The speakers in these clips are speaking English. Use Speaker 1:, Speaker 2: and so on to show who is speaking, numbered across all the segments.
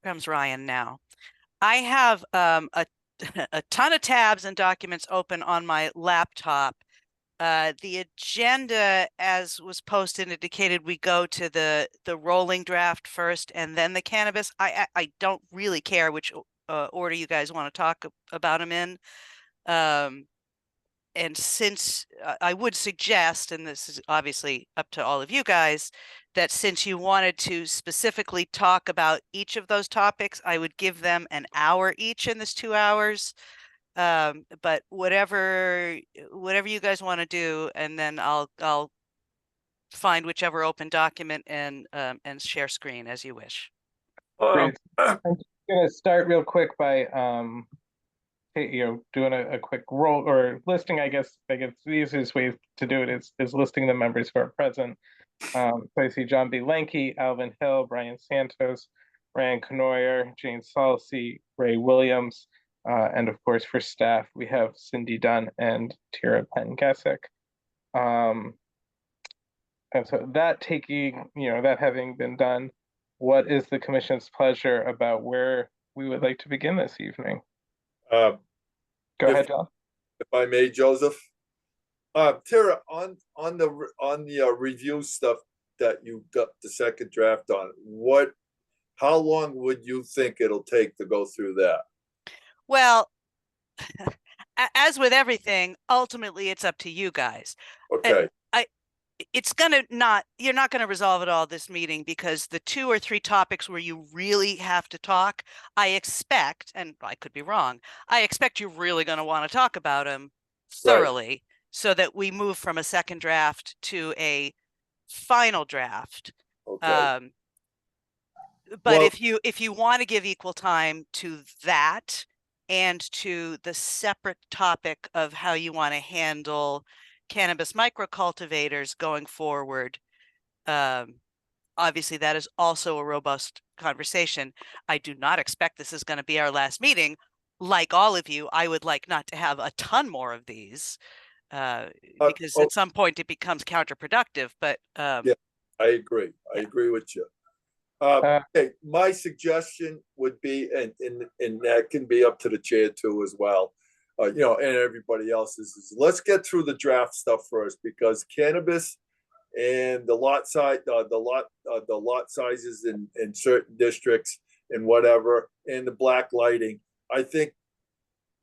Speaker 1: comes Ryan now. I have a ton of tabs and documents open on my laptop. The agenda, as was posted, indicated we go to the rolling draft first and then the cannabis. I don't really care which order you guys want to talk about them in. And since I would suggest, and this is obviously up to all of you guys, that since you wanted to specifically talk about each of those topics, I would give them an hour each in this 2 hours. But whatever you guys want to do, and then I'll find whichever open document and share screen as you wish.
Speaker 2: Great. I'm just gonna start real quick by doing a quick roll or listing. I guess the easiest way to do it is listing the members who are present. So I see John B. Lanky, Alvin Hill, Brian Santos, Ryan Knoyer, Jane Salsi, Ray Williams, and of course for staff we have Cindy Dunn and Tira Penn-Gesick. And so that having been done, what is the commission's pleasure about where we would like to begin this evening? Go ahead, John.
Speaker 3: If I may, Joseph. Tara, on the review stuff that you got the second draft on, how long would you think it'll take to go through that?
Speaker 1: Well, as with everything, ultimately it's up to you guys.
Speaker 3: Okay.
Speaker 1: You're not gonna resolve it all this meeting, because the 2 or 3 topics where you really have to talk, I expect, and I could be wrong, I expect you're really gonna want to talk about them thoroughly, right, so that we move from a second draft to a final draft.
Speaker 3: Okay.
Speaker 1: But if you want to give equal time to that and to the separate topic of how you want to handle cannabis microcultivators going forward, obviously that is also a robust conversation. I do not expect this is going to be our last meeting. Like all of you, I would like not to have a ton more of these, because at some point it becomes counterproductive. But
Speaker 3: yeah, I agree. I agree with you. Okay, my suggestion would be, and that can be up to the chair too as well, and everybody else is let's get through the draft stuff first, because cannabis and the lot size, the lot sizes in certain districts and whatever, and the black lighting, I think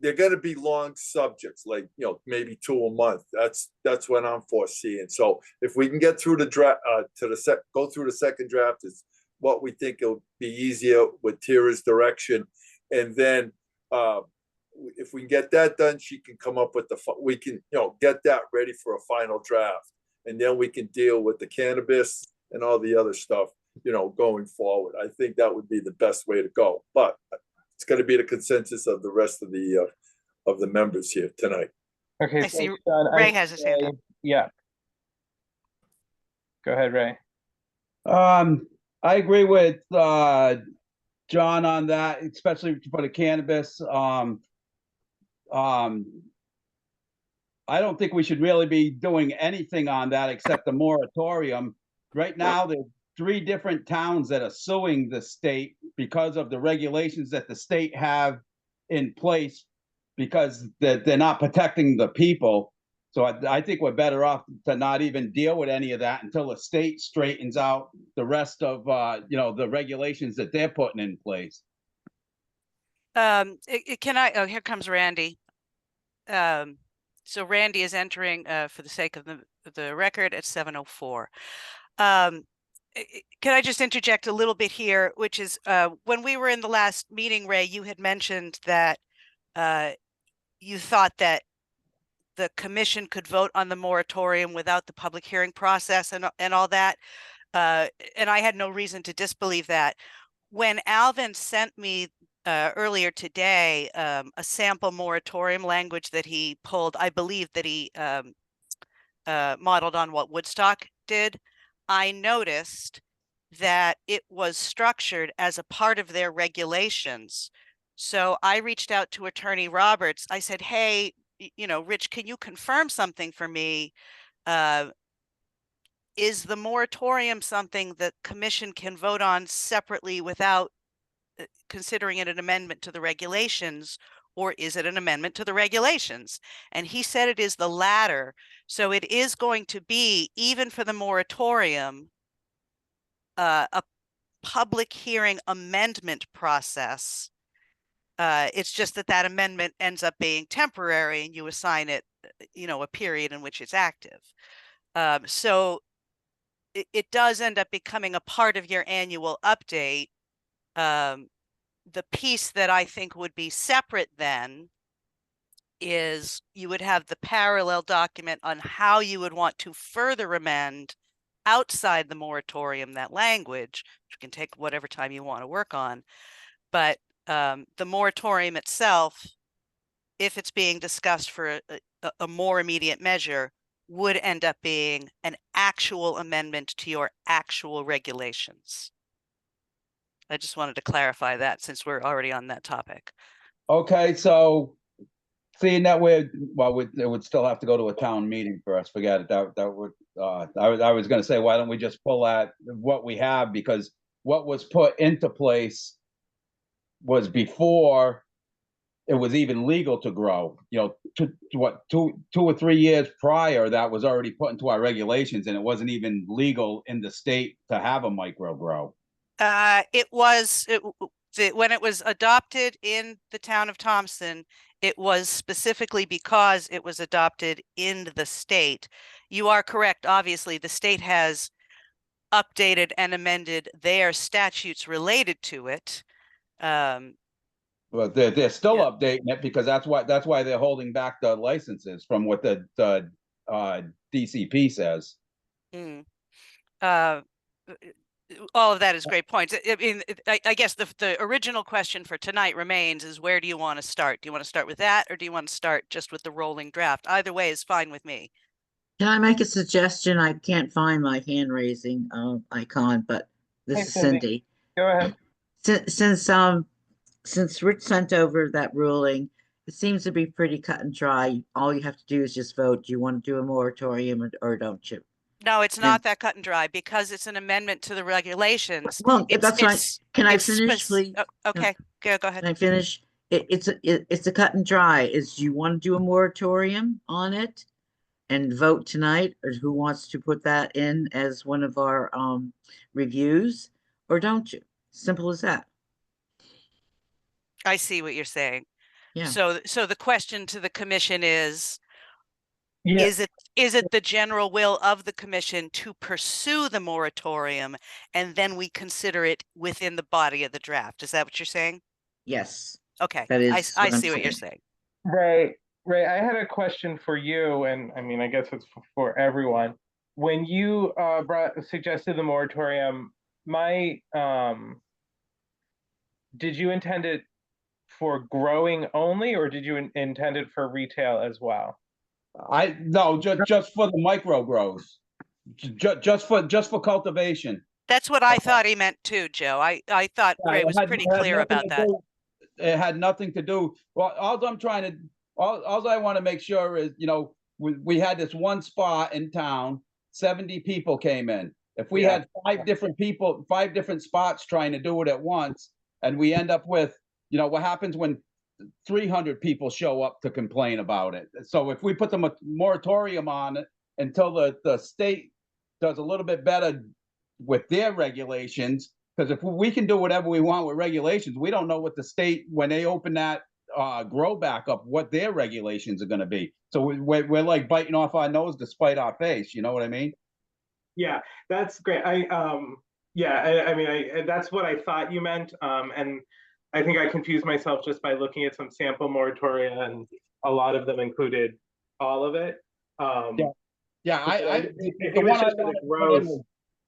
Speaker 3: they're going to be long subjects, like maybe 2 a month. That's what I'm foreseeing. So if we can get through the draft go through the second draft, is what we think it'll be easier with Tira's direction, and then if we can get that done, she can come up with we can get that ready for a final draft, and then we can deal with the cannabis and all the other stuff going forward. I think that would be the best way to go, but it's going to be the consensus of the rest of the members here tonight.
Speaker 2: Okay,
Speaker 1: I see Ray has his hand up.
Speaker 2: Yeah, go ahead, Ray.
Speaker 4: I agree with John on that, especially for the cannabis. I don't think we should really be doing anything on that except the moratorium. Right now, there's 3 different towns that are suing the state because of the regulations that the state have in place, because they're not protecting the people. So I think we're better off to not even deal with any of that until the state straightens out the rest of the regulations that they're putting in place.
Speaker 1: Here comes Randy. So Randy is entering for the sake of the record at 7:04. Can I just interject a little bit here, which is when we were in the last meeting, Ray, you had mentioned that you thought that the commission could vote on the moratorium without the public hearing process and all that. And I had no reason to disbelieve that. When Alvin sent me earlier today a sample moratorium language that he pulled, I believe that he modeled on what Woodstock did, I noticed that it was structured as a part of their regulations. So I reached out to Attorney Roberts. I said, hey, Rich, can you confirm something for me? Is the moratorium something the commission can vote on separately without considering it an amendment to the regulations, or is it an amendment to the regulations? And he said it is the latter. So it is going to be, even for the moratorium, a public hearing amendment process. It's just that that amendment ends up being temporary and you assign it, a period in which it's active. So it does end up becoming a part of your annual update. The piece that I think would be separate then is you would have the parallel document on how you would want to further amend outside the moratorium, that language, which can take whatever time you want to work on. But the moratorium itself, if it's being discussed for a more immediate measure, would end up being an actual amendment to your actual regulations. I just wanted to clarify that since we're already on that topic.
Speaker 4: Okay, so seeing that it would still have to go to a town meeting first. Forget it. That would I was going to say, why don't we just pull at what we have, because what was put into place was before it was even legal to grow. Two or 3 years prior, that was already put into our regulations, and it wasn't even legal in the state to have a micro grow.
Speaker 1: It was when it was adopted in the town of Thompson, it was specifically because it was adopted in the state. You are correct. Obviously, the state has updated and amended their statutes related to it.
Speaker 4: But they're still updating it, because that's why they're holding back the licenses from what the DCP says.
Speaker 1: All of that is great points. I mean, I guess the original question for tonight remains is, where do you want to start? Do you want to start with that, or do you want to start just with the rolling draft? Either way is fine with me.
Speaker 5: Can I make a suggestion? I can't find my hand raising icon, but this is Cindy.
Speaker 2: Go ahead.
Speaker 5: Since Rich sent over that ruling, it seems to be pretty cut and dry. All you have to do is just vote. Do you want to do a moratorium or don't you?
Speaker 1: No, it's not that cut and dry, because it's an amendment to the regulations.
Speaker 5: Well, that's right. Can I finish, please?
Speaker 1: Okay, go ahead.
Speaker 5: Can I finish? It's a cut and dry. Do you want to do a moratorium on it and vote tonight, or who wants to put that in as one of our reviews, or don't you? Simple as that.
Speaker 1: I see what you're saying.
Speaker 5: Yeah.
Speaker 1: So the question to the commission is, is it the general will of the commission to pursue the moratorium, and then we consider it within the body of the draft? Is that what you're saying?
Speaker 5: Yes.
Speaker 1: Okay.
Speaker 5: That is.
Speaker 1: I see what you're saying.
Speaker 2: Right. I had a question for you, and I mean, I guess it's for everyone. When you suggested the moratorium, did you intend it for growing only, or did you intend it for retail as well?
Speaker 4: No, just for the micro grows, just for cultivation.
Speaker 1: That's what I thought he meant too, Joe. I thought Ray was pretty clear about that.
Speaker 4: It had nothing to do. Well, all I want to make sure is, we had this one spot in town, 70 people came in. If we had 5 different spots trying to do it at once, and we end up with, what happens when 300 people show up to complain about it? So if we put the moratorium on it until the state does a little bit better with their regulations, because if we can do whatever we want with regulations, we don't know what the state, when they open that grow back up, what their regulations are going to be. So we're like biting off our nose to spite our face. You know what I mean?
Speaker 2: Yeah, that's great. I mean, that's what I thought you meant. And I think I confused myself just by looking at some sample moratoria, and a lot of them included all of it. It was just for the growth.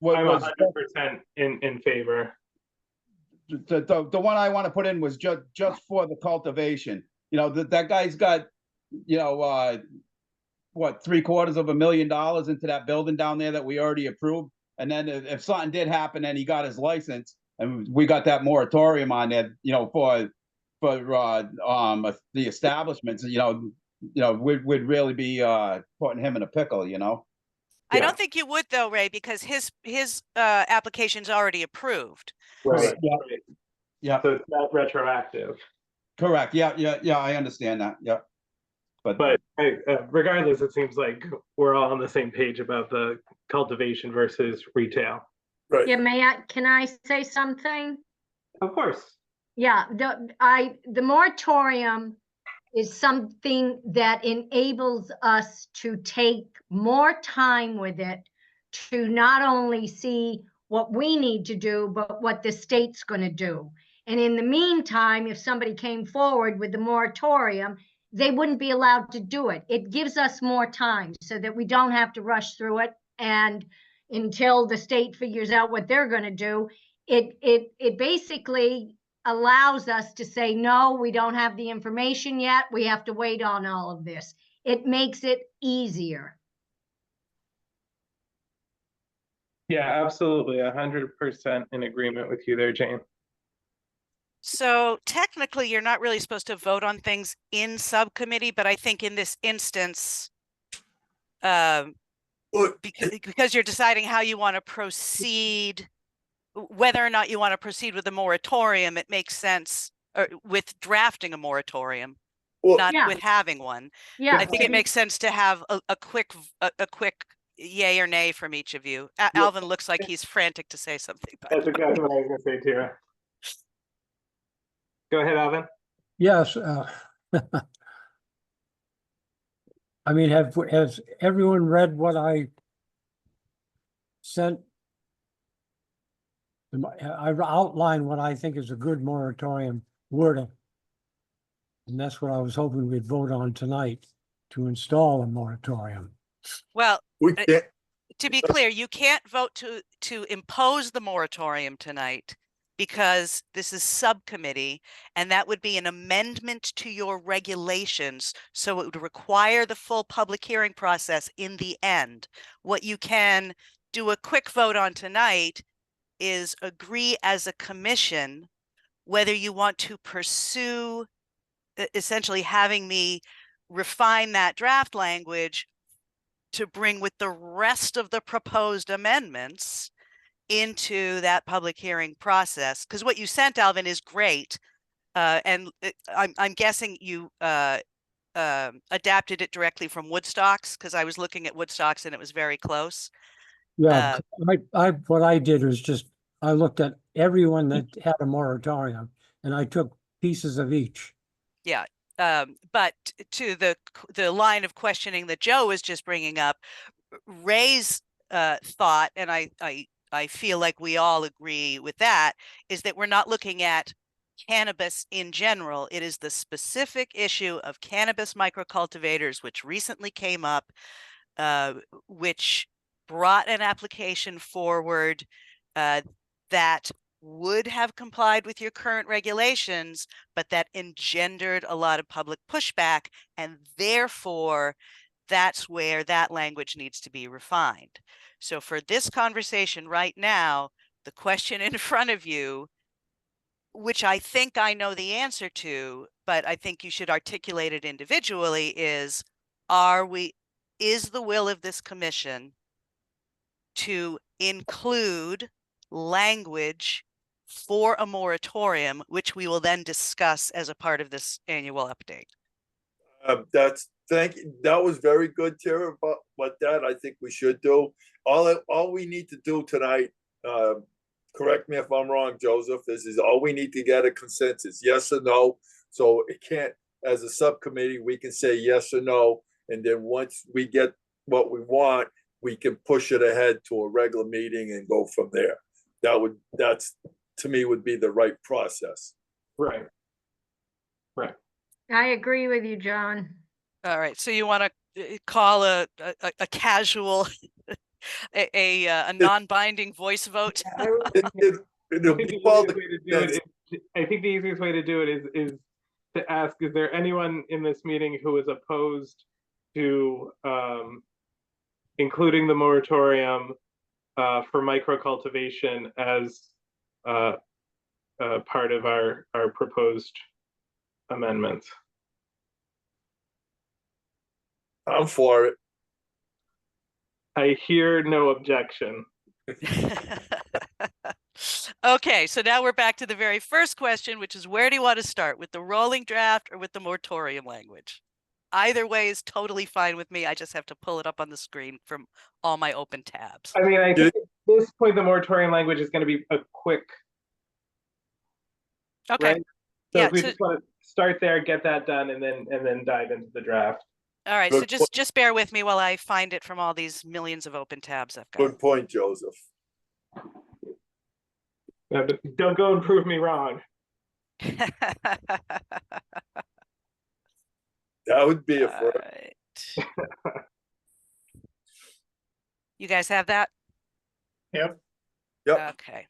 Speaker 2: I'm 100% in favor.
Speaker 4: The one I want to put in was just for the cultivation. That guy's got, what, $750,000 into that building down there that we already approved. And then if something did happen and he got his license, and we got that moratorium on that, for the establishments, we'd really be putting him in a pickle,
Speaker 1: I don't think you would though, Ray, because his application's already approved.
Speaker 2: Right.
Speaker 4: Yeah,
Speaker 2: So it's not retroactive.
Speaker 4: correct. Yeah, I understand that. Yeah.
Speaker 2: But regardless, it seems like we're all on the same page about the cultivation versus retail.
Speaker 3: Right.
Speaker 6: Yeah, can I say something?
Speaker 2: Of course.
Speaker 6: Yeah, the moratorium is something that enables us to take more time with it to not only see what we need to do, but what the state's going to do. And in the meantime, if somebody came forward with the moratorium, they wouldn't be allowed to do it. It gives us more time so that we don't have to rush through it. And until the state figures out what they're going to do, it basically allows us to say, no, we don't have the information yet. We have to wait on all of this. It makes it easier.
Speaker 2: Yeah, absolutely. 100% in agreement with you there, Jane.
Speaker 1: So technically, you're not really supposed to vote on things in subcommittee, but I think in this instance,
Speaker 3: Well,
Speaker 1: because you're deciding how you want to proceed, whether or not you want to proceed with a moratorium, it makes sense, or with drafting a moratorium, not
Speaker 6: Yeah.
Speaker 1: with having one.
Speaker 6: Yeah.
Speaker 1: I think it makes sense to have a quick yay or nay from each of you. Alvin looks like he's frantic to say something.
Speaker 2: That's exactly what I was going to say, Tira. Go ahead, Alvin.
Speaker 7: Yes. I mean, has everyone read what I sent? I outlined what I think is a good moratorium wording. And that's what I was hoping we'd vote on tonight, to install a moratorium.
Speaker 1: Well,
Speaker 3: we can't,
Speaker 1: to be clear, you can't vote to impose the moratorium tonight because this is subcommittee, and that would be an amendment to your regulations. So it would require the full public hearing process in the end. What you can do a quick vote on tonight is agree as a commission whether you want to pursue essentially having me refine that draft language to bring with the rest of the proposed amendments into that public hearing process. Because what you sent, Alvin, is great. And I'm guessing you adapted it directly from Woodstocks, because I was looking at Woodstocks and it was very close.
Speaker 7: Yeah, what I did was just, I looked at everyone that had a moratorium and I took pieces of each.
Speaker 1: Yeah. But to the line of questioning that Joe was just bringing up, Ray's thought, and I feel like we all agree with that, is that we're not looking at cannabis in general. It is the specific issue of cannabis microcultivators, which recently came up, which brought an application forward that would have complied with your current regulations, but that engendered a lot of public pushback, and therefore that's where that language needs to be refined. So for this conversation right now, the question in front of you, which I think I know the answer to, but I think you should articulate it individually, is the will of this commission to include language for a moratorium, which we will then discuss as a part of this annual update.
Speaker 3: thank you. That was very good, Tara, but that I think we should do. All we need to do tonight, correct me if I'm wrong, Joseph, is all we need to get a consensus, yes or no. So it can't, as a subcommittee, we can say yes or no. And then once we get what we want, we can push it ahead to a regular meeting and go from there. That's to me would be the right process.
Speaker 2: Right.
Speaker 6: I agree with you, John.
Speaker 1: All right, so you want to call a casual, a non-binding voice vote?
Speaker 3: It'll be called
Speaker 2: I think the easiest way to do it is to ask, is there anyone in this meeting who is opposed to including the moratorium for microcultivation as part of our proposed amendments?
Speaker 3: I'm for it.
Speaker 2: I hear no objection.
Speaker 1: Okay, so now we're back to the very first question, which is where do you want to start, with the rolling draft or with the moratorium language? Either way is totally fine with me. I just have to pull it up on the screen from all my open tabs.
Speaker 2: I mean, I think at this point, the moratorium language is going to be a quick,
Speaker 1: Okay.
Speaker 2: right? So
Speaker 1: Yeah,
Speaker 2: if we
Speaker 1: so-
Speaker 2: just want to start there, get that done, and then dive into the draft.
Speaker 1: All right, so
Speaker 3: Good
Speaker 1: just bear with me while I find it from all these millions of open tabs I've got.
Speaker 3: Good point, Joseph.
Speaker 2: But don't go and prove me wrong.
Speaker 3: That would be a
Speaker 1: All
Speaker 3: first.
Speaker 1: right. You guys have that?
Speaker 3: Yep.
Speaker 1: Okay.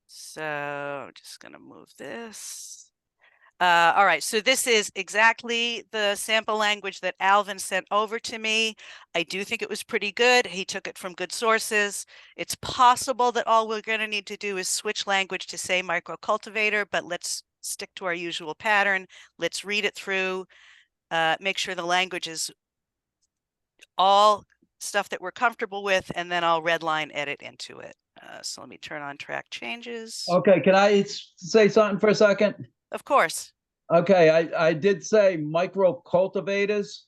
Speaker 1: So I'm just gonna move this. All right, so this is exactly the sample language that Alvin sent over to me. I do think it was pretty good. He took it from good sources. It's possible that all we're going to need to do is switch language to say microcultivator, but let's stick to our usual pattern. Let's read it through, make sure the language is all stuff that we're comfortable with, and then I'll redline edit into it. So let me turn on track changes.
Speaker 4: Okay, can I say something for a second?
Speaker 1: Of course.
Speaker 4: Okay, I did say micro cultivators.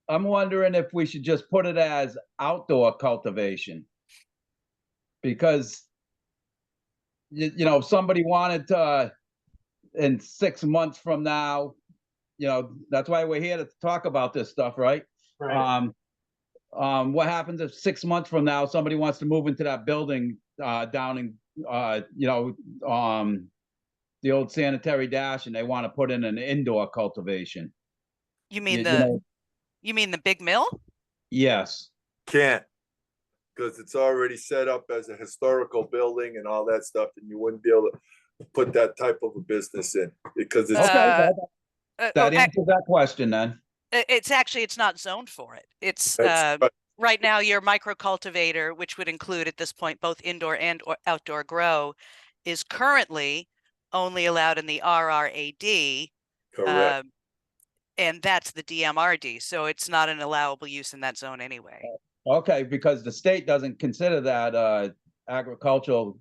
Speaker 4: I'm wondering if we should just put it as outdoor cultivation. Because, you know, if somebody wanted to, in 6 months from now, you know, that's why we're here to talk about this stuff, right?
Speaker 2: Right.
Speaker 4: What happens if 6 months from now, somebody wants to move into that building down in, you know, the old sanitary dash, and they want to put in an indoor cultivation?
Speaker 1: You mean
Speaker 4: You
Speaker 1: you mean the big mill?
Speaker 4: Yes.
Speaker 3: Can't, because it's already set up as a historical building and all that stuff, and you wouldn't be able to put that type of a business in because it's
Speaker 4: Okay, that
Speaker 1: Oh,
Speaker 4: answers that question then.
Speaker 1: it's not zoned for it. It's right now your micro cultivator, which would include at this point both indoor and outdoor grow, is currently only allowed in the RRAD.
Speaker 3: correct.
Speaker 1: And that's the DMRD, so it's not an allowable use in that zone anyway.
Speaker 4: Okay, because the state doesn't consider that agricultural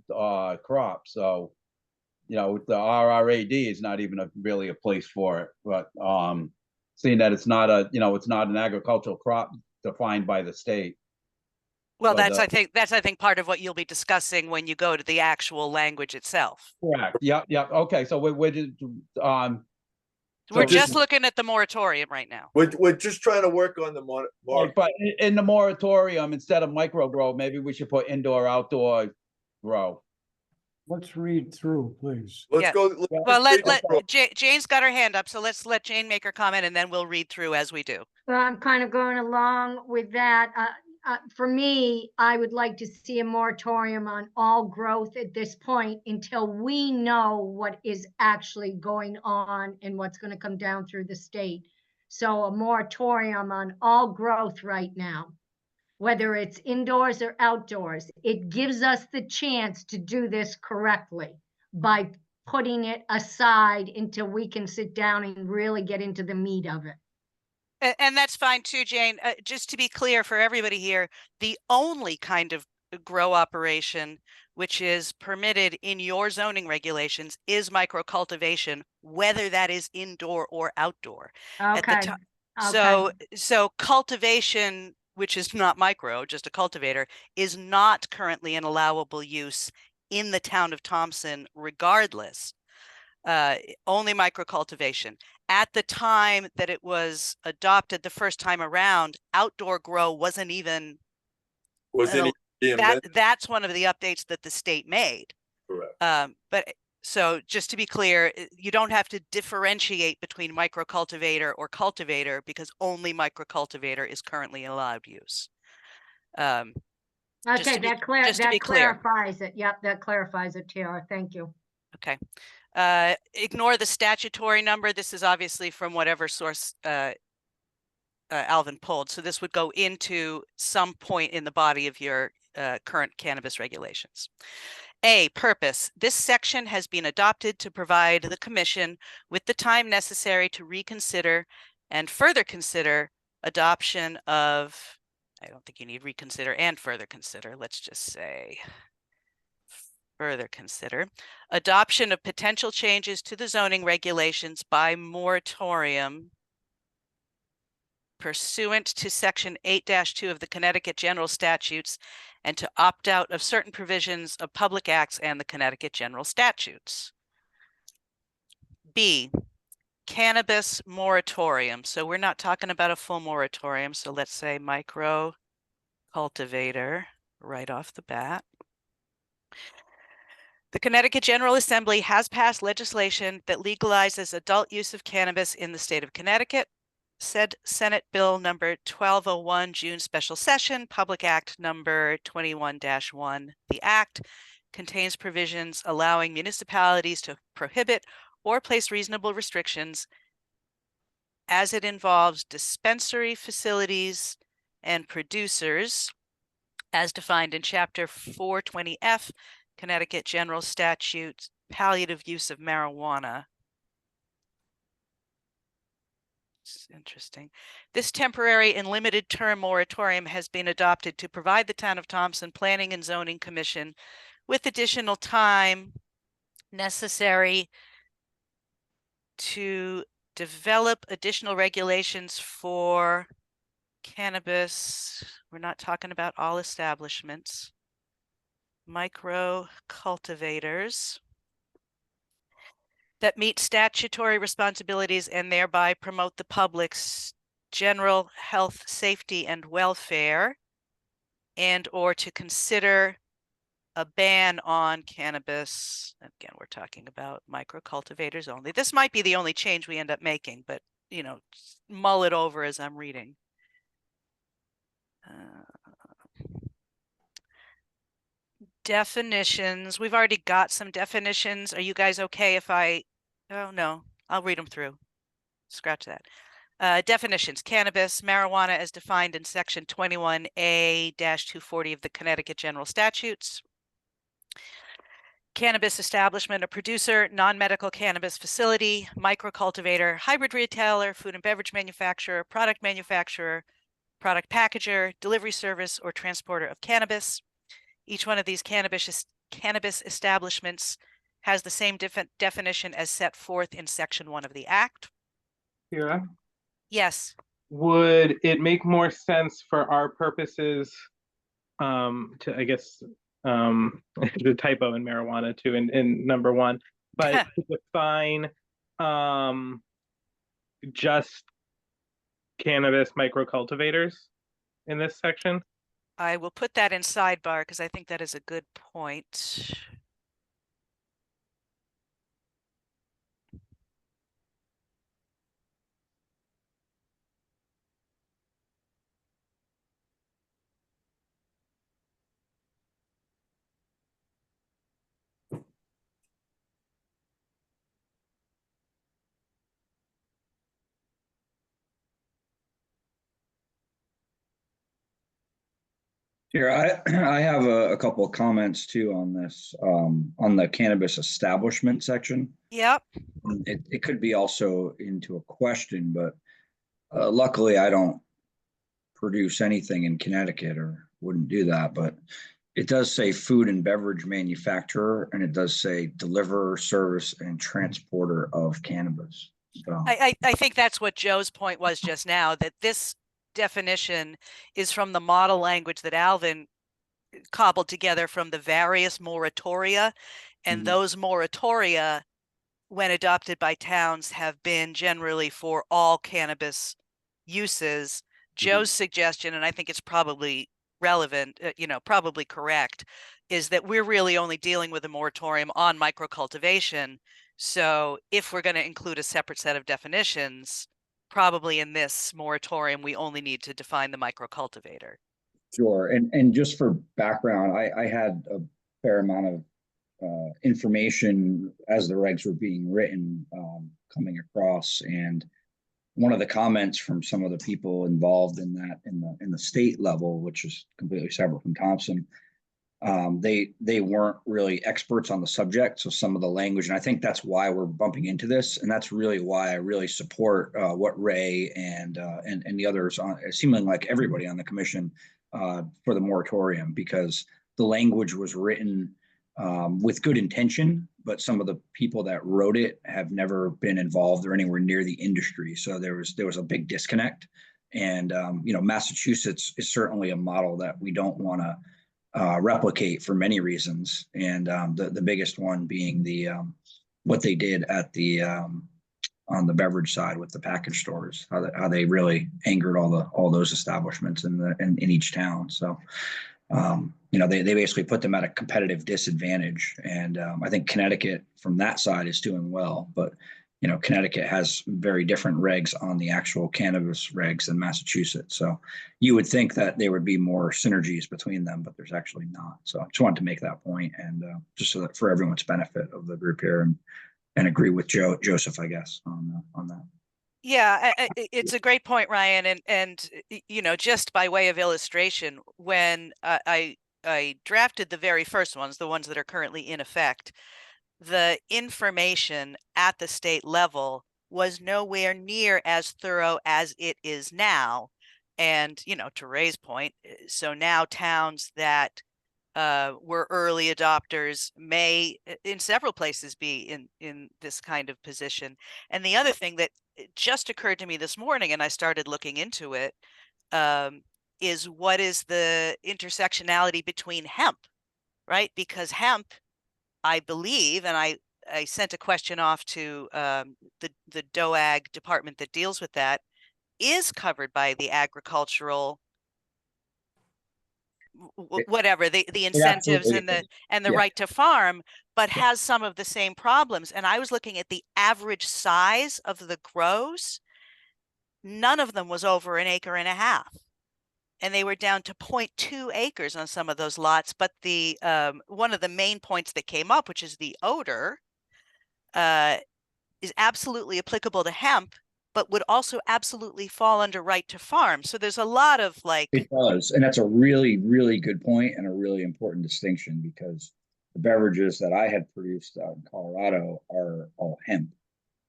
Speaker 4: crop, so you know the RRAD is not even really a place for it. But seeing that it's not it's not an agricultural crop defined by the state.
Speaker 1: Well,
Speaker 4: But,
Speaker 1: that's I think part of what you'll be discussing when you go to the actual language itself.
Speaker 4: Correct. Yep. Okay, so we're just
Speaker 1: We're
Speaker 4: So
Speaker 1: just
Speaker 4: this-
Speaker 1: looking at the moratorium right now.
Speaker 3: We're just trying to work on the
Speaker 4: like, but in the moratorium, instead of micro grow, maybe we should put indoor outdoor grow.
Speaker 7: Let's read through, please.
Speaker 3: Let's
Speaker 1: Yeah.
Speaker 3: go.
Speaker 1: Well, Jane's got her hand up, so let's let Jane make her comment, and then we'll read through as we do.
Speaker 6: Well, I'm kind of going along with that. For me, I would like to see a moratorium on all growth at this point until we know what is actually going on and what's going to come down through the state. So a moratorium on all growth right now, whether it's indoors or outdoors, it gives us the chance to do this correctly by putting it aside until we can sit down and really get into the meat of it.
Speaker 1: And that's fine too, Jane. Just to be clear for everybody here, the only kind of grow operation which is permitted in your zoning regulations is microcultivation, whether that is indoor or outdoor.
Speaker 6: Okay.
Speaker 1: So cultivation, which is not micro, just a cultivator, is not currently an allowable use in the town of Thompson regardless. Only microcultivation. At the time that it was adopted the first time around, outdoor grow wasn't even that's one of the updates that the state made.
Speaker 3: Correct.
Speaker 1: But so just to be clear, you don't have to differentiate between microcultivator or cultivator because only microcultivator is currently allowed use.
Speaker 6: Okay, that clarifies it. Yep, that clarifies it, Tara. Thank you.
Speaker 1: Okay. Ignore the statutory number. This is obviously from whatever source Alvin pulled. So this would go into some point in the body of your current cannabis regulations. A, purpose. This section has been adopted to provide the commission with the time necessary to reconsider and further consider adoption of, I don't think you need reconsider and further consider. Let's just say further consider adoption of potential changes to the zoning regulations by moratorium pursuant to section 8-2 of the Connecticut General Statutes and to opt out of certain provisions of public acts and the Connecticut General Statutes. B, cannabis moratorium. So we're not talking about a full moratorium. So let's say micro cultivator right off the bat. The Connecticut General Assembly has passed legislation that legalizes adult use of cannabis in the state of Connecticut. Said Senate Bill number 1201, June special session, Public Act number 21-1. The act contains provisions allowing municipalities to prohibit or place reasonable restrictions as it involves dispensary facilities and producers as defined in Chapter 420F, Connecticut General Statutes, palliative use of marijuana. It's interesting. This temporary and limited term moratorium has been adopted to provide the town of Thompson Planning and Zoning Commission with additional time necessary to develop additional regulations for cannabis. We're not talking about all establishments. Micro cultivators that meet statutory responsibilities and thereby promote the public's general health, safety, and welfare, and or to consider a ban on cannabis. Again, we're talking about micro cultivators only. This might be the only change we end up making, but you know, mull it over as I'm reading. Definitions. We've already got some definitions. Are you guys okay if I, oh no, I'll read them through. Scratch that. Definitions. Cannabis, marijuana as defined in section 21A-240 of the Connecticut General Statutes. Cannabis establishment, a producer, non-medical cannabis facility, microcultivator, hybrid retailer, food and beverage manufacturer, product packager, delivery service, or transporter of cannabis. Each one of these cannabis establishments has the same definition as set forth in section 1 of the Act.
Speaker 2: Kira,
Speaker 1: Yes.
Speaker 2: would it make more sense for our purposes to, I guess, the typo in marijuana too in number 1, but to define just cannabis microcultivators in this section?
Speaker 1: I will put that in sidebar because I think that is a good point.
Speaker 8: Here, I have a couple of comments too on this, on the cannabis establishment section.
Speaker 1: Yep.
Speaker 8: It could be also into a question, but luckily I don't produce anything in Connecticut or wouldn't do that, but it does say food and beverage manufacturer, and it does say deliverer, service, and transporter of cannabis. So,
Speaker 1: I think that's what Joe's point was just now, that this definition is from the model language that Alvin cobbled together from the various moratoria, and those moratoria, when adopted by towns, have been generally for all cannabis uses. Joe's suggestion, and I think it's probably relevant, probably correct, is that we're really only dealing with a moratorium on microcultivation. So if we're going to include a separate set of definitions, probably in this moratorium, we only need to define the microcultivator.
Speaker 8: sure. And just for background, I had a fair amount of information as the regs were being written coming across, and one of the comments from some of the people involved in that in the state level, which is completely separate from Thompson, they weren't really experts on the subject. So some of the language, and I think that's why we're bumping into this, and that's really why I really support what Ray and the others, seeming like everybody on the commission, for the moratorium, because the language was written with good intention, but some of the people that wrote it have never been involved or anywhere near the industry. So there was a big disconnect. And Massachusetts is certainly a model that we don't want to replicate for many reasons. And the biggest one being what they did at on the beverage side with the package stores, how they really angered all those establishments in each town. So they basically put them at a competitive disadvantage. And I think Connecticut from that side is doing well, but Connecticut has very different regs on the actual cannabis regs than Massachusetts. So you would think that there would be more synergies between them, but there's actually not. So I just wanted to make that point, and just so that for everyone's benefit of the group here, and agree with Joseph, I guess, on that.
Speaker 1: Yeah, it's a great point, Ryan. And just by way of illustration, when I drafted the very first ones, the ones that are currently in effect, the information at the state level was nowhere near as thorough as it is now. And, to Ray's point, so now towns that were early adopters may in several places be in this kind of position. And the other thing that just occurred to me this morning, and I started looking into it, is what is the intersectionality between hemp, right? Because hemp, I believe, and I sent a question off to the DOAG department that deals with that, is covered by the agricultural whatever the incentives and the right to farm, but has some of the same problems. And I was looking at the average size of the grows. None of them was over 1.5 acres. And they were down to 0.2 acres on some of those lots. But the one of the main points that came up, which is the odor, is absolutely applicable to hemp, but would also absolutely fall under right to farm. So there's a lot of
Speaker 8: It does. And that's a really, really good point and a really important distinction, because the beverages that I had produced out in Colorado are all hemp.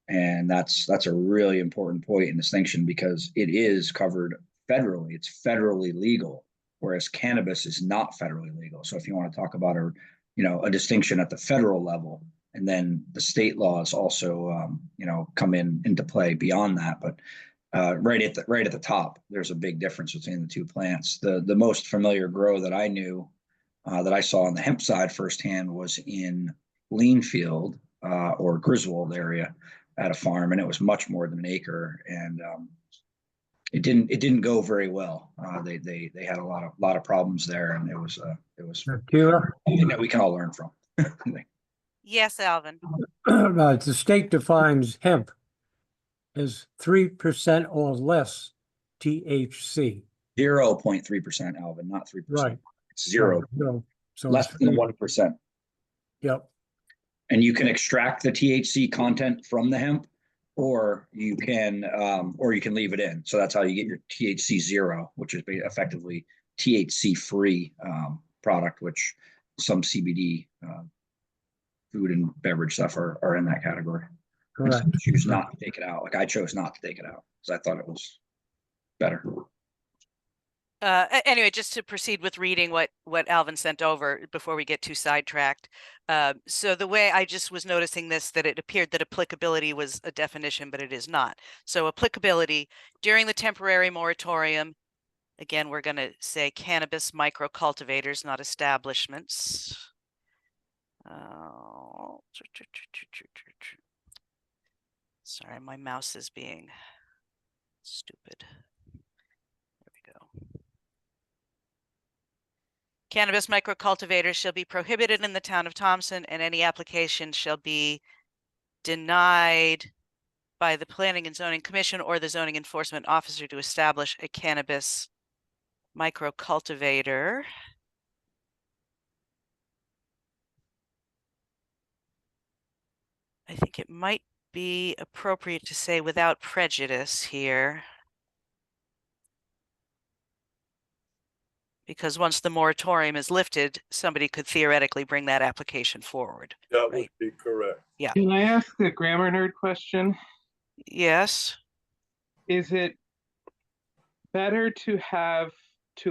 Speaker 8: And that's a really important point and distinction, because it is covered federally. It's federally legal, whereas cannabis is not federally legal. So if you want to talk about a distinction at the federal level, and then the state laws also come into play beyond that. But right at the top, there's a big difference between the two plants. The most familiar grow that I knew that I saw on the hemp side firsthand was in Leanfield or Griswold area at a farm, and it was much more than 1 acre, and it didn't go very well. They had a lot of problems there, and it was something that we can all learn from.
Speaker 1: Yes, Alvin.
Speaker 7: The state defines hemp as 3% or less THC.
Speaker 8: 0.3%, Alvin, not 3%.
Speaker 7: Right.
Speaker 8: It's 0.
Speaker 7: No. So
Speaker 8: less than 1%.
Speaker 7: Yep.
Speaker 8: And you can extract the THC content from the hemp, or you can leave it in. So that's how you get your THC 0, which is effectively THC free product, which some CBD food and beverage stuff are in that category.
Speaker 7: Correct.
Speaker 8: Choose not to take it out. Like I chose not to take it out because I thought it was better.
Speaker 1: Anyway, just to proceed with reading what Alvin sent over before we get too sidetracked. So the way I just was noticing this, that it appeared that applicability was a definition, but it is not. So applicability during the temporary moratorium, again, we're going to say cannabis microcultivators, not establishments. Sorry, my mouse is being stupid. There we go. Cannabis microcultivators shall be prohibited in the town of Thompson, and any application shall be denied by the Planning and Zoning Commission or the zoning enforcement officer to establish a cannabis microcultivator. I think it might be appropriate to say without prejudice here, because once the moratorium is lifted, somebody could theoretically bring that application forward.
Speaker 3: That
Speaker 1: right?
Speaker 3: would be correct.
Speaker 1: Yeah.
Speaker 2: Can I ask a grammar nerd question?
Speaker 1: Yes.
Speaker 2: Is it better to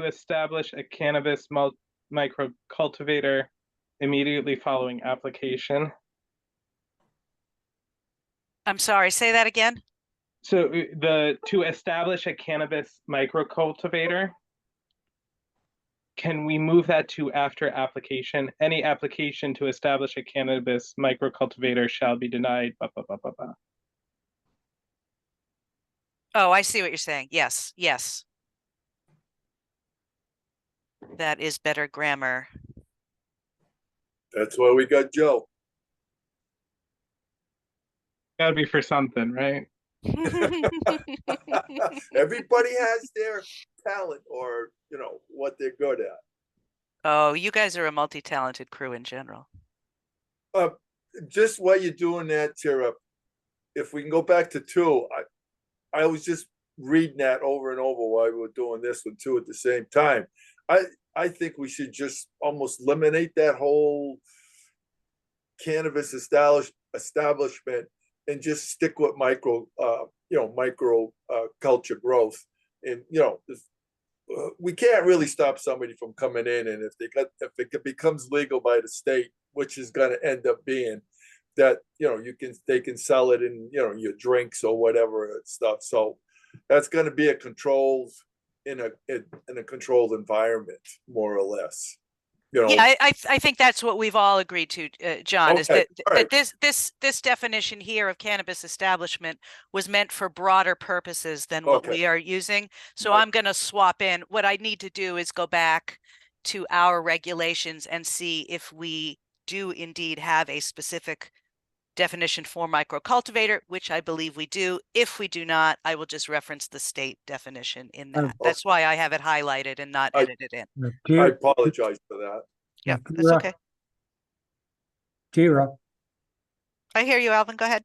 Speaker 2: establish a cannabis microcultivator immediately following application.
Speaker 1: I'm sorry, say that again.
Speaker 2: So to establish a cannabis microcultivator, can we move that to after application? Any application to establish a cannabis microcultivator shall be denied. Blah, blah, blah, blah, blah.
Speaker 1: Oh, I see what you're saying. Yes, yes. That is better grammar.
Speaker 3: That's why we got Joe.
Speaker 2: Gotta be for something, right?
Speaker 3: Everybody has their talent or, you know, what they're good at.
Speaker 1: Oh, you guys are a multi-talented crew in general.
Speaker 3: Just while you're doing that, Tara, if we can go back to 2, I was just reading that over and over while we were doing this one too at the same time. I think we should just almost eliminate that whole cannabis establishment and just stick with micro culture growth. And we can't really stop somebody from coming in, and if it becomes legal by the state, which is going to end up being that, they can sell it in, your drinks or whatever stuff. So that's going to be in a controlled environment, more or less.
Speaker 1: Yeah, I think that's what we've all agreed to, John, is that
Speaker 3: right.
Speaker 1: this definition here of cannabis establishment was meant for broader purposes than what we are using. So I'm going to swap in. What I need to do is go back to our regulations and see if we do indeed have a specific definition for microcultivator, which I believe we do. If we do not, I will just reference the state definition in that. That's why I have it highlighted and not edited in.
Speaker 3: I apologize for that.
Speaker 1: Yeah, that's okay.
Speaker 7: Tira,
Speaker 1: I hear you, Alvin. Go ahead.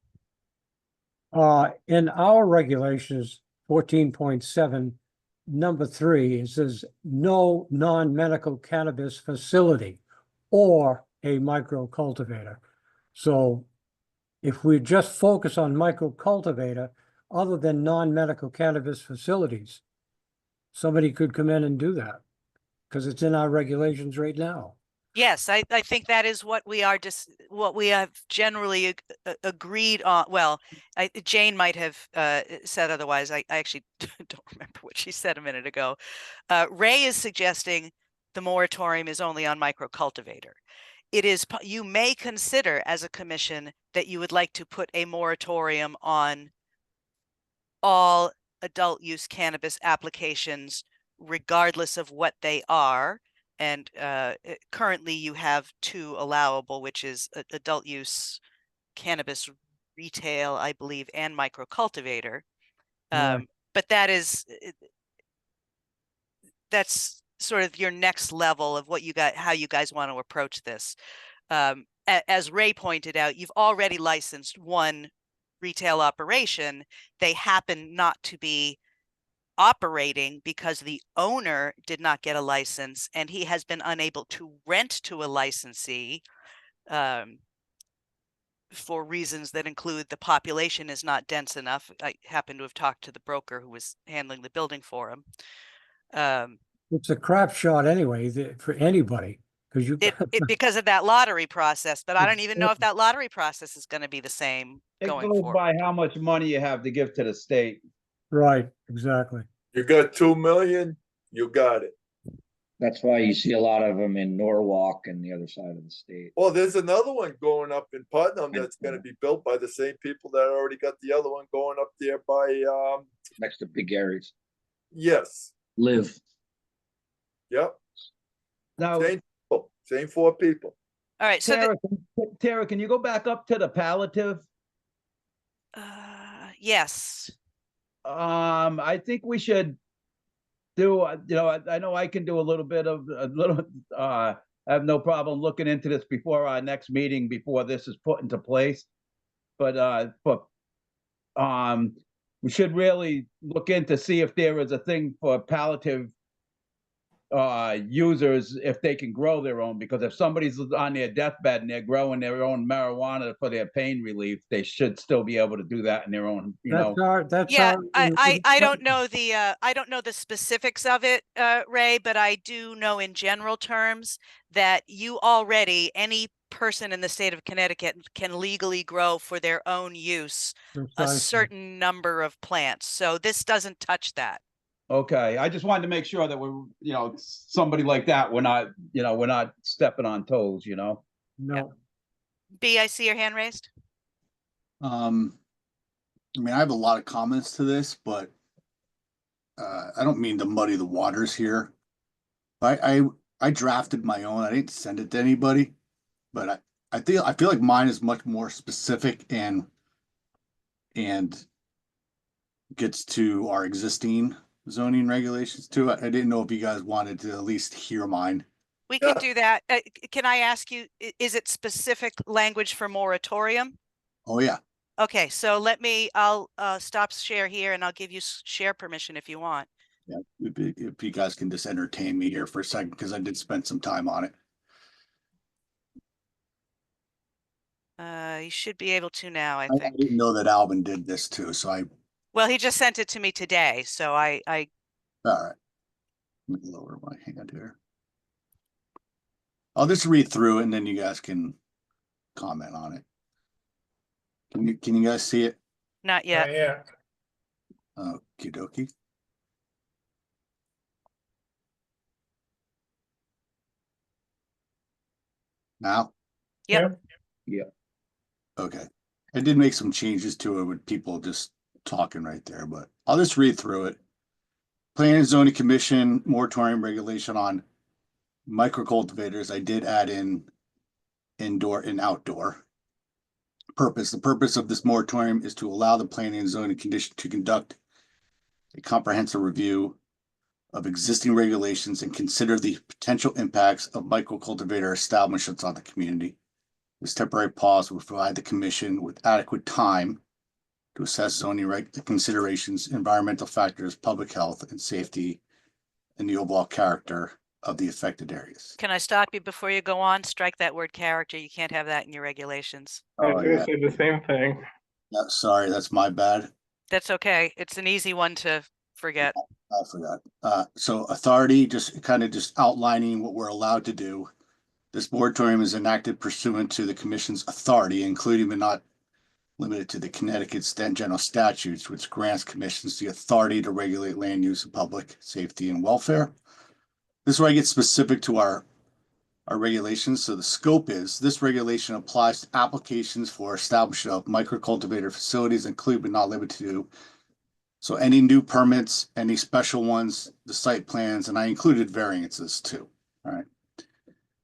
Speaker 7: in our regulations, 14.7, number 3, it says no non-medical cannabis facility or a microcultivator. So if we just focus on microcultivator, other than non-medical cannabis facilities, somebody could come in and do that because it's in our regulations right now.
Speaker 1: Yes, I think that is what we are what we have generally agreed on. Well, Jane might have said otherwise. I actually don't remember what she said a minute ago. Ray is suggesting the moratorium is only on microcultivator. It is, you may consider as a commission that you would like to put a moratorium on all adult use cannabis applications, regardless of what they are. And currently you have 2 allowable, which is adult use cannabis retail, I believe, and microcultivator. But that's sort of your next level of what you got, how you guys want to approach this. As Ray pointed out, you've already licensed 1 retail operation. They happen not to be operating because the owner did not get a license and he has been unable to rent to a licensee for reasons that include the population is not dense enough. I happen to have talked to the broker who was handling the building for him.
Speaker 7: It's a crap shot anyway for anybody because
Speaker 1: because of that lottery process, but I don't even know if that lottery process is going to be the same going forward.
Speaker 4: By how much money you have to give to the state.
Speaker 7: Right, exactly.
Speaker 3: You got 2 million, you got it.
Speaker 8: That's why you see a lot of them in Norwalk and the other side of the state.
Speaker 3: Well, there's another one going up in Putnam that's going to be built by the same people that already got the other one going up there by
Speaker 8: next to Big Gary's.
Speaker 3: Yes.
Speaker 8: Live.
Speaker 3: Yep.
Speaker 4: Now,
Speaker 3: same 4 people.
Speaker 1: All right. So
Speaker 4: Tara, can you go back up to the palliative?
Speaker 1: Yes.
Speaker 4: I think we should do, I know I can do a little bit of I have no problem looking into this before our next meeting, before this is put into place. But we should really look into see if there is a thing for palliative users if they can grow their own, because if somebody's on their deathbed and they're growing their own marijuana for their pain relief, they should still be able to do that in their own,
Speaker 7: That's
Speaker 1: Yeah,
Speaker 7: our.
Speaker 1: I don't know the specifics of it, Ray, but I do know in general terms that any person in the state of Connecticut can legally grow for their own use a
Speaker 7: Precisely.
Speaker 1: certain number of plants. So this doesn't touch that.
Speaker 4: Okay, I just wanted to make sure that we're, somebody like that, we're not stepping on toes,
Speaker 7: No,
Speaker 1: B, I see your hand raised.
Speaker 9: I mean, I have a lot of comments to this, but I don't mean to muddy the waters here. I drafted my own. I didn't send it to anybody, but I feel like mine is much more specific and gets to our existing zoning regulations too. I didn't know if you guys wanted to at least hear mine.
Speaker 1: We can do that. Can I ask you, is it specific language for moratorium?
Speaker 9: Oh yeah.
Speaker 1: Okay, so I'll stop share here and I'll give you share permission if you want.
Speaker 9: Yeah, if you guys can just entertain me here for a second, because I did spend some time on it.
Speaker 1: You should be able to now, I
Speaker 9: I
Speaker 1: think.
Speaker 9: didn't know that Alvin did this too, so
Speaker 1: Well, he just sent it to me today, so I
Speaker 9: all right. Let me lower my hand here. I'll just read through it and then you guys can comment on it. Can you guys see it?
Speaker 1: not yet.
Speaker 2: Yeah.
Speaker 9: Okie dokie. Now?
Speaker 1: Yep.
Speaker 9: Okay. I did make some changes to it with people just talking right there, but I'll just read through it. Planning and Zoning Commission moratorium regulation on microcultivators. I did add in indoor and outdoor. The purpose of this moratorium is to allow the Planning and Zoning Commission to conduct a comprehensive review of existing regulations and consider the potential impacts of microcultivator establishments on the community. This temporary pause will provide the commission with adequate time to assess zoning considerations, environmental factors, public health and safety, and the overall character of the affected areas.
Speaker 1: Can I stop you before you go on? Strike that word character. You can't have that in your regulations.
Speaker 2: I was gonna say the same thing.
Speaker 9: Yeah, sorry, that's my bad.
Speaker 1: That's okay. It's an easy one to forget.
Speaker 9: I forgot. So authority, just outlining what we're allowed to do. This moratorium is enacted pursuant to the commission's authority, including but not limited to the Connecticut State General Statutes, which grants commissions the authority to regulate land use and public safety and welfare. This is where I get specific to our regulations. So the scope is this regulation applies to applications for establishment of microcultivator facilities, including but not limited to. So any new permits, any special ones, the site plans, and I included variances too. All right.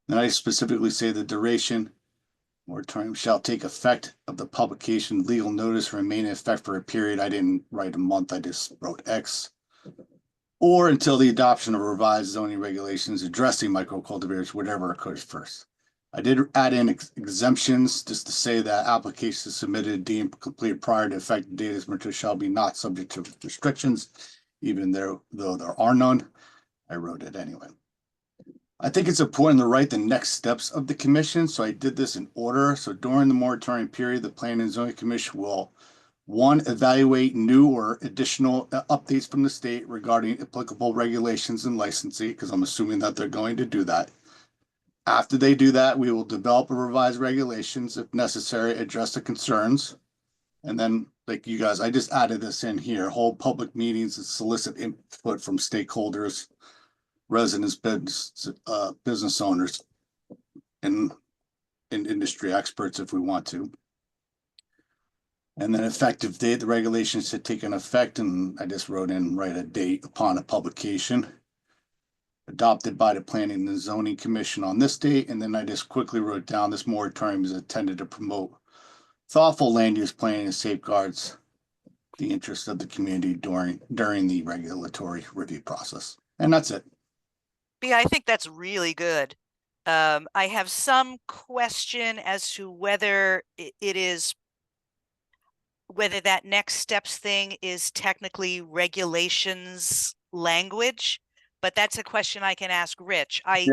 Speaker 9: Then I specifically say the duration moratorium shall take effect of the publication legal notice remain in effect for a period. I didn't write a month. I just wrote X. Or until the adoption of revised zoning regulations addressing microcultivators, whatever occurs first. I did add in exemptions just to say that applications submitted deemed complete prior to effective date as material shall be not subject to restrictions, even though there are none. I wrote it anyway. I think it's important to write the next steps of the commission, so I did this in order. So during the moratorium period, the Planning and Zoning Commission will, 1, evaluate new or additional updates from the state regarding applicable regulations and licensing, because I'm assuming that they're going to do that. After they do that, we will develop and revise regulations if necessary, address the concerns. And then, like you guys, I just added this in here, hold public meetings and solicit input from stakeholders, residents, business owners, and industry experts if we want to. And then effective date, the regulations should take an effect, and I just wrote in write a date upon a publication. Adopted by the Planning and Zoning Commission on this date, and then I just quickly wrote down this moratorium is intended to promote thoughtful land use planning and safeguards the interest of the community during the regulatory review process. And that's it.
Speaker 1: Yeah, I think that's really good. I have some question as to whether whether that next steps thing is technically regulations language, but that's a question I can ask Rich. I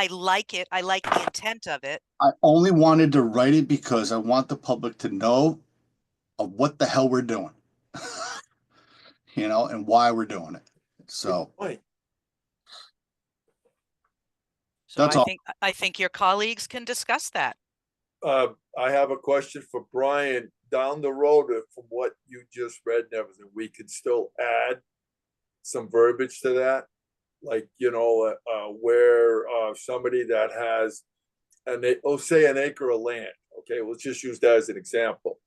Speaker 1: like it. I like the intent of it.
Speaker 9: I only wanted to write it because I want the public to know of what the hell we're doing. You know, and why we're doing it. So
Speaker 3: Point.
Speaker 1: So
Speaker 9: That's all.
Speaker 1: I think your colleagues can discuss that.
Speaker 3: I have a question for Brian. Down the road, from what you just read and everything, we can still add some verbiage to that. Like, you know, where somebody that has say an acre of land. Okay, let's just use that as an example.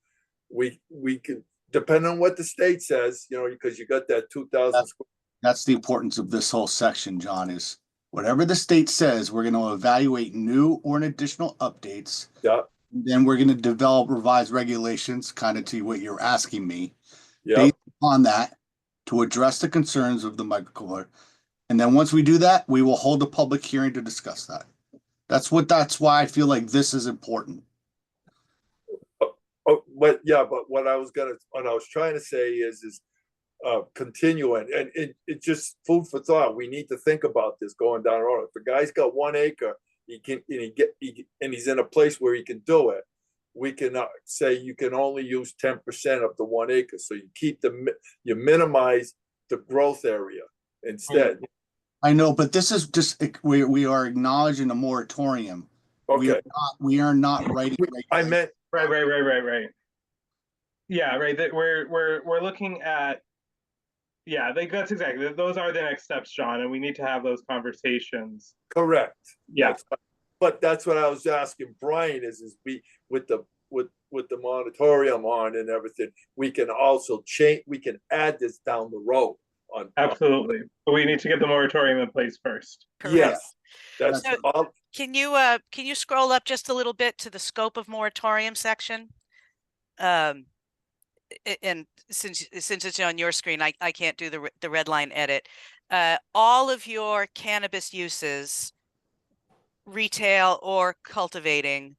Speaker 3: We can, depending on what the state says, you know, because you got that 2,000 square.
Speaker 9: That's the importance of this whole section, John, is whatever the state says, we're going to evaluate new or additional updates.
Speaker 3: Yeah.
Speaker 9: Then we're going to develop revised regulations, kind of to what you're asking me,
Speaker 3: Yeah.
Speaker 9: based on that, to address the concerns of the microcontroller. And then once we do that, we will hold a public hearing to discuss that. That's why I feel like this is important.
Speaker 3: Oh, but what I was trying to say is continuing, and it's just food for thought. We need to think about this going down the road. If the guy's got 1 acre, and he's in a place where he can do it, we can say you can only use 10% of the 1 acre. So you minimize the growth area instead.
Speaker 9: I know, but this is just, we are acknowledging a moratorium.
Speaker 3: Okay.
Speaker 9: We are not writing.
Speaker 3: I meant
Speaker 2: Right. Yeah, right. That we're looking at. Yeah, that's exactly. Those are the next steps, John, and we need to have those conversations.
Speaker 3: correct.
Speaker 2: Yeah.
Speaker 3: But that's what I was asking Brian is we with the moratorium on and everything, we can also change, we can add this down the road on.
Speaker 2: Absolutely. But we need to get the moratorium in place first.
Speaker 3: Yes. That's
Speaker 1: So-
Speaker 3: all.
Speaker 1: Can you scroll up just a little bit to the scope of moratorium section? And since it's on your screen, I can't do the red line edit. All of your cannabis uses, retail or cultivating,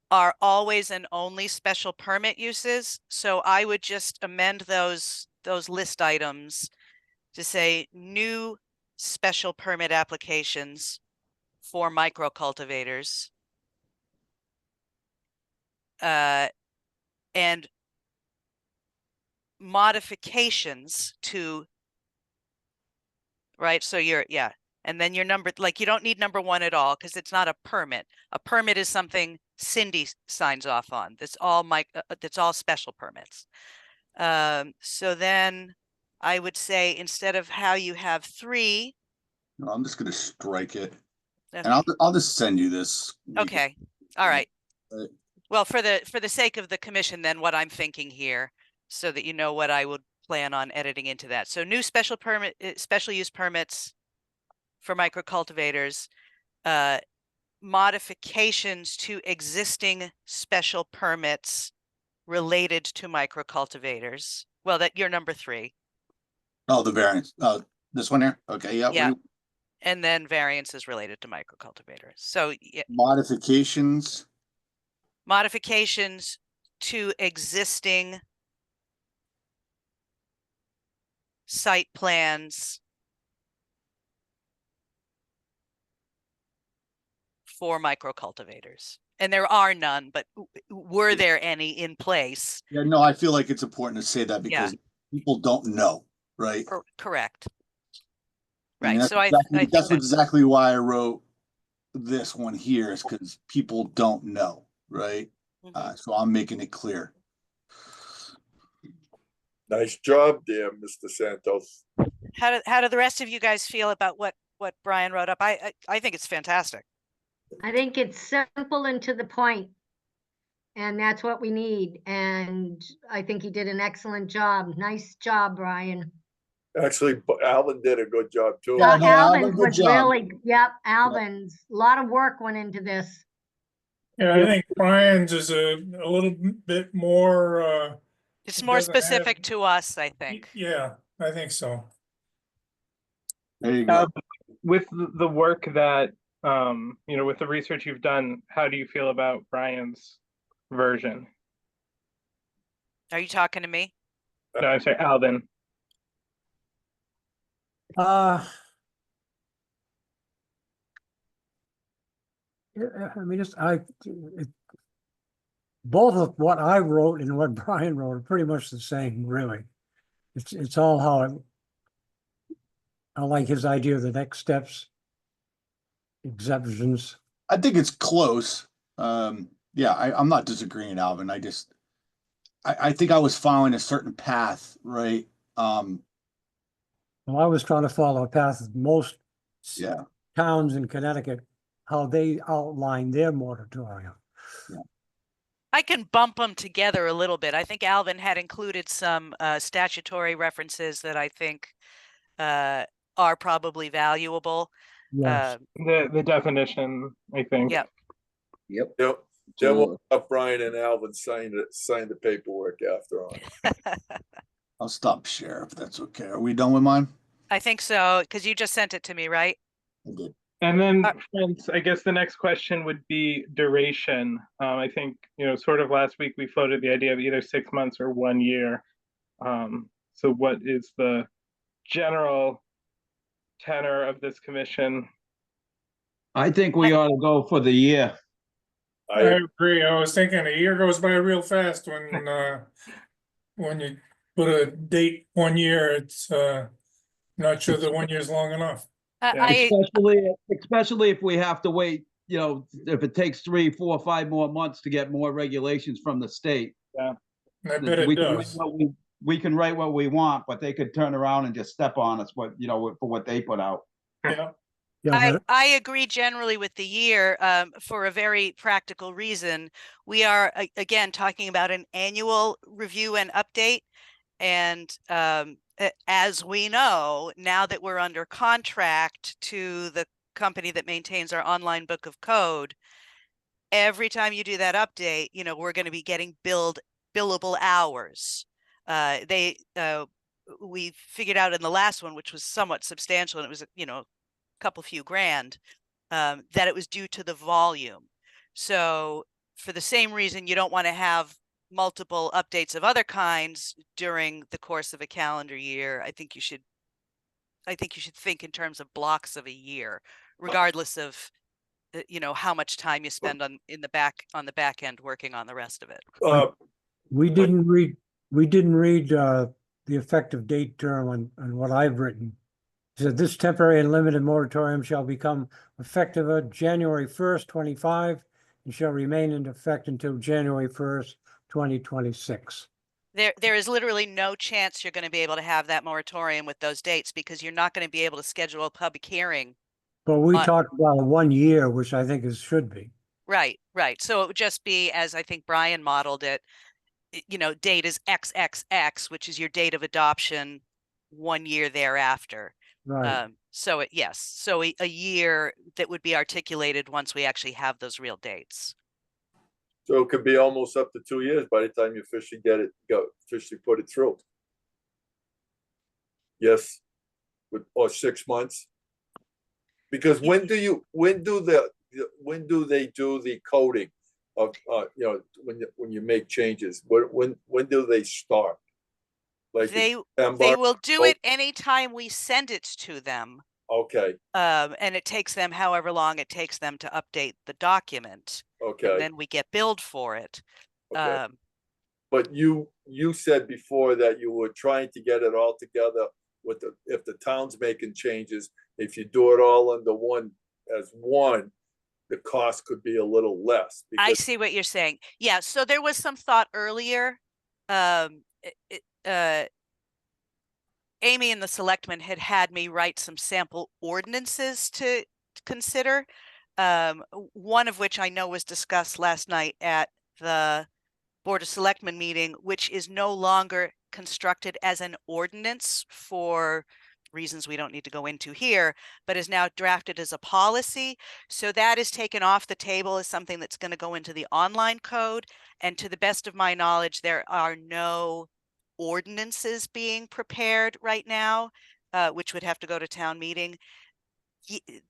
Speaker 1: are always and only special permit uses. So I would just amend those list items to say new special permit applications for micro cultivators. And modifications to, right? So and then your number, like, you don't need number 1 at all because it's not a permit. A permit is something Cindy signs off on. That's all special permits. So then I would say, instead of how you have 3.
Speaker 9: No, I'm just going to strike it.
Speaker 1: Okay.
Speaker 9: And I'll just send you this.
Speaker 1: Okay. All right.
Speaker 9: Right.
Speaker 1: Well, for the sake of the commission, then, what I'm thinking here, so that you know what I would plan on editing into that. So new special use permits for micro cultivators, modifications to existing special permits related to micro cultivators. Well, that you're number 3.
Speaker 9: Oh, the variance. This one here. Okay. Yeah.
Speaker 1: Yeah. And then variances related to micro cultivators. So yeah.
Speaker 9: Modifications
Speaker 1: To existing site plans for micro cultivators. And there are none, but were there any in place?
Speaker 9: Yeah, no, I feel like it's important to say that because people don't know, right?
Speaker 1: Correct.
Speaker 9: I mean,
Speaker 1: Right. So I think
Speaker 9: that's exactly why I wrote this one here, is because people don't know, right? So I'm making it clear.
Speaker 3: Nice job there, Mr. Santos.
Speaker 1: How do the rest of you guys feel about what Brian wrote up? I think it's fantastic.
Speaker 6: I think it's simple and to the point. And that's what we need. And I think he did an excellent job. Nice job, Brian.
Speaker 3: Actually, Alvin did a good job too.
Speaker 9: Yeah, no, Alvin,
Speaker 6: Alvin's
Speaker 9: good
Speaker 6: was
Speaker 9: job.
Speaker 6: really, yep, Alvin's, a lot of work went into this.
Speaker 10: Yeah, I think Brian's is a little bit more,
Speaker 1: It's
Speaker 10: It
Speaker 1: more
Speaker 10: doesn't have-
Speaker 1: specific to us, I think.
Speaker 10: yeah, I think so.
Speaker 9: There you go.
Speaker 2: With the work that, with the research you've done, how do you feel about Brian's version?
Speaker 1: Are you talking to me?
Speaker 2: No, I'm sorry, Alvin.
Speaker 7: I mean, both of what I wrote and what Brian wrote are pretty much the same, really. It's all how I like his idea of the next steps, exemptions.
Speaker 9: I think it's close. Yeah, I'm not disagreeing, Alvin. I think I was following a certain path, right?
Speaker 7: Well, I was trying to follow a path of most
Speaker 9: Yeah.
Speaker 7: towns in Connecticut, how they outline their moratorium.
Speaker 1: I can bump them together a little bit. I think Alvin had included some statutory references that I think are probably valuable.
Speaker 7: Yes.
Speaker 2: The definition, I think.
Speaker 1: Yeah.
Speaker 8: Yep.
Speaker 3: Yep.
Speaker 8: So
Speaker 3: Then
Speaker 8: we'll-
Speaker 3: we'll have Brian and Alvin sign the paperwork after on.
Speaker 9: I'll stop share if that's okay. Are we done with mine?
Speaker 1: I think so, because you just sent it to me, right?
Speaker 9: I did.
Speaker 2: And then,
Speaker 1: Uh,
Speaker 2: friends, I guess the next question would be duration. I think, sort of last week we floated the idea of either 6 months or 1 year. So what is the general tenor of this commission?
Speaker 4: I think we ought to go for the year.
Speaker 10: I agree. I was thinking a year goes by real fast when you put a date 1 year, it's not sure that 1 year is long enough.
Speaker 4: Especially if we have to wait, if it takes 3, 4, 5 more months to get more regulations from the state.
Speaker 10: And I bet it does.
Speaker 4: We can write what we want, but they could turn around and just step on us for what they put out.
Speaker 10: Yeah.
Speaker 7: Yeah,
Speaker 1: I agree generally with the year for a very practical reason. We are, again, talking about an annual review and update. And as we know, now that we're under contract to the company that maintains our online book of code, every time you do that update, we're going to be getting billable hours. We figured out in the last one, which was somewhat substantial, and it was, couple few grand, that it was due to the volume. So for the same reason, you don't want to have multiple updates of other kinds during the course of a calendar year. I think you should think in terms of blocks of a year, regardless of how much time you spend on the back end working on the rest of it.
Speaker 7: we didn't read the effective date term on what I've written. It said this temporary and limited moratorium shall become effective on January 1st, 25, and shall remain in effect until January 1st, 2026.
Speaker 1: There is literally no chance you're going to be able to have that moratorium with those dates, because you're not going to be able to schedule a public hearing.
Speaker 7: But we talked about 1 year, which I think should be.
Speaker 1: Right. So it would just be, as I think Brian modeled it, date is XXX, which is your date of adoption 1 year thereafter.
Speaker 7: Right.
Speaker 1: So a year that would be articulated once we actually have those real dates.
Speaker 3: So it could be almost up to 2 years by the time you officially officially put it through. Yes, or 6 months. Because when do they do the coding of when you make changes? When do they start? Like
Speaker 1: They will do it anytime we send it to them.
Speaker 3: Okay.
Speaker 1: And it takes them however long it takes them to update the document.
Speaker 3: Okay.
Speaker 1: And then we get billed for it.
Speaker 3: Okay. But you said before that you were trying to get it all together with if the town's making changes, if you do it all under one, the cost could be a little less.
Speaker 1: I see what you're saying. Yeah. So there was some thought earlier. Amy and the selectmen had me write some sample ordinances to consider. One of which I know was discussed last night at the Board of Selectmen meeting, which is no longer constructed as an ordinance for reasons we don't need to go into here, but is now drafted as a policy. So that is taken off the table as something that's going to go into the online code. And to the best of my knowledge, there are no ordinances being prepared right now, which would have to go to town meeting.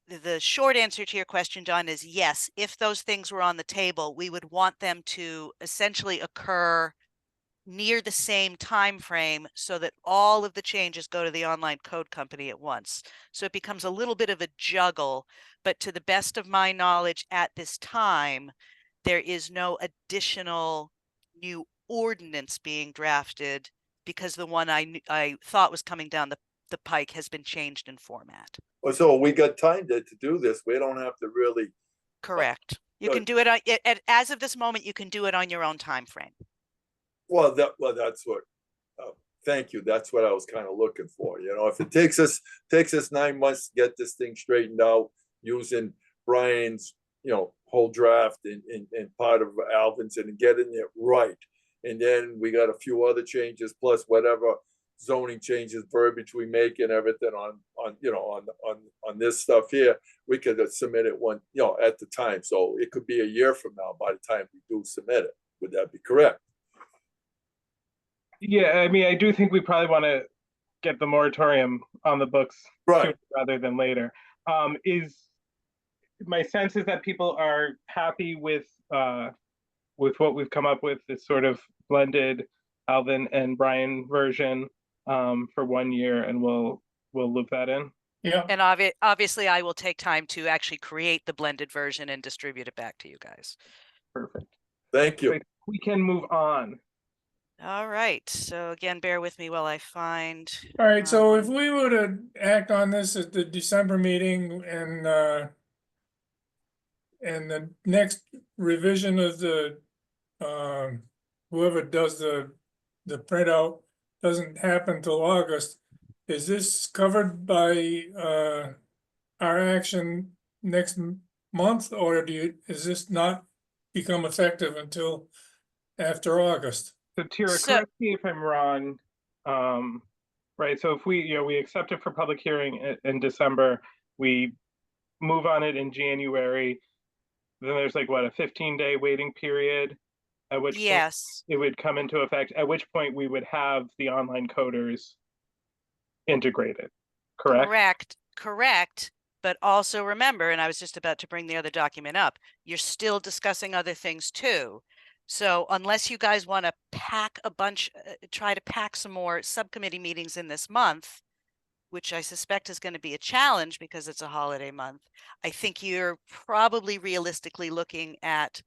Speaker 1: The short answer to your question, John, is yes. If those things were on the table, we would want them to essentially occur near the same time frame so that all of the changes go to the online code company at once. So it becomes a little bit of a juggle, but to the best of my knowledge at this time, there is no additional new ordinance being drafted because the one I thought was coming down the pike has been changed in format.
Speaker 3: Well, so we got time to do this. We don't have to really,
Speaker 1: Correct. You
Speaker 3: good.
Speaker 1: can do it as of this moment, you can do it on your own time frame.
Speaker 3: well, that's what, thank you. That's what I was kind of looking for. You know, if it takes us 9 months to get this thing straightened out using Brian's, whole draft and part of Alvin's and getting it right. And then we got a few other changes plus whatever zoning changes, verbiage we make and everything on this stuff here, we could submit it at the time. So it could be a year from now by the time we do submit it. Would that be correct?
Speaker 2: Yeah, I mean, I do think we probably want to get the moratorium on the books
Speaker 3: Right.
Speaker 2: rather than later. My sense is that people are happy with what we've come up with, this sort of blended Alvin and Brian version for 1 year, and we'll loop that in.
Speaker 10: Yeah,
Speaker 1: And obviously I will take time to actually create the blended version and distribute it back to you guys.
Speaker 2: Perfect.
Speaker 3: Thank you.
Speaker 2: We can move on.
Speaker 1: All right. So again, bear with me while I find.
Speaker 10: all right, so if we were to act on this at the December meeting and the next revision of the whoever does the printout doesn't happen till August, is this covered by our action next month, or is this not become effective until after August?
Speaker 2: So Tira,
Speaker 1: So-
Speaker 2: correct me if I'm wrong. Right, so if we accept it for public hearing in December, we move on it in January, then there's like what, a 15-day waiting period, at which point
Speaker 1: Yes,
Speaker 2: it would come into effect, at which point we would have the online coders integrated, correct?
Speaker 1: correct. But also remember, and I was just about to bring the other document up, you're still discussing other things too. So unless you guys want to pack a bunch, try to pack some more subcommittee meetings in this month, which I suspect is going to be a challenge because it's a holiday month, I think you're probably realistically looking at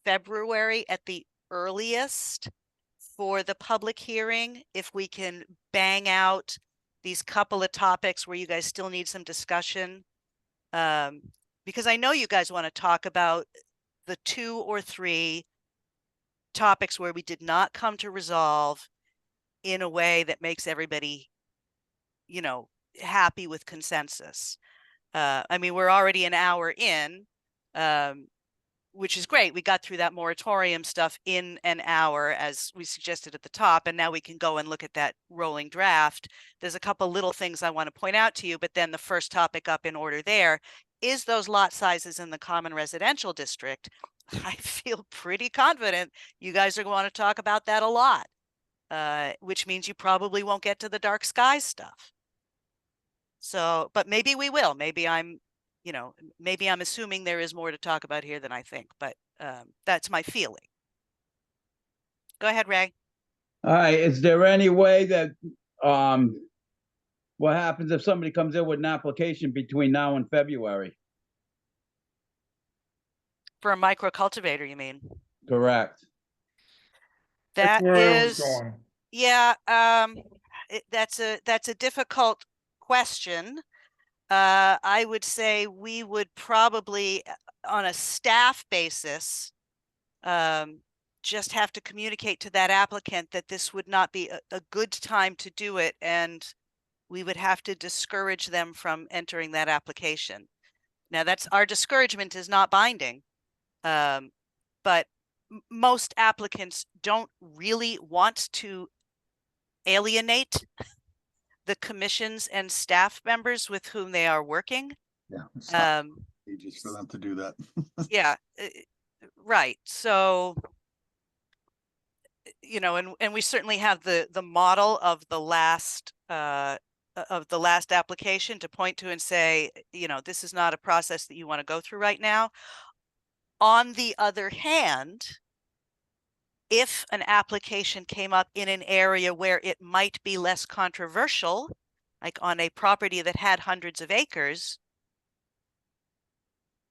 Speaker 1: February at the earliest for the public hearing, if we can bang out these couple of topics where you guys still need some discussion. Because I know you guys want to talk about the 2 or 3 topics where we did not come to resolve in a way that makes everybody, happy with consensus. I mean, we're already an hour in, which is great. We got through that moratorium stuff in an hour, as we suggested at the top, and now we can go and look at that rolling draft. There's a couple little things I want to point out to you, but then the first topic up in order there is those lot sizes in the common residential district. I feel pretty confident you guys are going to talk about that a lot, which means you probably won't get to the dark skies stuff. So, but maybe we will. Maybe I'm assuming there is more to talk about here than I think, but that's my feeling. Go ahead, Ray.
Speaker 4: All right, is there any way that, what happens if somebody comes in with an application between now and February?
Speaker 1: For a micro cultivator, you mean?
Speaker 4: Correct.
Speaker 1: That
Speaker 10: That's where I was
Speaker 1: is,
Speaker 10: going.
Speaker 1: yeah, that's a difficult question. I would say we would probably, on a staff basis, just have to communicate to that applicant that this would not be a good time to do it, and we would have to discourage them from entering that application. Now, that's our discouragement is not binding, but most applicants don't really want to alienate the commissions and staff members with whom they are working.
Speaker 9: Yeah, it's not
Speaker 1: Um,
Speaker 9: ages for them to do that.
Speaker 1: yeah, right. So, and we certainly have the model of the last application to point to and say, this is not a process that you want to go through right now. On the other hand, if an application came up in an area where it might be less controversial, like on a property that had hundreds of acres,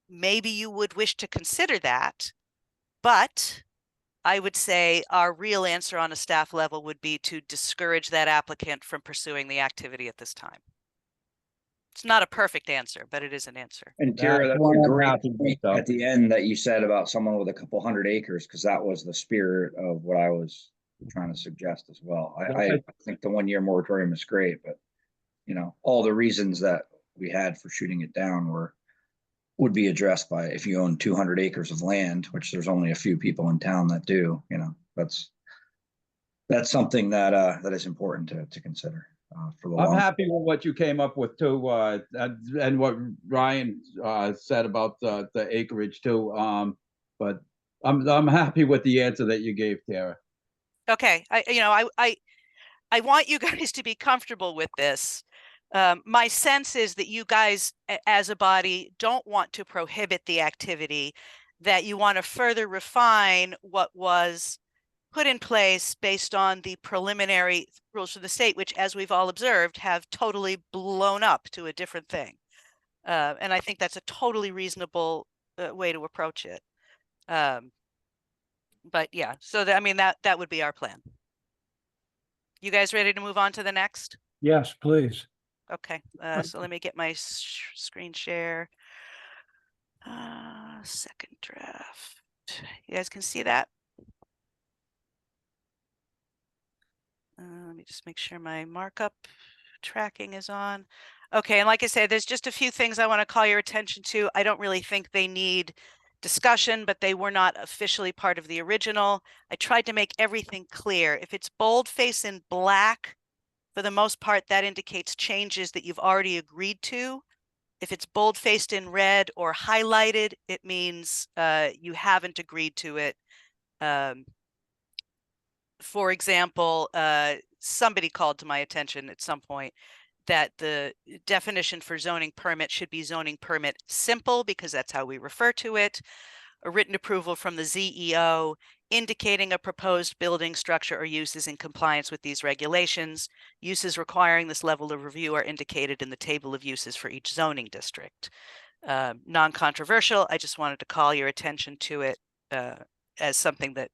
Speaker 1: maybe you would wish to consider that. But I would say our real answer on a staff level would be to discourage that applicant from pursuing the activity at this time. It's not a perfect answer, but it is an answer.
Speaker 8: And Tara,
Speaker 4: That's
Speaker 8: that's
Speaker 4: one
Speaker 8: a
Speaker 4: I'm
Speaker 8: great
Speaker 4: happy with,
Speaker 8: point
Speaker 4: though.
Speaker 8: at the end that you said about someone with a couple hundred acres, because that was the spirit of what I was trying to suggest as well. I think the 1 year moratorium is great, but all the reasons that we had for shooting it down would be addressed by if you own 200 acres of land, which there's only a few people in town that do. That's something that is important to consider for the
Speaker 4: I'm
Speaker 8: long.
Speaker 4: happy with what you came up with too, and what Ryan said about the acreage too. But I'm happy with the answer that you gave, Tara.
Speaker 1: Okay, I want you guys to be comfortable with this. My sense is that you guys, as a body, don't want to prohibit the activity, that you want to further refine what was put in place based on the preliminary rules for the state, which, as we've all observed, have totally blown up to a different thing. And I think that's a totally reasonable way to approach it. But yeah, so I mean, that would be our plan. You guys ready to move on to the next?
Speaker 7: Yes, please.
Speaker 1: Okay, so let me get my screen share. Second draft. You guys can see that? Let me just make sure my markup tracking is on. Okay, and like I said, there's just a few things I want to call your attention to. I don't really think they need discussion, but they were not officially part of the original. I tried to make everything clear. If it's boldface in black, for the most part, that indicates changes that you've already agreed to. If it's bold-faced in red or highlighted, it means you haven't agreed to it. For example, somebody called to my attention at some point that the definition for zoning permit should be zoning permit simple, because that's how we refer to it. A written approval from the ZEO indicating a proposed building, structure, or use is in compliance with these regulations. Uses requiring this level of review are indicated in the table of uses for each zoning district. Non-controversial, I just wanted to call your attention to it as something that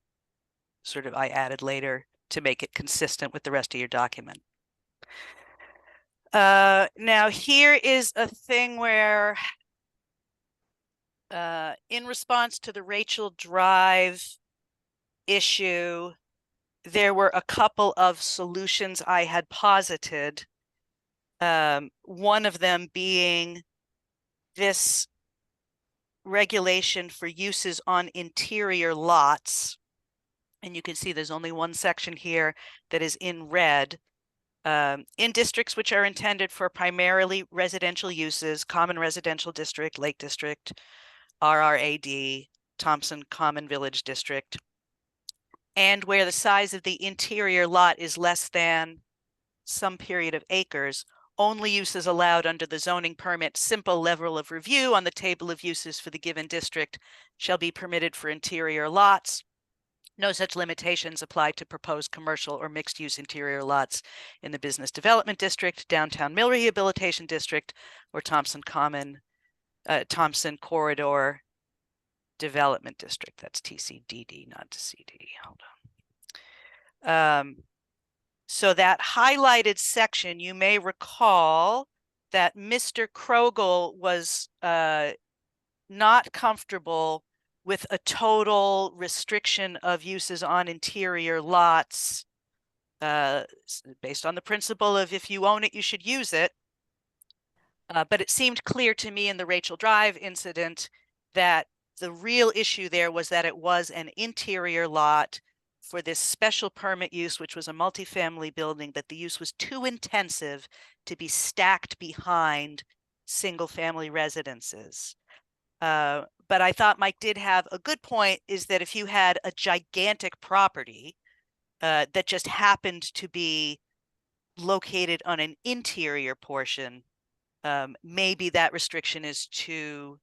Speaker 1: sort of I added later to make it consistent with the rest of your document. Now here is a thing where in response to the Rachel Drive issue, there were a couple of solutions I had posited. One of them being this regulation for uses on interior lots. And you can see there's only one section here that is in red. In districts which are intended for primarily residential uses, Common Residential District, Lake District, RRAD, Thompson Common Village District, and where the size of the interior lot is less than some period of acres, only uses allowed under the zoning permit simple level of review on the table of uses for the given district shall be permitted for interior lots. No such limitations apply to proposed commercial or mixed-use interior lots in the Business Development District, Downtown Mill Rehabilitation District, or Thompson Corridor Development District. That's TCDD, not CD. Hold on. So that highlighted section, you may recall that Mr. Krogel was not comfortable with a total restriction of uses on interior lots based on the principle of if you own it, you should use it. But it seemed clear to me in the Rachel Drive incident that the real issue there was that it was an interior lot for this special permit use, which was a multifamily building, that the use was too intensive to be stacked behind single family residences. But I thought Mike did have a good point, is that if you had a gigantic property that just happened to be located on an interior portion, maybe that restriction is too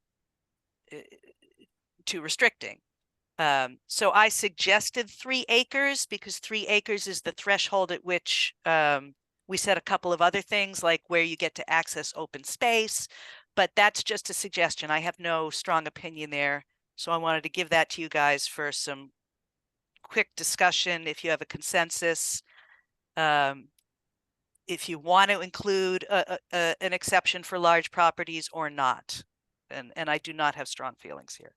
Speaker 1: restricting. So I suggested 3 acres because 3 acres is the threshold at which we said a couple of other things like where you get to access open space, but that's just a suggestion. I have no strong opinion there. So I wanted to give that to you guys for some quick discussion if you have a consensus. If you want to include an exception for large properties or not. And I do not have strong feelings here.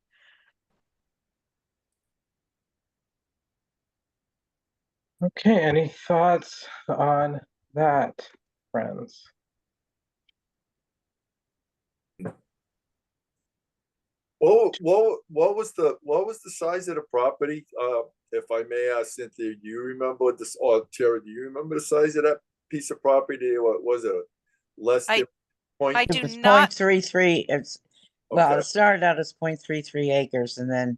Speaker 2: Okay, any thoughts on that, friends?
Speaker 3: What was the size of the property? If I may ask Cynthia, do you remember this, or Tara, do you remember the size of that piece of property? What was it? Less than point?
Speaker 1: I
Speaker 5: It
Speaker 1: do
Speaker 5: was
Speaker 1: not.
Speaker 5: 0.33. Well,
Speaker 3: Okay.
Speaker 5: it started out as 0.33 acres, and then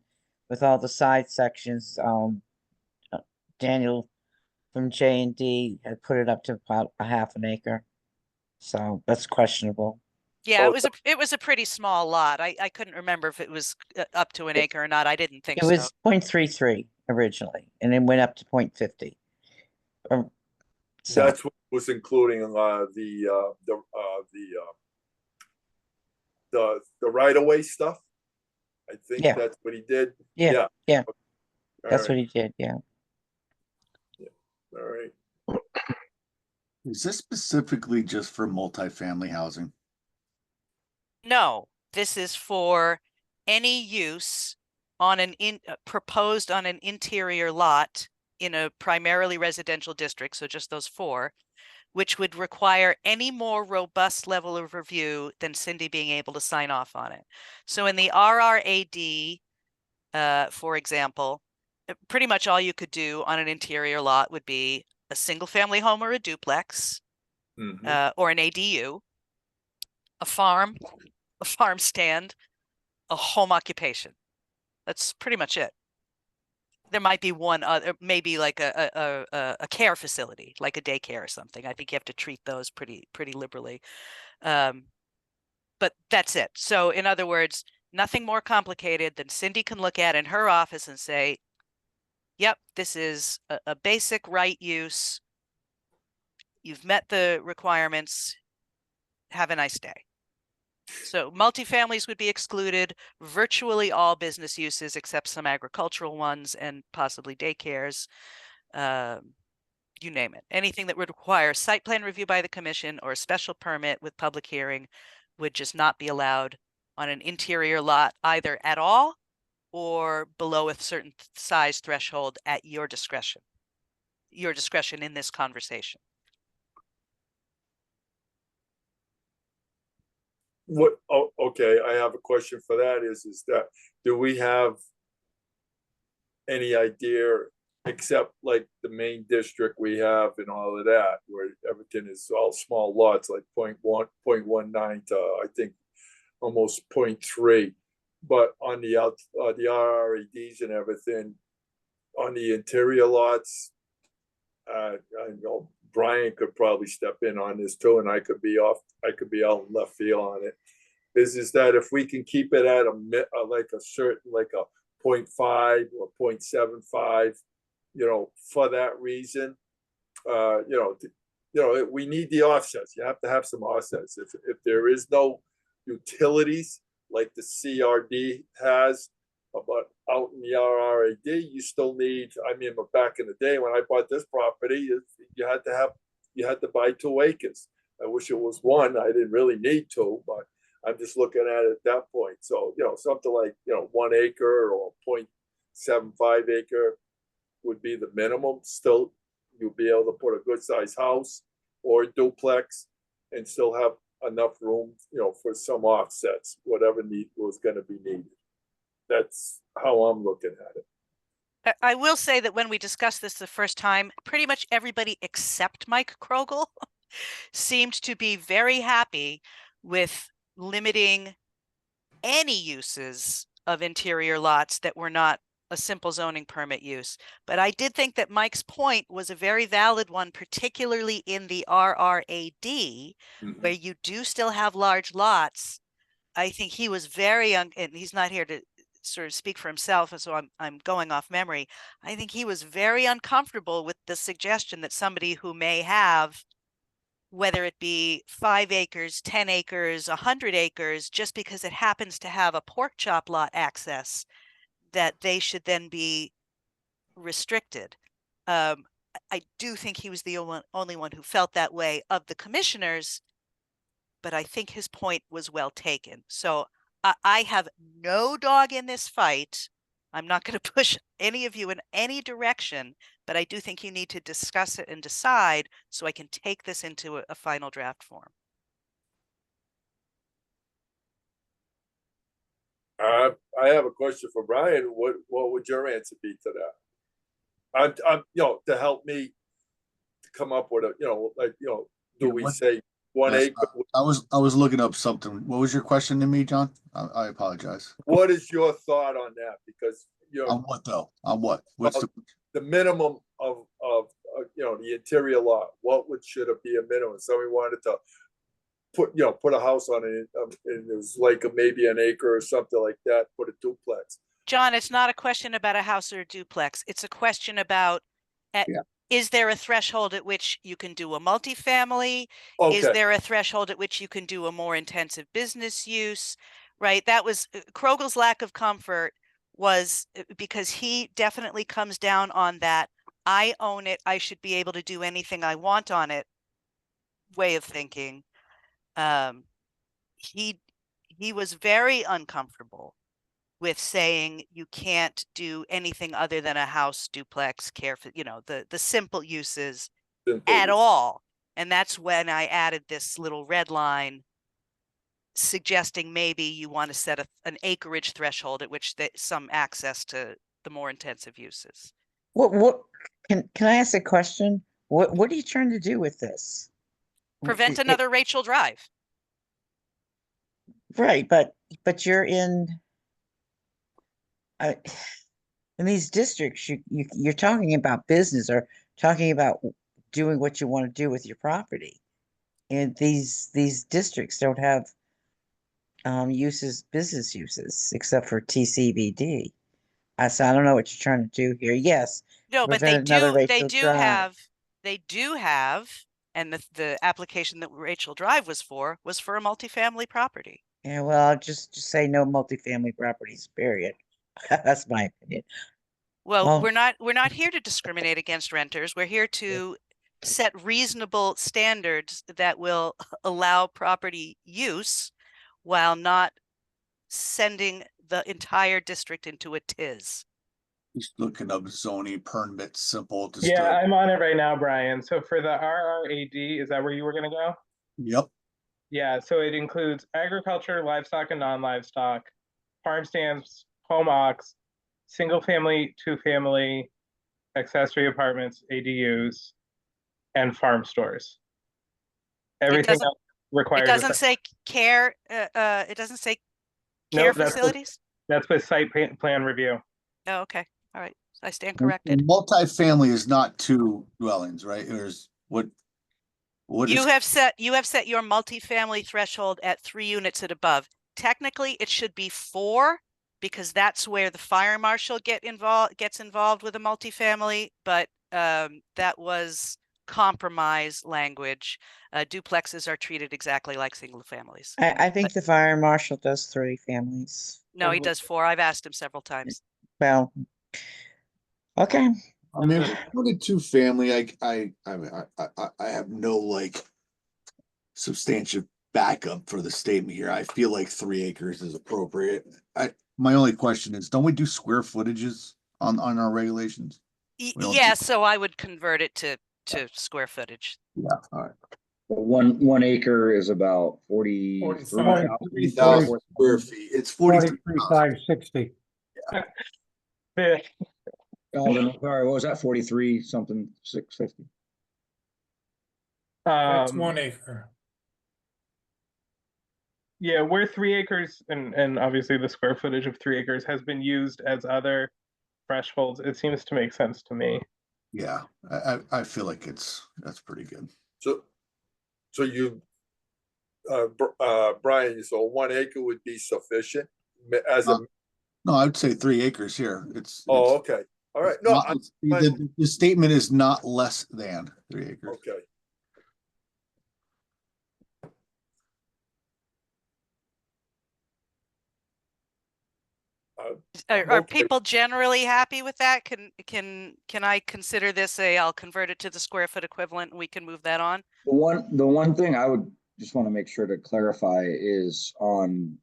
Speaker 5: with all the side sections, Daniel from J&D had put it up to about a half an acre. So that's questionable.
Speaker 1: Yeah,
Speaker 3: Oh,
Speaker 1: it was a pretty small lot. I couldn't remember if it was up to an acre or not. I didn't think
Speaker 5: It
Speaker 1: so.
Speaker 5: was 0.33 originally, and then went up to 0.50. So
Speaker 3: That's what was including the right of way stuff. I think
Speaker 5: Yeah.
Speaker 3: that's what he did.
Speaker 5: yeah,
Speaker 3: All
Speaker 5: that's what
Speaker 3: right,
Speaker 5: he did. Yeah.
Speaker 3: all right.
Speaker 9: Is this specifically just for multifamily housing?
Speaker 1: No, this is for any use on an proposed on an interior lot in a primarily residential district, so just those 4, which would require any more robust level of review than Cindy being able to sign off on it. So in the RRAD, for example, pretty much all you could do on an interior lot would be a single family home or a duplex, or an ADU, a farm, a farm stand, a home occupation. That's pretty much it. There might be one other, maybe like a care facility, like a daycare or something. I think you have to treat those pretty liberally. But that's it. So in other words, nothing more complicated than Cindy can look at in her office and say, yep, this is a basic right use. You've met the requirements. Have a nice day. So multifamilies would be excluded, virtually all business uses except some agricultural ones and possibly daycares. You name it. Anything that would require site plan review by the commission or a special permit with public hearing would just not be allowed on an interior lot either at all or below a certain size threshold at your discretion. Your discretion in this conversation.
Speaker 3: What, oh, okay, I have a question for that is that, do we have any idea, except like the main district we have and all of that, where everything is all small lots, like 0.1, 0.19 to, I think, almost 0.3. But on the RRADs and everything, on the interior lots, I know Brian could probably step in on this too, and I could be out in left field on it. Is that if we can keep it at like a certain, like a 0.5 or 0.75, for that reason, we need the offsets. You have to have some offsets. If there is no utilities like the CRD has, but out in the RRAD, you still need. I mean, but back in the day when I bought this property, you had to buy 2 acres. I wish it was 1. I didn't really need 2, but I'm just looking at it at that point. So something like 1 acre or 0.75 acre would be the minimum. Still, you'll be able to put a good sized house or a duplex and still have enough room, for some offsets, whatever need was going to be needed. That's how I'm looking at it.
Speaker 1: I will say that when we discussed this the first time, pretty much everybody except Mike Krogel seemed to be very happy with limiting any uses of interior lots that were not a simple zoning permit use. But I did think that Mike's point was a very valid one, particularly in the RRAD, where you do still have large lots. I think he was very young, and he's not here to sort of speak for himself, so I'm going off memory. I think he was very uncomfortable with the suggestion that somebody who may have, whether it be 5 acres, 10 acres, 100 acres, just because it happens to have a pork chop lot access, that they should then be restricted. I do think he was the only one who felt that way of the commissioners, but I think his point was well taken. So I have no dog in this fight. I'm not going to push any of you in any direction, but I do think you need to discuss it and decide so I can take this into a final draft form.
Speaker 3: I have a question for Brian. What would your answer be to that? I'm to help me to come up with a, do
Speaker 9: Yeah,
Speaker 3: we
Speaker 9: what-
Speaker 3: say 1
Speaker 9: Yes,
Speaker 3: acre?
Speaker 9: I was looking up something. What was your question to me, John? I apologize.
Speaker 3: What is your thought on that? Because,
Speaker 9: On what though? On what? What's
Speaker 3: the minimum of the interior lot, should it be a minimum? Somebody wanted to put a house on it, and it was like maybe an acre or something like that, put a duplex.
Speaker 1: John, it's not a question about a house or a duplex. It's a question about,
Speaker 9: Yeah.
Speaker 1: is there a threshold at which you can do a multifamily? Is
Speaker 3: Okay,
Speaker 1: there a threshold at which you can do a more intensive business use? Right? That was Krogel's lack of comfort was because he definitely comes down on that. I own it. I should be able to do anything I want on it way of thinking. He was very uncomfortable with saying you can't do anything other than a house, duplex, care for, the simple uses at all. And that's when I added this little red line suggesting maybe you want to set an acreage threshold at which some access to the more intensive uses.
Speaker 5: What, can I ask a question? What are you trying to do with this?
Speaker 1: Prevent another Rachel Drive.
Speaker 5: Right, but you're in these districts, you're talking about business or talking about doing what you want to do with your property. And these districts don't have business uses, except for TCBD. So I don't know what you're trying to do here. Yes.
Speaker 1: No, but
Speaker 5: prevent another
Speaker 1: they
Speaker 5: Rachel
Speaker 1: do
Speaker 5: Drive.
Speaker 1: have, and the application that Rachel Drive was for a multifamily property.
Speaker 5: Yeah, well, I'll just say no multifamily properties, period. That's my opinion.
Speaker 1: Well,
Speaker 5: Well,
Speaker 1: we're not here to discriminate against renters. We're here to set reasonable standards that will allow property use while not sending the entire district into a tiz.
Speaker 9: Just looking up zoning permit simple.
Speaker 2: Yeah, I'm on it right now, Brian. So for the RRAD, is that where you were gonna go?
Speaker 9: Yep.
Speaker 2: Yeah, so it includes agriculture, livestock and non-livestock, farm stands, home ox, single family, 2-family, accessory apartments, ADUs, and farm stores. Everything else requires.
Speaker 1: It doesn't say care. It doesn't say care
Speaker 2: Nope,
Speaker 1: facilities.
Speaker 2: That's with site plan review.
Speaker 1: Oh, okay. All right. I stand corrected.
Speaker 9: Multifamily is not 2 dwellings, right? There's what
Speaker 1: You have set your multifamily threshold at 3 units and above. Technically, it should be 4 because that's where the fire marshal gets involved with a multifamily, but that was compromise language. Duplexes are treated exactly like single families.
Speaker 5: I think the fire marshal does 3 families.
Speaker 1: No, he does 4. I've asked him several times.
Speaker 5: Well, okay.
Speaker 9: I mean, if you put it 2-family, I have no substantial backup for the statement here. I feel like 3 acres is appropriate. My only question is, don't we do square footages on our regulations?
Speaker 1: Yeah, so I would convert it to square footage.
Speaker 9: Yeah, all right.
Speaker 8: One acre is about
Speaker 9: 40,000 square feet. It's
Speaker 7: 43,560.
Speaker 8: Alvin, sorry, what was that? 43 something 650.
Speaker 10: It's 1 acre.
Speaker 2: Yeah, where 3 acres and obviously the square footage of 3 acres has been used as other thresholds, it seems to make sense to me.
Speaker 9: Yeah, I feel like that's pretty good.
Speaker 3: So you, Brian, so 1 acre would be sufficient as a
Speaker 9: No, I would say 3 acres here.
Speaker 3: Oh, okay. All right. No,
Speaker 9: The statement is not less than 3 acres.
Speaker 3: okay.
Speaker 1: Are
Speaker 3: Okay.
Speaker 1: people generally happy with that? Can I consider this I'll convert it to the square foot equivalent and we can move that on?
Speaker 8: The one thing I would just want to make sure to clarify is on,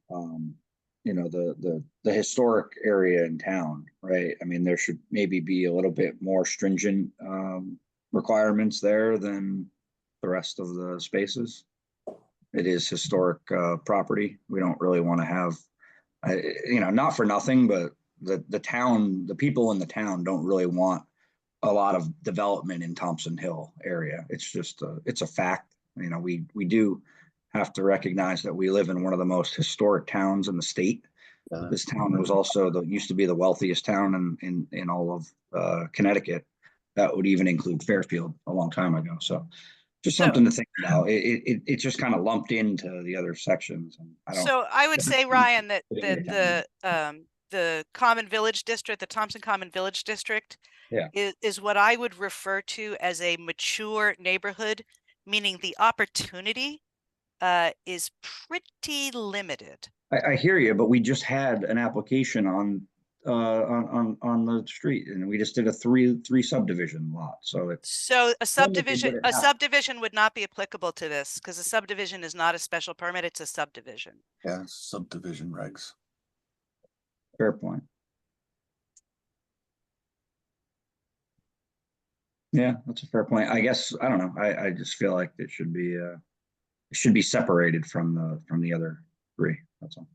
Speaker 8: the historic area in town, right? I mean, there should maybe be a little bit more stringent, requirements there than the rest of the spaces. It is historic, property. We don't really want to have, not for nothing, but the town, the people in the town don't really want a lot of development in Thompson Hill area. It's just it's a fact. We do have to recognize that we live in one of the most historic towns in the state. This town was also used to be the wealthiest town in all of Connecticut. That would even include Fairfield a long time ago. So just something to think about. It just kind of lumped into the other sections. And
Speaker 1: So I would say, Ryan, that the Common Village District, the Thompson Common Village District,
Speaker 8: Yeah.
Speaker 1: is what I would refer to as a mature neighborhood, meaning the opportunity is pretty limited.
Speaker 8: I hear you, but we just had an application on the street, and we just did a three subdivision lot. So it's
Speaker 1: So a subdivision,
Speaker 8: good at that.
Speaker 1: subdivision would not be applicable to this because a subdivision is not a special permit, it's a subdivision.
Speaker 9: Yeah, subdivision regs.
Speaker 8: Fair point. Yeah, that's a fair point. I guess I don't know. I just feel like it should be separated from the other three. That's all.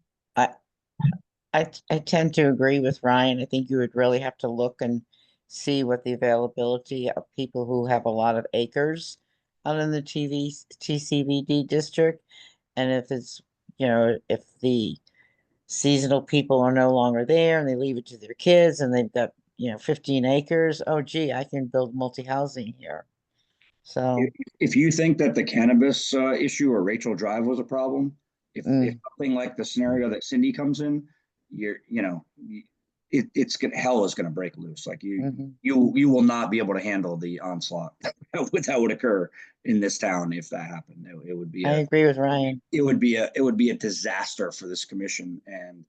Speaker 5: I tend to agree with Ryan. I think you would really have to look and see what the availability of people who have a lot of acres out in the TCVD district. And if it's, if the seasonal people are no longer there and they leave it to their kids and they've got, 15 acres, oh gee, I can build multi-housing here. So
Speaker 8: If you think that the cannabis issue or Rachel Drive was a problem, if something like the scenario that Cindy comes in, it's gonna hell is gonna break loose. Like you will not be able to handle the onslaught that would occur in this town if that happened. It would be.
Speaker 5: I agree with Ryan.
Speaker 8: It would be a disaster for this commission, and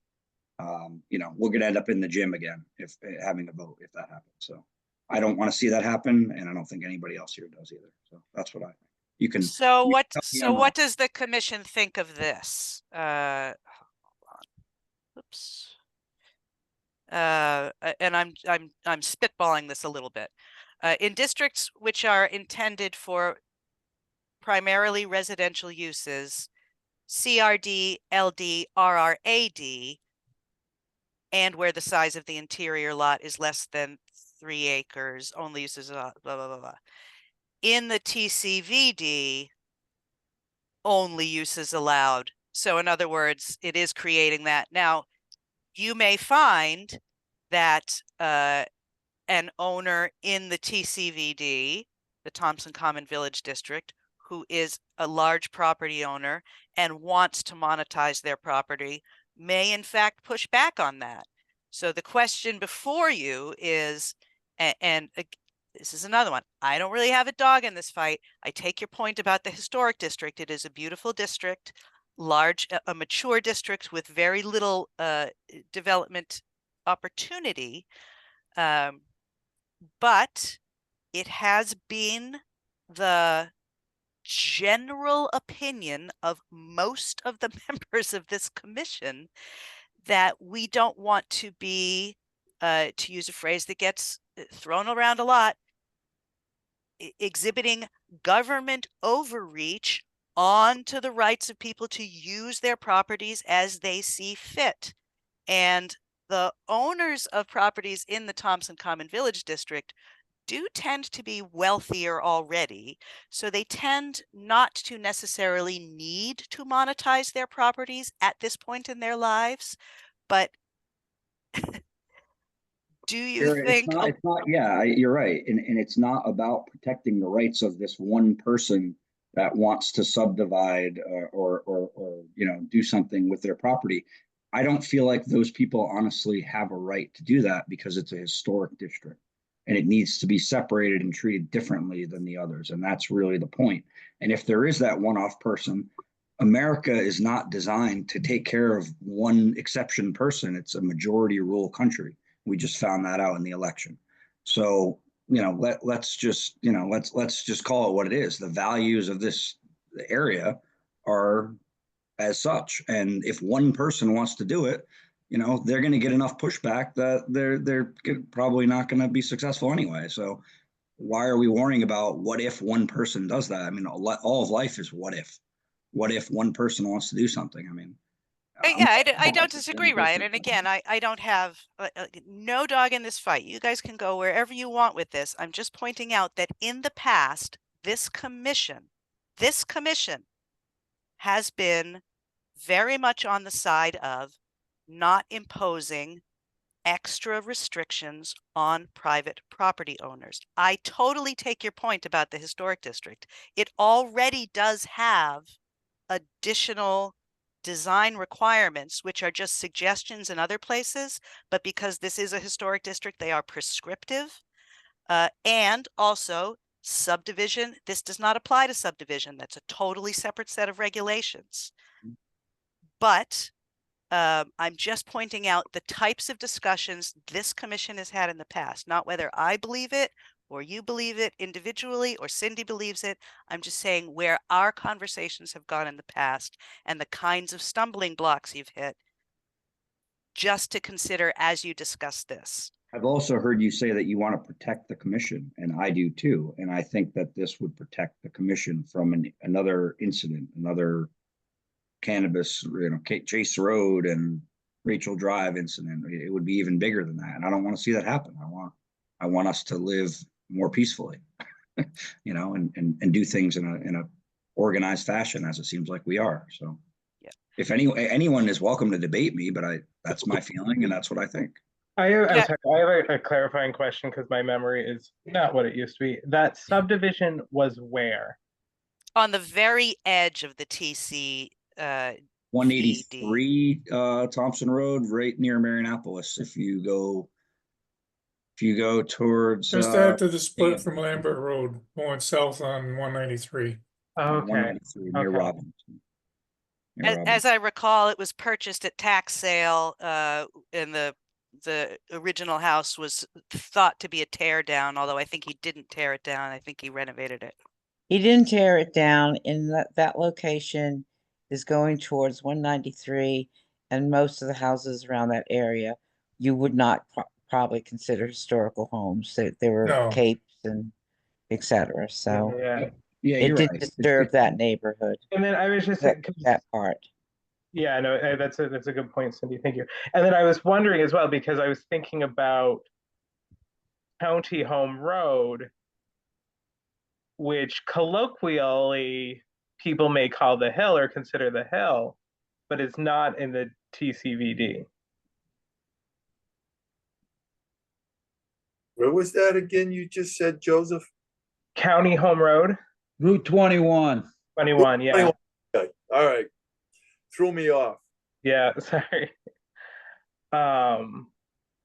Speaker 8: we're gonna end up in the gym again if having a vote if that happens. So I don't want to see that happen, and I don't think anybody else here does either. So that's what I think. You can.
Speaker 1: So what does the commission think of this? Hold on. Oops. And I'm spitballing this a little bit. In districts which are intended for primarily residential uses, CRD, LD, RRAD, and where the size of the interior lot is less than 3 acres, only uses blah blah blah blah. In the TCVD, only uses allowed. So in other words, it is creating that. Now, you may find that an owner in the TCVD, the Thompson Common Village District, who is a large property owner and wants to monetize their property, may in fact push back on that. So the question before you is, and this is another one. I don't really have a dog in this fight. I take your point about the historic district. It is a beautiful district, large, a mature district with very little development opportunity. But it has been the general opinion of most of the members of this commission that we don't want to be, to use a phrase that gets thrown around a lot, exhibiting government overreach onto the rights of people to use their properties as they see fit. And the owners of properties in the Thompson Common Village District do tend to be wealthier already, so they tend not to necessarily need to monetize their properties at this point in their lives. But do you think
Speaker 8: it's not, yeah, you're right. And it's not about protecting the rights of this one person that wants to subdivide or do something with their property. I don't feel like those people honestly have a right to do that because it's a historic district and it needs to be separated and treated differently than the others. And that's really the point. And if there is that one-off person, America is not designed to take care of one exception person. It's a majority rule country. We just found that out in the election. So, let's just call it what it is. The values of this area are as such. And if one person wants to do it, they're going to get enough pushback that they're probably not going to be successful anyway. So why are we worrying about what if one person does that? I mean, all of life is what if. What if one person wants to do something? I mean,
Speaker 1: yeah, I don't disagree, Ryan. And again, I don't have no dog in this fight. You guys can go wherever you want with this. I'm just pointing out that in the past, this commission has been very much on the side of not imposing extra restrictions on private property owners. I totally take your point about the historic district. It already does have additional design requirements, which are just suggestions in other places, but because this is a historic district, they are prescriptive. And also subdivision, this does not apply to subdivision. That's a totally separate set of regulations. But I'm just pointing out the types of discussions this commission has had in the past, not whether I believe it or you believe it individually or Cindy believes it. I'm just saying where our conversations have gone in the past and the kinds of stumbling blocks you've hit, just to consider as you discuss this.
Speaker 8: I've also heard you say that you want to protect the commission, and I do too. And I think that this would protect the commission from another incident, another cannabis, Chase Road and Rachel Drive incident. It would be even bigger than that. And I don't want to see that happen. I want us to live more peacefully, and do things in a organized fashion, as it seems like we are. So
Speaker 1: yeah.
Speaker 8: If anyone is welcome to debate me, but that's my feeling and that's what I think.
Speaker 2: I have a clarifying question because my memory is not what it used to be. That subdivision was where?
Speaker 1: On the very edge of the TC
Speaker 8: 183 Thompson Road, right near Marionopolis. If you go towards
Speaker 10: Just after the split from Lambert Road, going south on 193.
Speaker 2: Okay.
Speaker 8: 193 near Robinson.
Speaker 1: As I recall, it was purchased at tax sale, and the original house was thought to be a tear down, although I think he didn't tear it down. I think he renovated it.
Speaker 5: He didn't tear it down. In that location is going towards 193, and most of the houses around that area you would not probably consider historical homes. They were capes and etc. So
Speaker 8: yeah,
Speaker 5: it didn't disturb that neighborhood.
Speaker 2: And then I was just
Speaker 5: that part.
Speaker 2: Yeah, no, that's a good point, Cindy. Thank you. And then I was wondering as well, because I was thinking about County Home Road, which colloquially people may call the hill or consider the hill, but it's not in the TCVD.
Speaker 3: Where was that again? You just said, Joseph?
Speaker 2: County Home Road?
Speaker 4: Route 21.
Speaker 2: 21, yeah.
Speaker 3: 21. Okay. All right. Threw me off.
Speaker 2: Yeah, sorry.
Speaker 8: I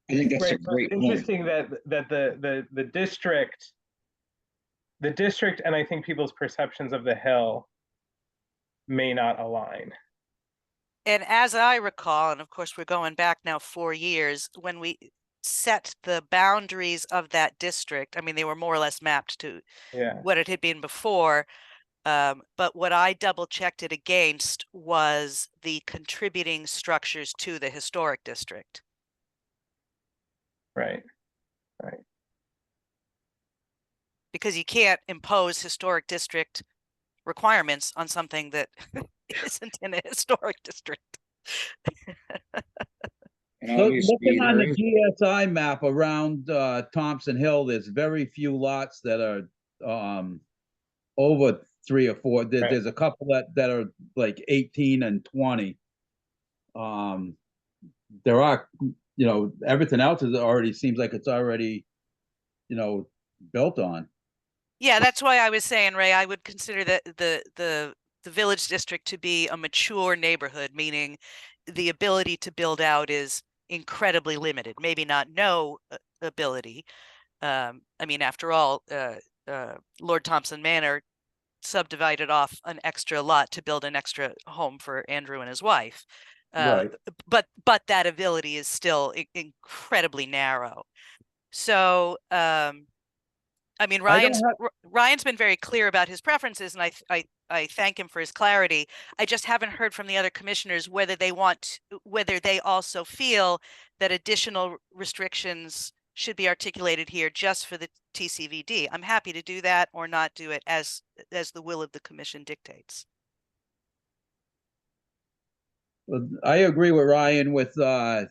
Speaker 8: think that's a great point.
Speaker 2: Interesting that the district and I think people's perceptions of the hill may not align.
Speaker 1: And as I recall, and of course we're going back now 4 years, when we set the boundaries of that district, I mean, they were more or less mapped to what it had been before. But what I double checked it against was the contributing structures to the historic district.
Speaker 2: Right.
Speaker 1: Because you can't impose historic district requirements on something that isn't in a historic district.
Speaker 4: Looking on the GSI map around Thompson Hill, there's very few lots that are over 3 or 4. There's a couple that are like 18 and 20. There are, everything else is already seems like it's already, built on.
Speaker 1: Yeah, that's why I was saying, Ray, I would consider that the village district to be a mature neighborhood, meaning the ability to build out is incredibly limited, maybe not no ability. I mean, after all, Lord Thompson Manor subdivided off an extra lot to build an extra home for Andrew and his wife.
Speaker 4: Right.
Speaker 1: But that ability is still incredibly narrow. So, I mean,
Speaker 4: I don't
Speaker 1: Ryan's been very clear about his preferences, and I thank him for his clarity. I just haven't heard from the other commissioners whether they also feel that additional restrictions should be articulated here just for the TCVD. I'm happy to do that or not do it as the will of the commission dictates.
Speaker 4: I agree with Ryan with, you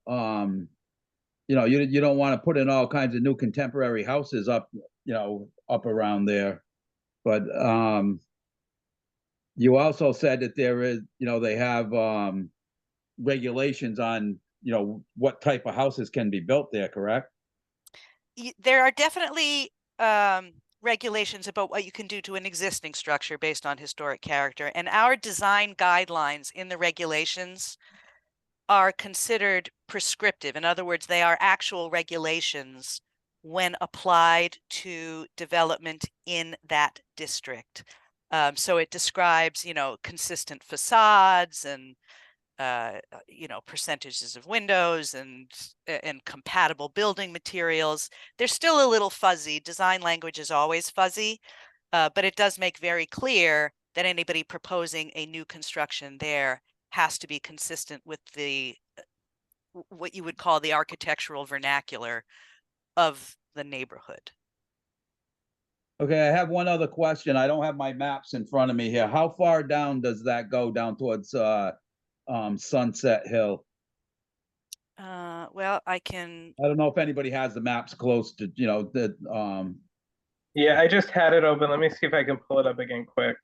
Speaker 4: know, you don't want to put in all kinds of new contemporary houses up, you know, up around there. But, you also said that there is, you know, they have, regulations on, you know, what type of houses can be built there, correct?
Speaker 1: There are definitely regulations about what you can do to an existing structure based on historic character, and our design guidelines in the regulations are considered prescriptive. In other words, they are actual regulations when applied to development in that district. So it describes, you know, consistent facades and you know, percentages of windows and compatible building materials. They're still a little fuzzy. Design language is always fuzzy, but it does make very clear that anybody proposing a new construction there has to be consistent with the what you would call the architectural vernacular of the neighborhood.
Speaker 4: Okay, I have one other question. I don't have my maps in front of me here. How far down does that go down towards Sunset Hill?
Speaker 1: Well, I can.
Speaker 4: I don't know if anybody has the maps close to, you know, that
Speaker 2: Yeah, I just had it open. Let me see if I can pull it up again quick.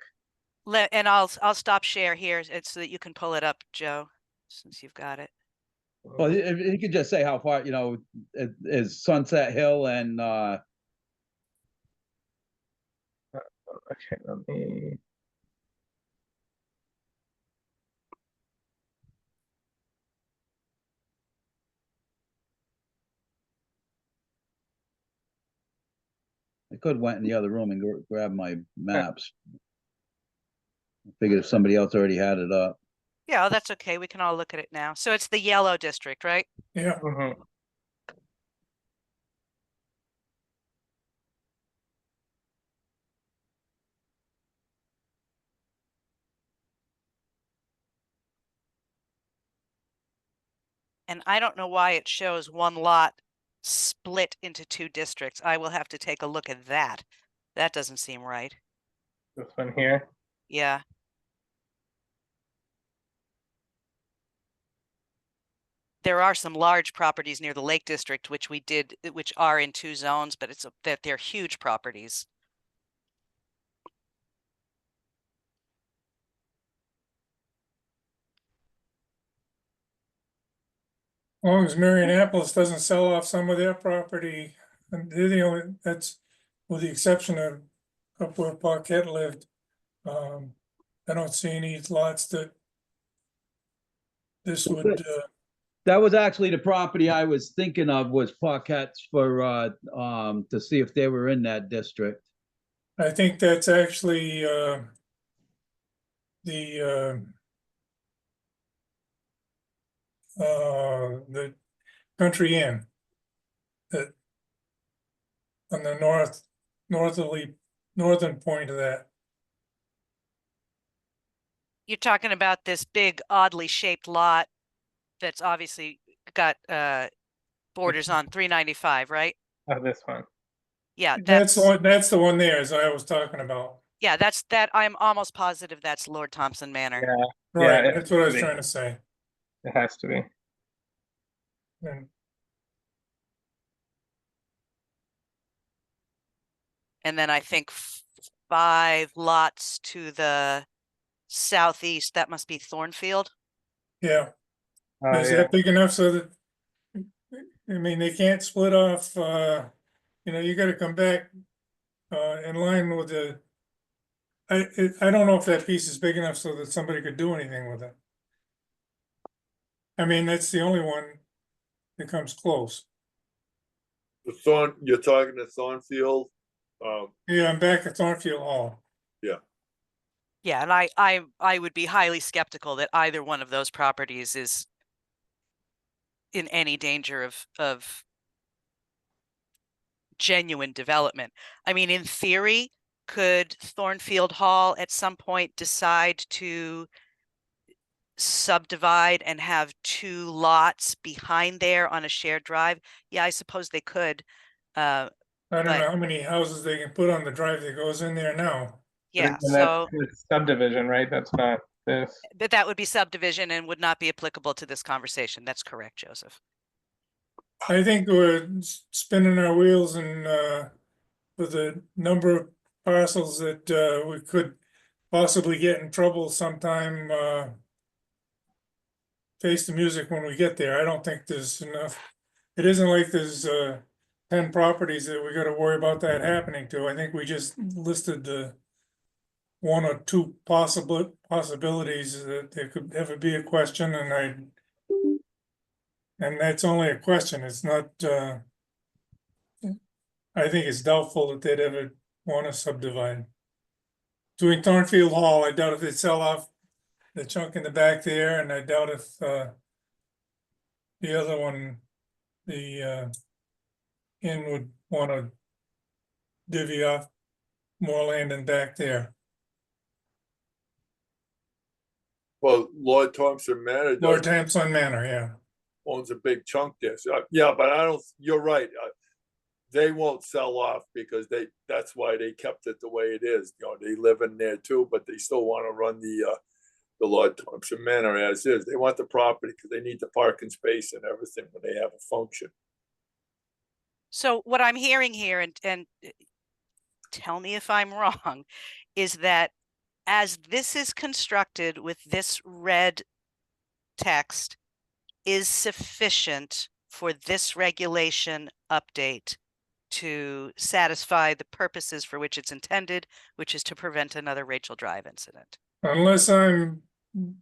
Speaker 1: And I'll stop share here so that you can pull it up, Joe, since you've got it.
Speaker 4: well, if you could just say how far, you know, is Sunset Hill and
Speaker 2: Okay, let me.
Speaker 4: I could went in the other room and grab my maps. I figured if somebody else already had it up.
Speaker 1: Yeah, oh, that's okay. We can all look at it now. So it's the yellow district, right?
Speaker 10: Yeah,
Speaker 2: Mhm.
Speaker 1: And I don't know why it shows one lot split into two districts. I will have to take a look at that. That doesn't seem right.
Speaker 2: This one here.
Speaker 1: Yeah. There are some large properties near the Lake District, which are in two zones, but that they're huge properties.
Speaker 10: as long as Marianapolis doesn't sell off some of their property, and they're the only, that's with the exception of up where Paquette lived. I don't see any lots that this would,
Speaker 4: That was actually the property I was thinking of was Paquette's for to see if they were in that district.
Speaker 10: I think that's actually, the Country Inn. That on the northern point of that.
Speaker 1: You're talking about this big oddly shaped lot that's obviously got borders on 395, right?
Speaker 2: Oh, this one.
Speaker 1: Yeah,
Speaker 10: That's the one there, as I was talking about.
Speaker 1: yeah, that I'm almost positive that's Lord Thompson Manor.
Speaker 2: Yeah,
Speaker 10: Right,
Speaker 2: yeah,
Speaker 10: that's what I was trying to say.
Speaker 2: it has to be.
Speaker 10: And
Speaker 1: And then I think 5 lots to the southeast, that must be Thornfield.
Speaker 10: yeah,
Speaker 2: Oh,
Speaker 10: is
Speaker 2: yeah.
Speaker 10: that big enough so that, I mean, they can't split off, you know, you gotta come back in line with the, I don't know if that piece is big enough so that somebody could do anything with it. I mean, that's the only one that comes close.
Speaker 3: You're talking to Thornfield?
Speaker 10: Yeah, I'm back at Thornfield Hall.
Speaker 1: Yeah, and I would be highly skeptical that either one of those properties is in any danger of genuine development. I mean, in theory, could Thornfield Hall at some point decide to subdivide and have 2 lots behind there on a shared drive? Yeah, I suppose they could.
Speaker 10: I don't
Speaker 1: But-
Speaker 10: know how many houses they can put on the drive that goes in there now.
Speaker 1: Yeah,
Speaker 2: And
Speaker 1: so,
Speaker 2: it's subdivision, right? That's not this.
Speaker 1: but that would be subdivision and would not be applicable to this conversation. That's correct, Joseph.
Speaker 10: I think we're spinning our wheels and with the number of parcels that we could possibly get in trouble sometime. Face the music when we get there. I don't think there's enough. It isn't like there's 10 properties that we got to worry about that happening to. I think we just listed the 1 or 2 possibilities that there could ever be a question, and that's only a question. It's not. I think it's doubtful that they'd ever want to subdivide. Doing Thornfield Hall, I doubt if they'd sell off the chunk in the back there, and I doubt if the other one, the inn would want to divvy off more land in back there.
Speaker 3: Well, Lord Thompson Manor
Speaker 10: Lord Thompson Manor, yeah.
Speaker 3: owns a big chunk there. So, yeah, but I don't, you're right. They won't sell off because that's why they kept it the way it is. You know, they live in there too, but they still want to run the Lord Thompson Manor as is. They want the property because they need the parking space and everything when they have a function.
Speaker 1: So what I'm hearing here, and tell me if I'm wrong, is that as this is constructed with this red text is sufficient for this regulation update to satisfy the purposes for which it's intended, which is to prevent another Rachel Drive incident.
Speaker 10: Unless I'm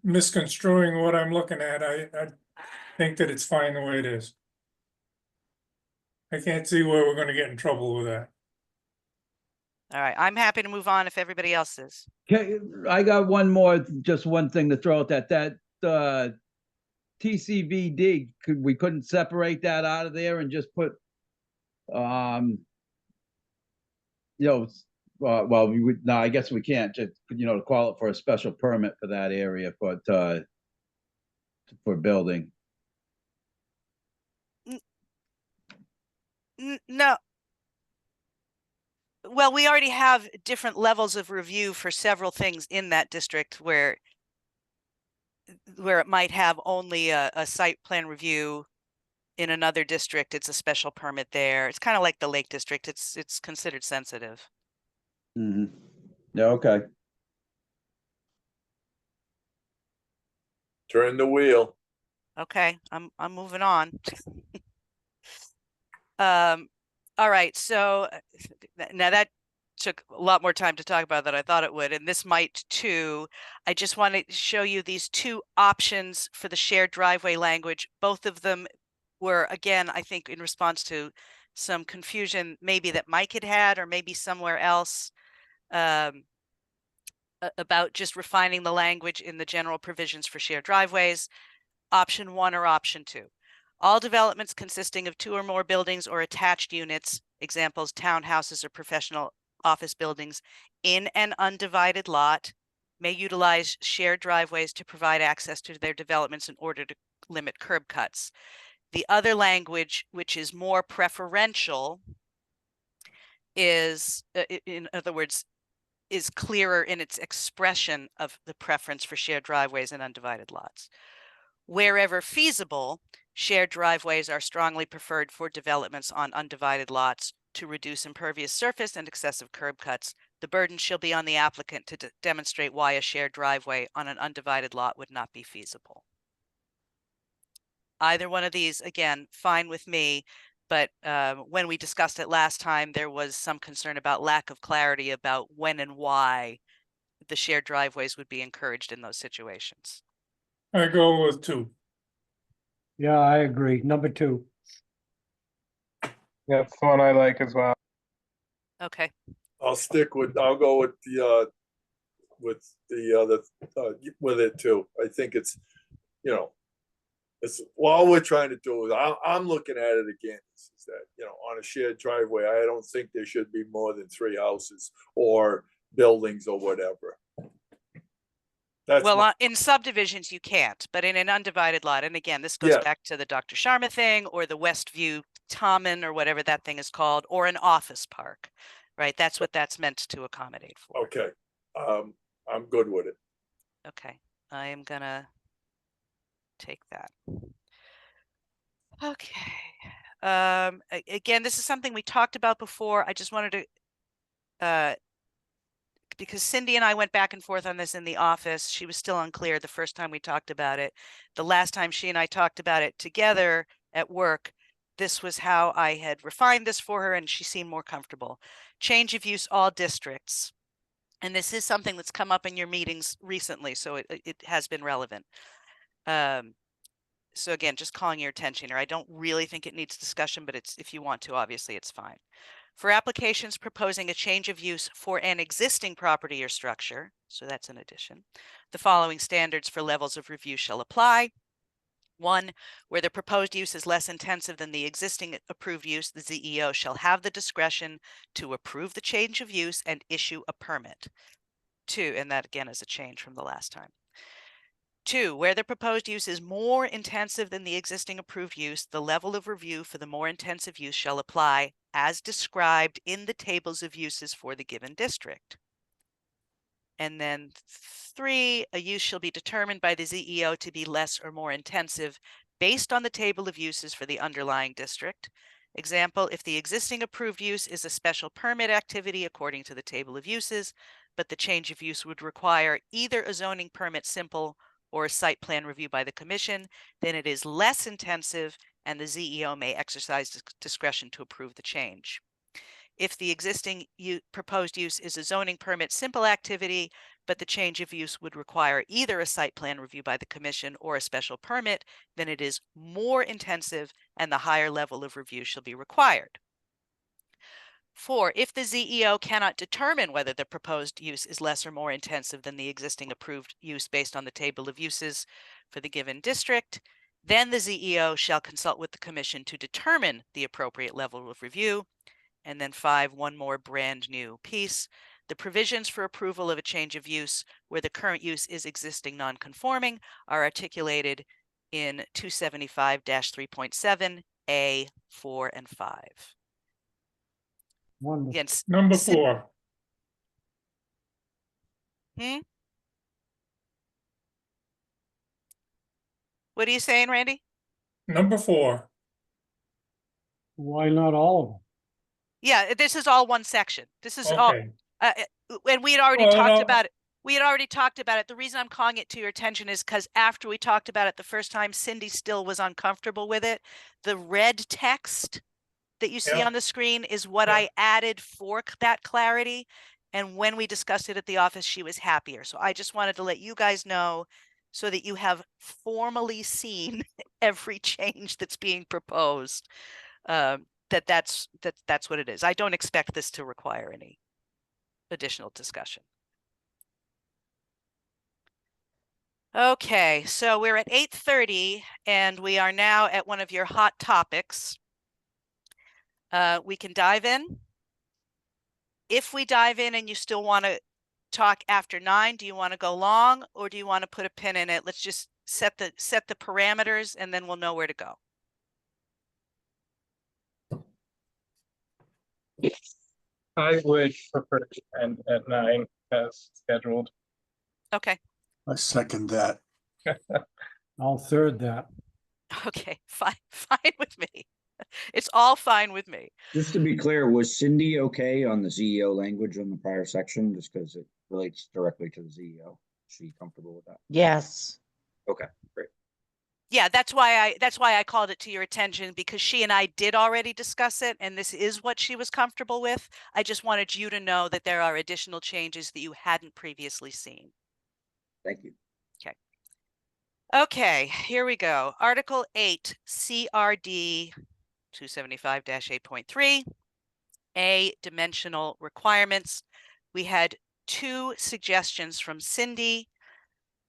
Speaker 10: misconstruing what I'm looking at, I think that it's fine the way it is. I can't see where we're going to get in trouble with that.
Speaker 1: All right, I'm happy to move on if everybody else is.
Speaker 4: Okay, I got one more, just one thing to throw at that TCVD, we couldn't separate that out of there and just put, well, we would, no, I guess we can't just, call it for a special permit for that area, but, for building.
Speaker 1: No. Well, we already have different levels of review for several things in that district where it might have only a site plan review. In another district, it's a special permit there. It's kind of like the Lake District. It's considered sensitive.
Speaker 4: Mm-hmm. Yeah, okay.
Speaker 3: Turn the wheel.
Speaker 1: Okay, I'm moving on. All right, so now that took a lot more time to talk about than I thought it would, and this might too. I just want to show you these 2 options for the shared driveway language. Both of them were, again, I think in response to some confusion maybe that Mike had or maybe somewhere else about just refining the language in the general provisions for shared driveways. Option 1 or option 2. All developments consisting of 2 or more buildings or attached units, examples, townhouses or professional office buildings, in an undivided lot may utilize shared driveways to provide access to their developments in order to limit curb cuts. The other language, which is more preferential, is, in other words, is clearer in its expression of the preference for shared driveways and undivided lots. Wherever feasible, shared driveways are strongly preferred for developments on undivided lots to reduce impervious surface and excessive curb cuts. The burden shall be on the applicant to demonstrate why a shared driveway on an undivided lot would not be feasible. Either one of these, again, fine with me, but when we discussed it last time, there was some concern about lack of clarity about when and why the shared driveways would be encouraged in those situations.
Speaker 10: I go with 2.
Speaker 7: Yeah, I agree. Number 2.
Speaker 2: That's the one I like as well.
Speaker 1: Okay,
Speaker 3: I'll go with the other, with it too. I think it's, it's, all we're trying to do is, I'm looking at it again, is that, on a shared driveway, I don't think there should be more than 3 houses or buildings or whatever. That's
Speaker 1: well, in subdivisions you can't, but in an undivided lot, and again, this goes
Speaker 3: Yeah.
Speaker 1: back to the Dr. Sharma thing or the Westview Tommen or whatever that thing is called, or an office park, right? That's what that's meant to accommodate for.
Speaker 3: okay. I'm good with it.
Speaker 1: Okay, I am gonna take that. Okay. Again, this is something we talked about before. I just wanted to, because Cindy and I went back and forth on this in the office. She was still unclear the first time we talked about it. The last time she and I talked about it together at work, this was how I had refined this for her, and she seemed more comfortable. Change of use all districts. And this is something that's come up in your meetings recently, so it has been relevant. So again, just calling your attention here. I don't really think it needs discussion, but if you want to, obviously it's fine. For applications proposing a change of use for an existing property or structure, so that's an addition, the following standards for levels of review shall apply. 1, where the proposed use is less intensive than the existing approved use, the ZEO shall have the discretion to approve the change of use and issue a permit. 2, and that again is a change from the last time. 2, where the proposed use is more intensive than the existing approved use, the level of review for the more intensive use shall apply as described in the tables of uses for the given district. And then 3, a use shall be determined by the ZEO to be less or more intensive based on the table of uses for the underlying district. Example, if the existing approved use is a special permit activity according to the table of uses, but the change of use would require either a zoning permit simple or a site plan review by the commission, then it is less intensive and the ZEO may exercise discretion to approve the change. If the existing proposed use is a zoning permit simple activity, but the change of use would require either a site plan review by the commission or a special permit, then it is more intensive and the higher level of review shall be required. 4, if the ZEO cannot determine whether the proposed use is less or more intensive than the existing approved use based on the table of uses for the given district, then the ZEO shall consult with the commission to determine the appropriate level of review. And then 5, one more brand new piece. The provisions for approval of a change of use where the current use is existing non-conforming are articulated in 275-3.7 A, 4, and 5.
Speaker 7: Wonderful.
Speaker 1: Again,
Speaker 10: Number 4.
Speaker 1: What are you saying, Randy?
Speaker 10: Number 4.
Speaker 7: Why not all of them?
Speaker 1: Yeah, this is all one section. This is all,
Speaker 10: Okay.
Speaker 1: and we had already
Speaker 10: Well,
Speaker 1: talked
Speaker 10: no.
Speaker 1: about it. We had already talked about it. The reason I'm calling it to your attention is because after we talked about it the first time, Cindy still was uncomfortable with it. The red text that you see
Speaker 10: Yeah.
Speaker 1: on the screen is what
Speaker 10: Yeah.
Speaker 1: I added for that clarity. And when we discussed it at the office, she was happier. So I just wanted to let you guys know so that you have formally seen every change that's being proposed. That's what it is. I don't expect this to require any additional discussion. Okay, so we're at 8:30 and we are now at one of your hot topics. We can dive in. If we dive in and you still want to talk after 9, do you want to go long or do you want to put a pin in it? Let's just set the parameters and then we'll know where to go.
Speaker 2: I would prefer to end at 9 as scheduled.
Speaker 1: Okay.
Speaker 9: I second that.
Speaker 7: I'll third that.
Speaker 1: Okay, fine with me. It's all fine with me.
Speaker 8: Just to be clear, was Cindy okay on the ZEO language on the prior section, just because it relates directly to the ZEO? Is she comfortable with that?
Speaker 5: Yes.
Speaker 8: Okay, great.
Speaker 1: Yeah, that's why I called it to your attention, because she and I did already discuss it and this is what she was comfortable with. I just wanted you to know that there are additional changes that you hadn't previously seen.
Speaker 8: Thank you.
Speaker 1: Okay, here we go. Article 8, CRD 275-8.3, A, dimensional requirements. We had two suggestions from Cindy.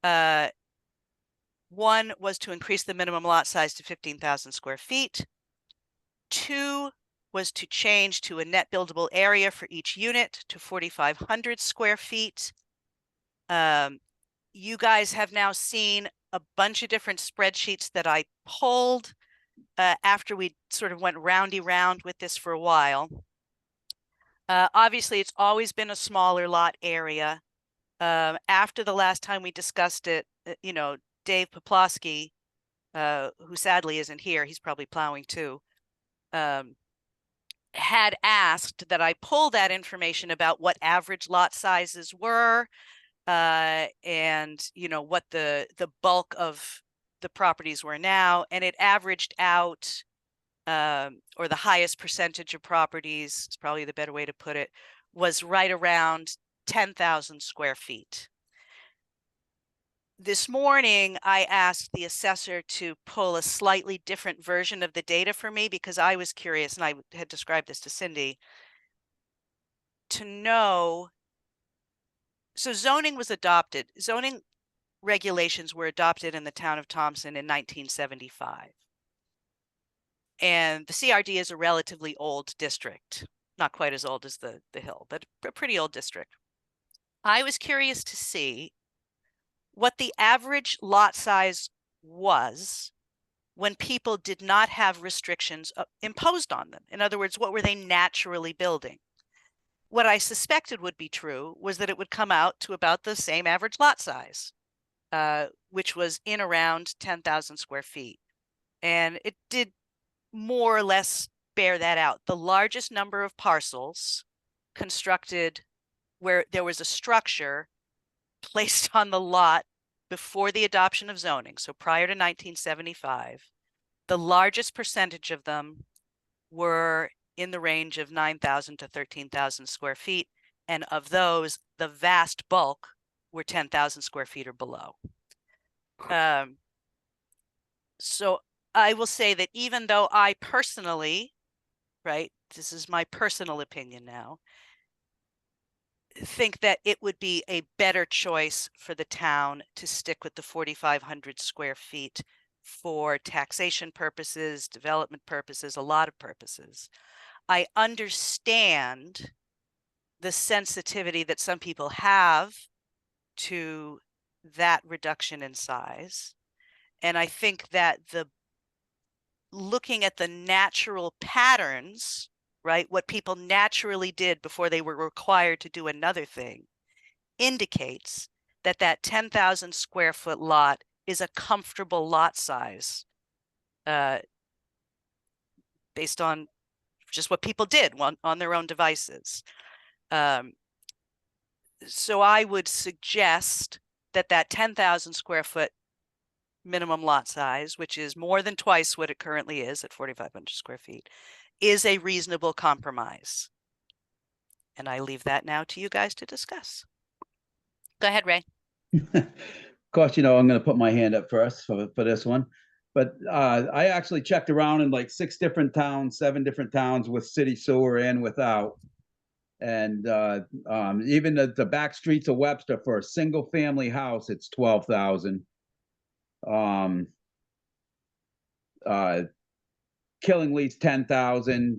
Speaker 1: One was to increase the minimum lot size to 15,000 square feet. Two was to change to a net buildable area for each unit to 4,500 square feet. You guys have now seen a bunch of different spreadsheets that I pulled after we sort of went roundy round with this for a while. Obviously, it's always been a smaller lot area. After the last time we discussed it, you know, Dave Poplawski, who sadly isn't here, he's probably plowing too, had asked that I pull that information about what average lot sizes were, and you know what the bulk of the properties were now, and it averaged out, or the highest percentage of properties, is probably the better way to put it, was right around 10,000 square feet. This morning, I asked the assessor to pull a slightly different version of the data for me because I was curious, and I had described this to Cindy, to know. So zoning was adopted. Zoning regulations were adopted in the town of Thompson in 1975. And the CRD is a relatively old district, not quite as old as the Hill, but a pretty old district. I was curious to see what the average lot size was when people did not have restrictions imposed on them. In other words, what were they naturally building? What I suspected would be true was that it would come out to about the same average lot size, which was in around 10,000 square feet. And it did more or less bear that out. The largest number of parcels constructed where there was a structure placed on the lot before the adoption of zoning, so prior to 1975, the largest percentage of them were in the range of 9,000 to 13,000 square feet. And of those, the vast bulk were 10,000 square feet or below. So I will say that even though I personally, right, this is my personal opinion now, think that it would be a better choice for the town to stick with the 4,500 square feet for taxation purposes, development purposes, a lot of purposes. I understand the sensitivity that some people have to that reduction in size. And I think that looking at the natural patterns, right, what people naturally did before they were required to do another thing, indicates that that 10,000 square foot lot is a comfortable lot size, based on just what people did on their own devices. So I would suggest that that 10,000 square foot minimum lot size, which is more than twice what it currently is at 4,500 square feet, is a reasonable compromise. And I leave that now to you guys to discuss. Go ahead, Ray.
Speaker 4: Of course, you know, I'm going to put my hand up first for this one. But I actually checked around in like 6 different towns, 7 different towns with city sewer and without. And even the back streets of Webster, for a single family house, it's 12,000. Killingly's 10,000.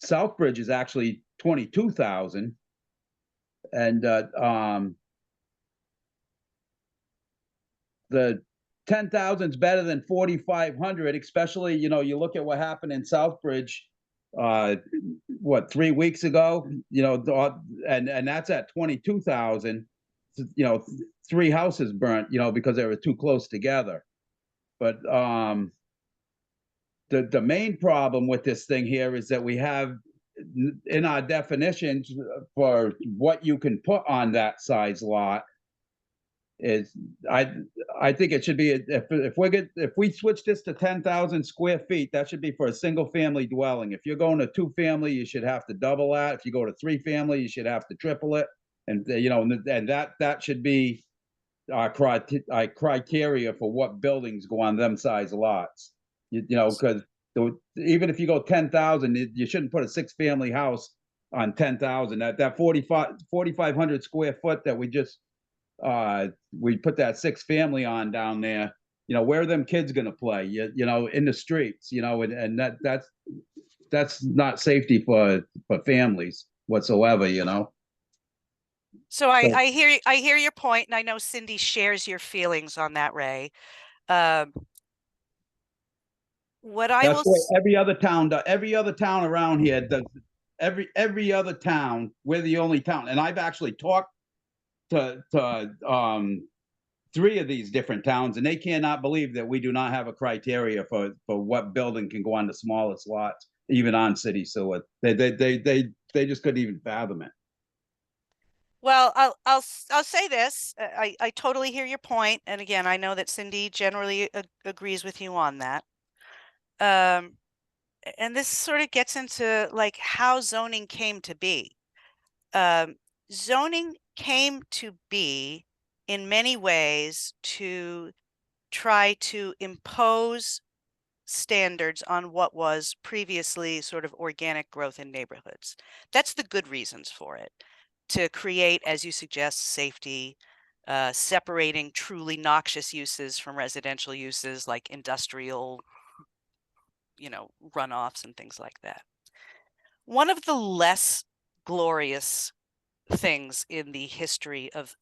Speaker 4: Southbridge is actually 22,000. And the 10,000 is better than 4,500, especially, you know, you look at what happened in Southbridge, what, 3 weeks ago, you know, and that's at 22,000, you know, 3 houses burnt, you know, because they were too close together. But the main problem with this thing here is that we have in our definitions for what you can put on that size lot is, I think it should be, if we switch this to 10,000 square feet, that should be for a single family dwelling. If you're going to 2 family, you should have to double that. If you go to 3 family, you should have to triple it. And you know, and that should be criteria for what buildings go on them size lots. You know, because even if you go 10,000, you shouldn't put a 6-family house on 10,000. That 4,500 square foot that we put that 6-family on down there. You know, where are them kids gonna play? You know, in the streets. You know, and that's not safety for families whatsoever. You know.
Speaker 1: So I hear your point, and I know Cindy shares your feelings on that, Ray. What I
Speaker 4: That's
Speaker 1: will
Speaker 4: what every other town around here does. Every other town, we're the only town, and I've actually talked to 3 of these different towns, and they cannot believe that we do not have a criteria for what building can go on the smallest lots, even on city sewer. They just couldn't even fathom it.
Speaker 1: Well, I'll say this. I totally hear your point, and again, I know that Cindy generally agrees with you on that. And this sort of gets into like how zoning came to be. Zoning came to be in many ways to try to impose standards on what was previously sort of organic growth in neighborhoods. That's the good reasons for it. To create, as you suggest, safety, separating truly noxious uses from residential uses like industrial, runoffs and things like that. One of the less glorious things in the history of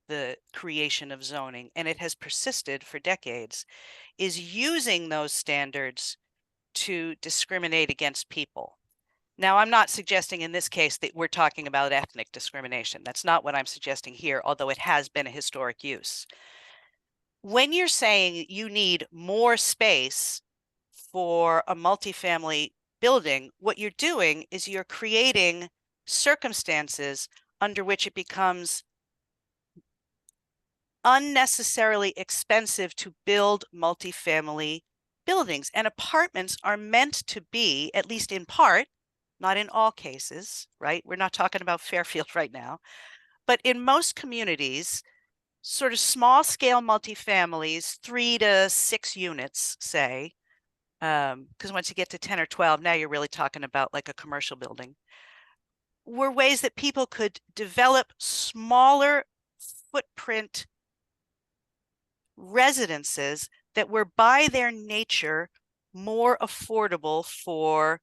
Speaker 1: the creation of zoning, and it has persisted for decades, is using those standards to discriminate against people. Now, I'm not suggesting in this case that we're talking about ethnic discrimination. That's not what I'm suggesting here, although it has been a historic use. When you're saying you need more space for a multifamily building, what you're doing is you're creating circumstances under which it becomes unnecessarily expensive to build multifamily buildings. And apartments are meant to be, at least in part, not in all cases, right? We're not talking about Fairfield right now, but in most communities, sort of small scale multifamilies, 3 to 6 units, say, because once you get to 10 or 12, now you're really talking about like a commercial building, were ways that people could develop smaller footprint residences that were by their nature more affordable for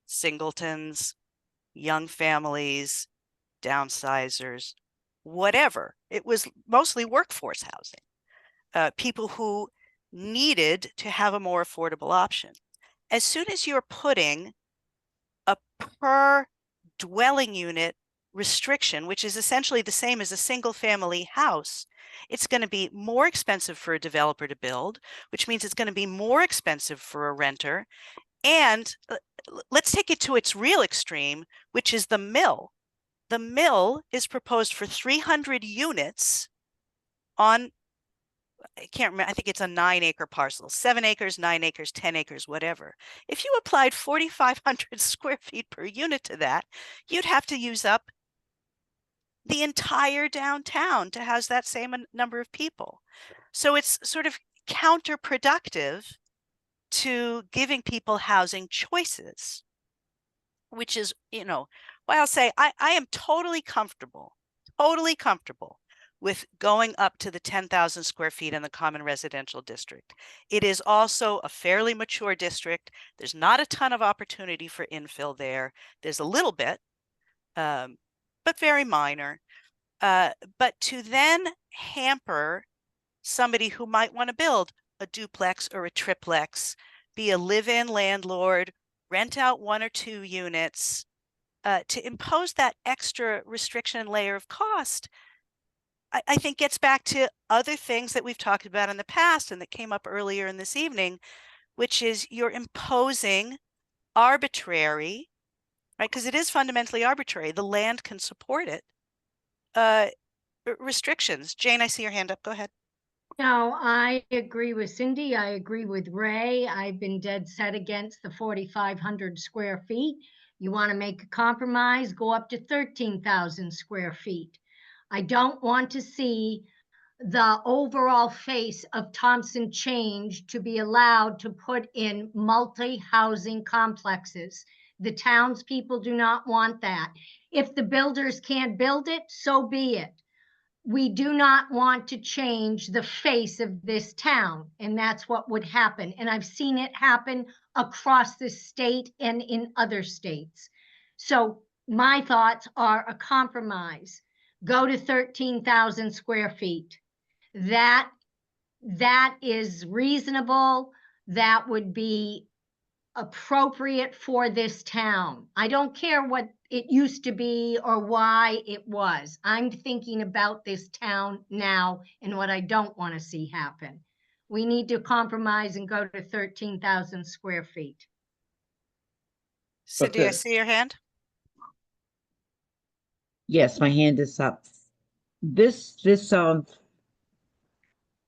Speaker 1: singletons, young families, downsizers, whatever. It was mostly workforce housing, people who needed to have a more affordable option. As soon as you're putting a per dwelling unit restriction, which is essentially the same as a single family house, it's going to be more expensive for a developer to build, which means it's going to be more expensive for a renter. And let's take it to its real extreme, which is the mill. The mill is proposed for 300 units on, I can't remember, I think it's a 9-acre parcel, 7 acres, 9 acres, 10 acres, whatever. If you applied 4,500 square feet per unit to that, you'd have to use up the entire downtown to house that same number of people. So it's sort of counterproductive to giving people housing choices, which is, why I'll say I am totally comfortable with going up to the 10,000 square feet in the common residential district. It is also a fairly mature district. There's not a ton of opportunity for infill there. There's a little bit, but very minor. But to then hamper somebody who might want to build a duplex or a triplex, be a live-in landlord, rent out 1 or 2 units, to impose that extra restriction layer of cost, I think gets back to other things that we've talked about in the past and that came up earlier in this evening, which is you're imposing arbitrary, right? Because it is fundamentally arbitrary. The land can support it. Restrictions. Jane, I see your hand up. Go ahead.
Speaker 6: No, I agree with Cindy. I agree with Ray. I've been dead set against the 4,500 square feet. You want to make a compromise, go up to 13,000 square feet. I don't want to see the overall face of Thompson change to be allowed to put in multi-housing complexes. The townspeople do not want that. If the builders can't build it, so be it. We do not want to change the face of this town, and that's what would happen. And I've seen it happen across the state and in other states. So my thoughts are a compromise. Go to 13,000 square feet. That is reasonable. That would be appropriate for this town. I don't care what it used to be or why it was. I'm thinking about this town now and what I don't want to see happen. We need to compromise and go to 13,000 square feet.
Speaker 1: Cindy, I
Speaker 4: the-
Speaker 1: see your hand.
Speaker 5: Yes, my hand is up. This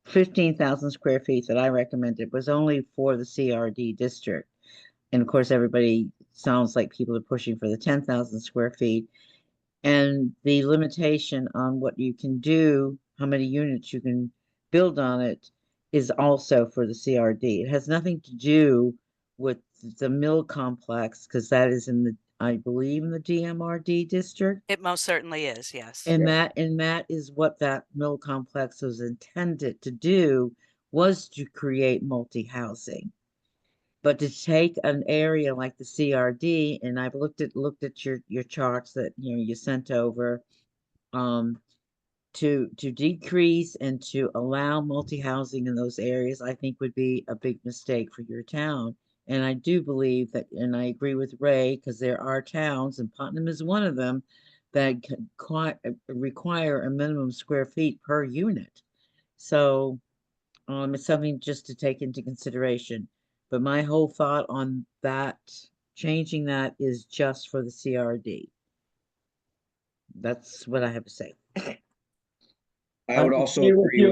Speaker 5: 15,000 square feet that I recommended was only for the CRD district. And of course, everybody sounds like people are pushing for the 10,000 square feet. And the limitation on what you can do, how many units you can build on it, is also for the CRD. It has nothing to do with the mill complex, because that is in the, I believe, in the DMRD district.
Speaker 1: It most certainly is, yes.
Speaker 5: And that is what that mill complex was intended to do, was to create multi-housing. But to take an area like the CRD, and I've looked at your charts that you sent over, to decrease and to allow multi-housing in those areas, I think would be a big mistake for your town. And I do believe that, and I agree with Ray, because there are towns, and Putnam is one of them, that require a minimum square feet per unit. So it's something just to take into consideration. But my whole thought on that, changing that, is just for the CRD. That's what I have to say.
Speaker 8: I would also
Speaker 4: agree with
Speaker 8: agree
Speaker 4: you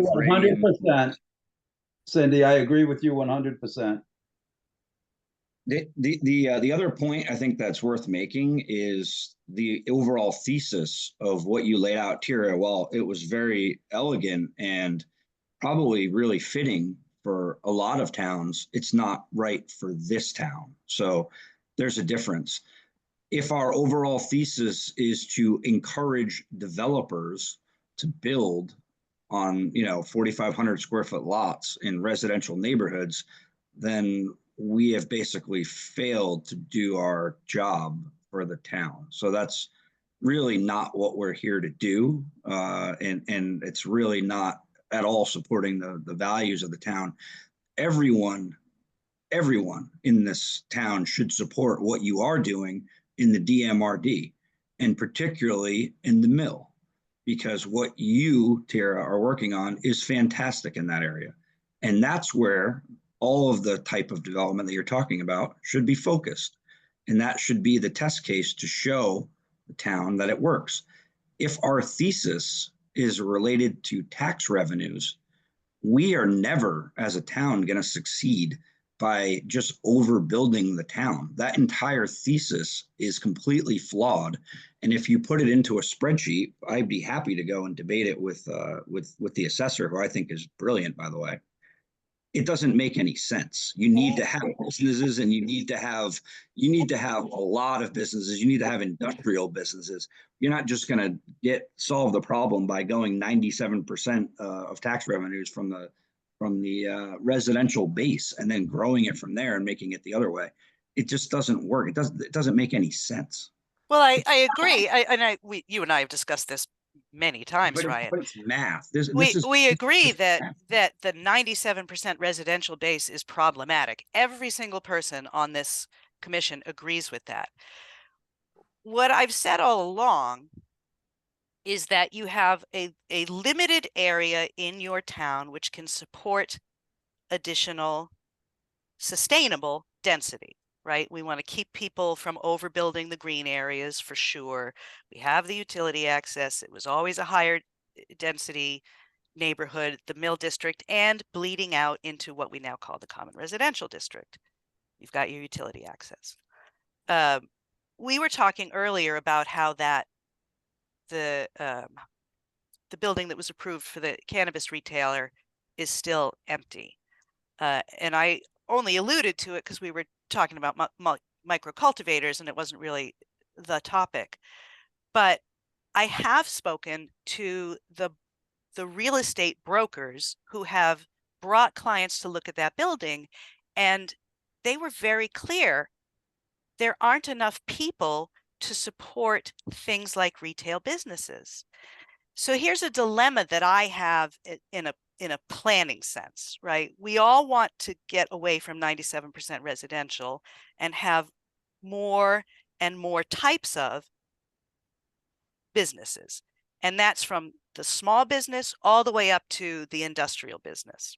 Speaker 8: with Ray.
Speaker 4: 100%. Cindy, I agree with you 100%.
Speaker 8: The other point I think that's worth making is the overall thesis of what you laid out, Tira. While it was very elegant and probably really fitting for a lot of towns, it's not right for this town. So there's a difference. If our overall thesis is to encourage developers to build on 4,500 square foot lots in residential neighborhoods, then we have basically failed to do our job for the town. So that's really not what we're here to do, and it's really not at all supporting the values of the town. Everyone in this town should support what you are doing in the DMRD, and particularly in the mill, because what you, Tara, are working on is fantastic in that area. And that's where all of the type of development that you're talking about should be focused. And that should be the test case to show the town that it works. If our thesis is related to tax revenues, we are never, as a town, going to succeed by just overbuilding the town. That entire thesis is completely flawed. And if you put it into a spreadsheet, I'd be happy to go and debate it with the assessor, who I think is brilliant, by the way. It doesn't make any sense. You need to have businesses, and you need to have a lot of businesses. You need to have industrial businesses. You're not just going to solve the problem by going 97% of tax revenues from the residential base and then growing it from there and making it the other way. It just doesn't work. It doesn't make any sense.
Speaker 1: Well, I agree. You and I have discussed this many times, Ryan.
Speaker 8: But it's math.
Speaker 1: We agree that the 97% residential base is problematic. Every single person on this commission agrees with that. What I've said all along is that you have a limited area in your town which can support additional sustainable density, right? We want to keep people from overbuilding the green areas for sure. We have the utility access. It was always a higher density neighborhood, the Mill District, and bleeding out into what we now call the Common Residential District. You've got your utility access. We were talking earlier about how that the the building that was approved for the cannabis retailer is still empty. And I only alluded to it because we were talking about micro cultivators and it wasn't really the topic. But I have spoken to the real estate brokers who have brought clients to look at that building, and they were very clear. There aren't enough people to support things like retail businesses. So here's a dilemma that I have in a planning sense, right? We all want to get away from 97% residential and have more and more types of businesses. And that's from the small business all the way up to the industrial business.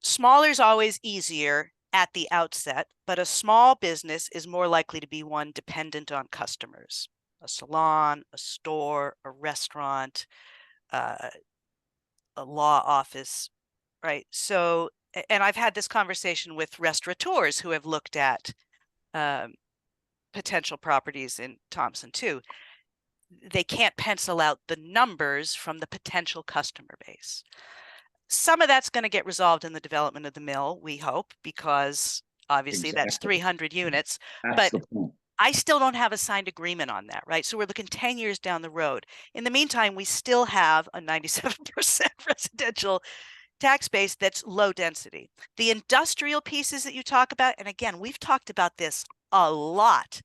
Speaker 1: Smaller is always easier at the outset, but a small business is more likely to be one dependent on customers. A salon, a store, a restaurant, a law office, right? So, and I've had this conversation with restaurateurs who have looked at potential properties in Thompson too. They can't pencil out the numbers from the potential customer base. Some of that's going to get resolved in the development of the mill, we hope, because obviously that's 300 units.
Speaker 8: That's
Speaker 1: But
Speaker 8: the point.
Speaker 1: I still don't have a signed agreement on that, right? So we're looking 10 years down the road. In the meantime, we still have a 97% residential tax base that's low density. The industrial pieces that you talk about, and again, we've talked about this a lot.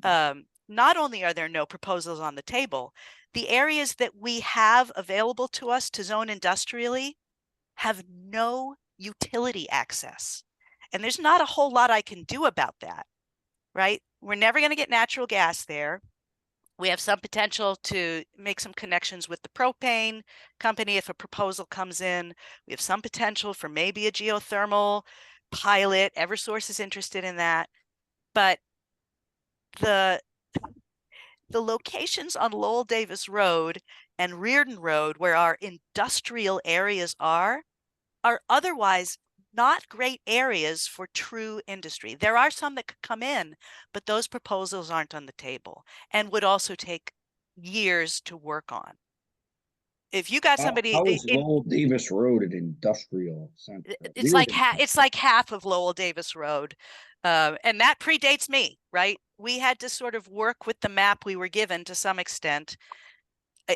Speaker 1: Not only are there no proposals on the table, the areas that we have available to us to zone industrially have no utility access. And there's not a whole lot I can do about that, right? We're never going to get natural gas there. We have some potential to make some connections with the propane company if a proposal comes in. We have some potential for maybe a geothermal pilot. Eversource is interested in that. But the locations on Lowell Davis Road and Reardon Road where our industrial areas are otherwise not great areas for true industry. There are some that could come in, but those proposals aren't on the table and would also take years to work on. If you got somebody,
Speaker 8: How is Lowell Davis Road an industrial center?
Speaker 1: it's like half of Lowell Davis Road, and that predates me, right? We had to sort of work with the map we were given to some extent.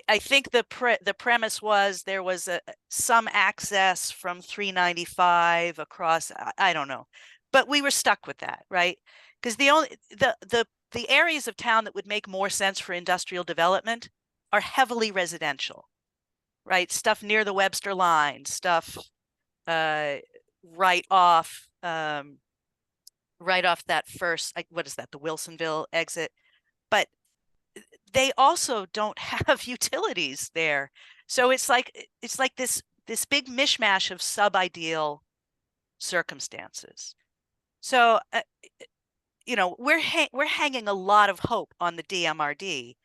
Speaker 1: I think the premise was there was some access from 395 across. I don't know, but we were stuck with that, right? Because the areas of town that would make more sense for industrial development are heavily residential, right? Stuff near the Webster line, stuff right off that first, what is that, the Wilsonville exit. But they also don't have utilities there. So it's like this big mishmash of sub-ideal circumstances. So we're hanging a lot of hope on the DMRD,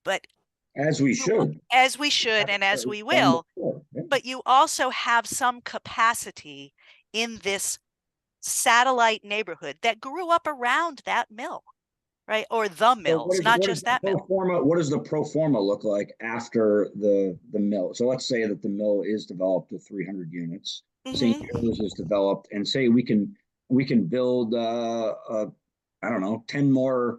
Speaker 1: but
Speaker 8: as we should
Speaker 1: and as we will. But you also have some capacity in this satellite neighborhood that grew up around that mill. Right, or the mills, not just that mill.
Speaker 8: What does the pro forma look like after the mill? So let's say that the mill is developed to 300 units. St. Joe's is developed, and say we can build I don't know, 10 more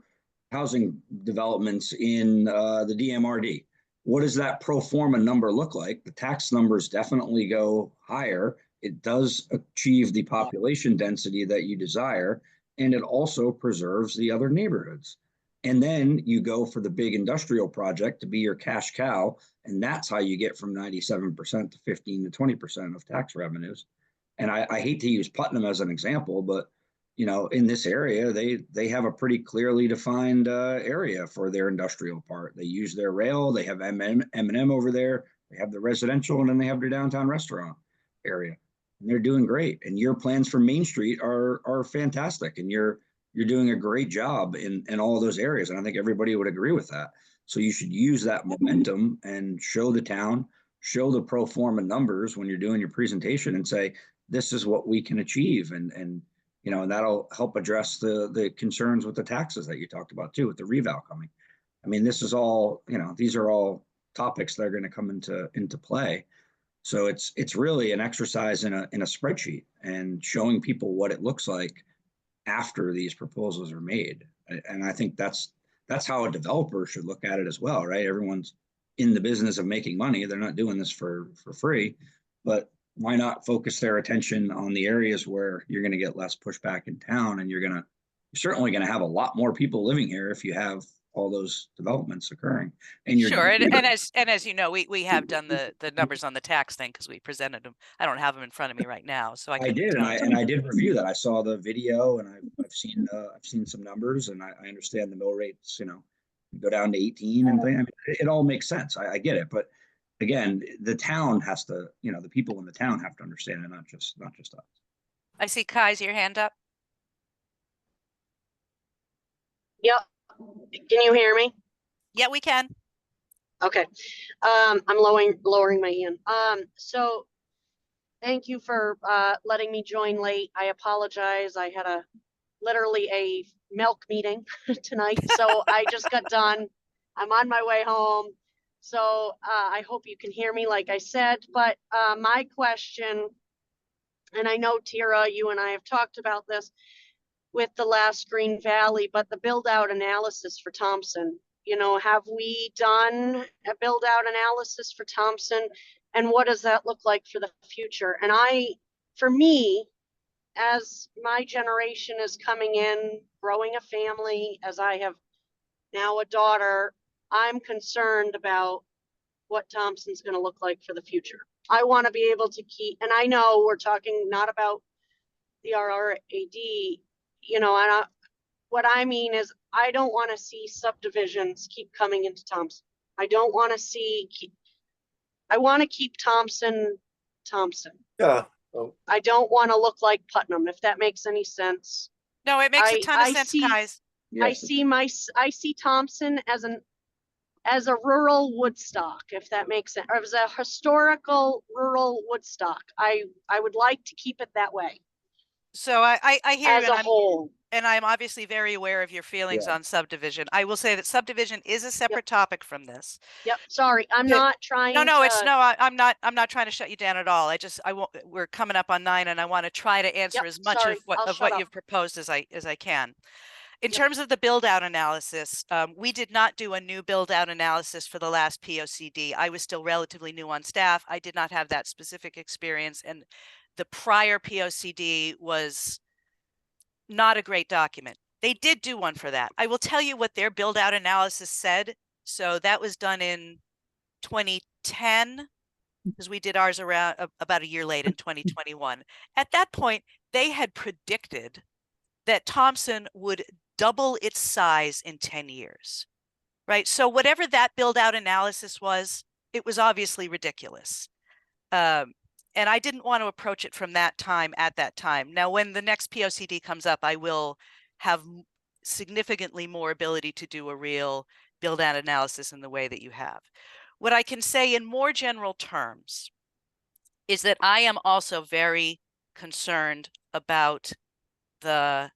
Speaker 8: housing developments in the DMRD. What does that pro forma number look like? The tax numbers definitely go higher. It does achieve the population density that you desire. And it also preserves the other neighborhoods. And then you go for the big industrial project to be your cash cow. And that's how you get from 97% to 15 to 20% of tax revenues. And I hate to use Putnam as an example, but in this area, they have a pretty clearly defined area for their industrial part. They use their rail, they have M&M over there, they have the residential, and then they have their downtown restaurant area. And they're doing great. And your plans for Main Street are fantastic. And you're doing a great job in all of those areas. And I think everybody would agree with that. So you should use that momentum and show the town, show the pro forma numbers when you're doing your presentation and say, this is what we can achieve. And that'll help address the concerns with the taxes that you talked about too, with the reval coming. I mean, this is all, these are all topics that are going to come into play. So it's really an exercise in a spreadsheet and showing people what it looks like after these proposals are made. And I think that's how a developer should look at it as well, right? Everyone's in the business of making money. They're not doing this for free, but why not focus their attention on the areas where you're going to get less pushback in town, and you're certainly going to have a lot more people living here if you have all those developments occurring. And you're
Speaker 1: Sure, and as you know, we have done the numbers on the tax thing because we presented them. I don't have them in front of me right now, so I
Speaker 8: I did, and I did review that. I saw the video, and I've seen some numbers, and I understand the mill rates, go down to 18 and things. I mean, it all makes sense. I get it, but again, the town has to, the people in the town have to understand it, not just us.
Speaker 1: I see Kai's your hand up.
Speaker 11: Yep. Can you hear me?
Speaker 1: Yeah, we can.
Speaker 11: Okay. I'm lowering my hand. So thank you for letting me join late. I apologize. I had literally a milk meeting tonight, so I just got done. I'm on my way home. So I hope you can hear me like I said, but my question, and I know Tira, you and I have talked about this with the last Green Valley, but the build out analysis for Thompson, have we done a build out analysis for Thompson, and what does that look like for the future? And for me, as my generation is coming in, growing a family, as I have now a daughter, I'm concerned about what Thompson's going to look like for the future. I want to be able to keep, and I know we're talking not about the RRAD, and what I mean is I don't want to see subdivisions keep coming into Thompson. I don't want to I want to keep Thompson.
Speaker 3: Yeah.
Speaker 11: I don't want to look like Putnam, if that makes any sense.
Speaker 1: No, it makes a ton of sense, guys.
Speaker 8: Yes.
Speaker 11: I see Thompson as a rural Woodstock, if that makes sense, or as a historical rural Woodstock. I would like to keep it that way.
Speaker 1: So I hear
Speaker 11: as
Speaker 1: you,
Speaker 11: a whole.
Speaker 1: and I'm obviously very aware of your feelings on subdivision. I will say that subdivision is a separate topic from this.
Speaker 11: Yep. Sorry, I'm not trying.
Speaker 1: I'm not trying to shut you down at all. We're coming up on 9, and I want to try to answer as much of what you've proposed as I can. In terms of the build out analysis, we did not do a new build out analysis for the last POCD. I was still relatively new on staff. I did not have that specific experience, and the prior POCD was not a great document. They did do one for that. I will tell you what their build out analysis said. So that was done in 2010, because we did ours around about a year late in 2021. At that point, they had predicted that Thompson would double its size in 10 years, right? So whatever that build out analysis was, it was obviously ridiculous. And I didn't want to approach it from that time at that time. Now, when the next POCD comes up, I will have significantly more ability to do a real build out analysis in the way that you have. What I can say in more general terms is that I am also very concerned about the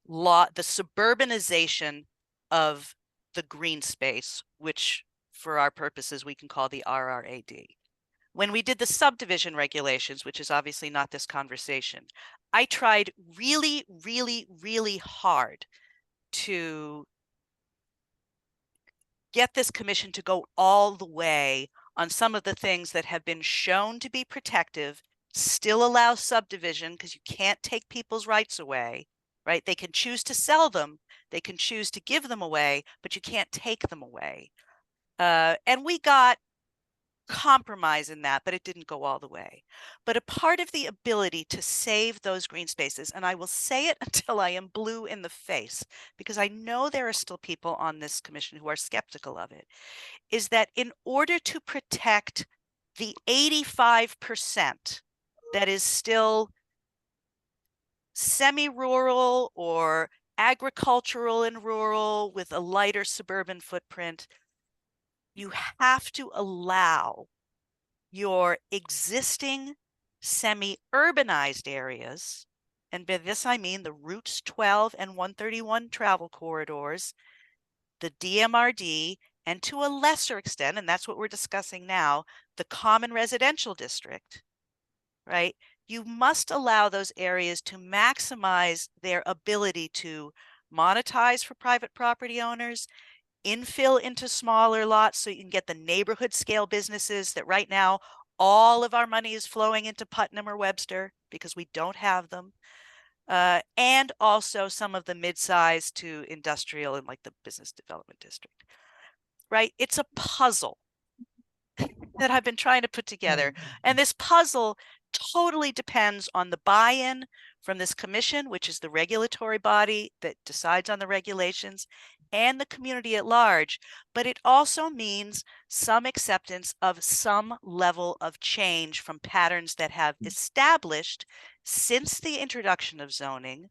Speaker 1: suburbanization of the green space, which for our purposes, we can call the RRAD. When we did the subdivision regulations, which is obviously not this conversation, I tried really, really, really hard to get this commission to go all the way on some of the things that have been shown to be protective, still allow subdivision because you can't take people's rights away, right? They can choose to sell them, they can choose to give them away, but you can't take them away. And we got compromise in that, but it didn't go all the way. But a part of the ability to save those green spaces, and I will say it until I am blue in the face, because I know there are still people on this commission who are skeptical of it, is that in order to protect the 85% that is still semi-rural or agricultural and rural with a lighter suburban footprint, you have to allow your existing semi-urbanized areas, and by this I mean the routes 12 and 131 travel corridors, the DMRD, and to a lesser extent, and that's what we're discussing now, the common residential district, right? You must allow those areas to maximize their ability to monetize for private property owners, infill into smaller lots so you can get the neighborhood scale businesses that right now all of our money is flowing into Putnam or Webster because we don't have them. And also some of the mid-size to industrial and like the business development district, right? It's a puzzle that I've been trying to put together. And this puzzle totally depends on the buy-in from this commission, which is the regulatory body that decides on the regulations, and the community at large. But it also means some acceptance of some level of change from patterns that have established since the introduction of zoning.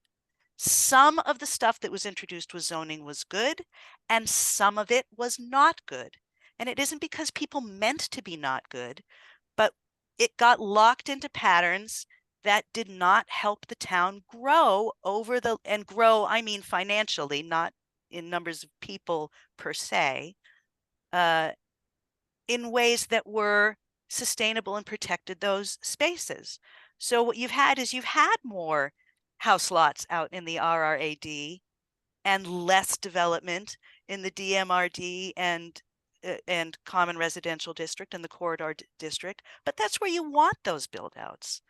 Speaker 1: Some of the stuff that was introduced with zoning was good, and some of it was not good. And it isn't because people meant to be not good, but it got locked into patterns that did not help the town grow and grow, I mean financially, not in numbers of people per se, in ways that were sustainable and protected those spaces. So what you've had is you've had more house lots out in the RRAD and less development in the DMRD and common residential district and the corridor district, but that's where you want those build outs.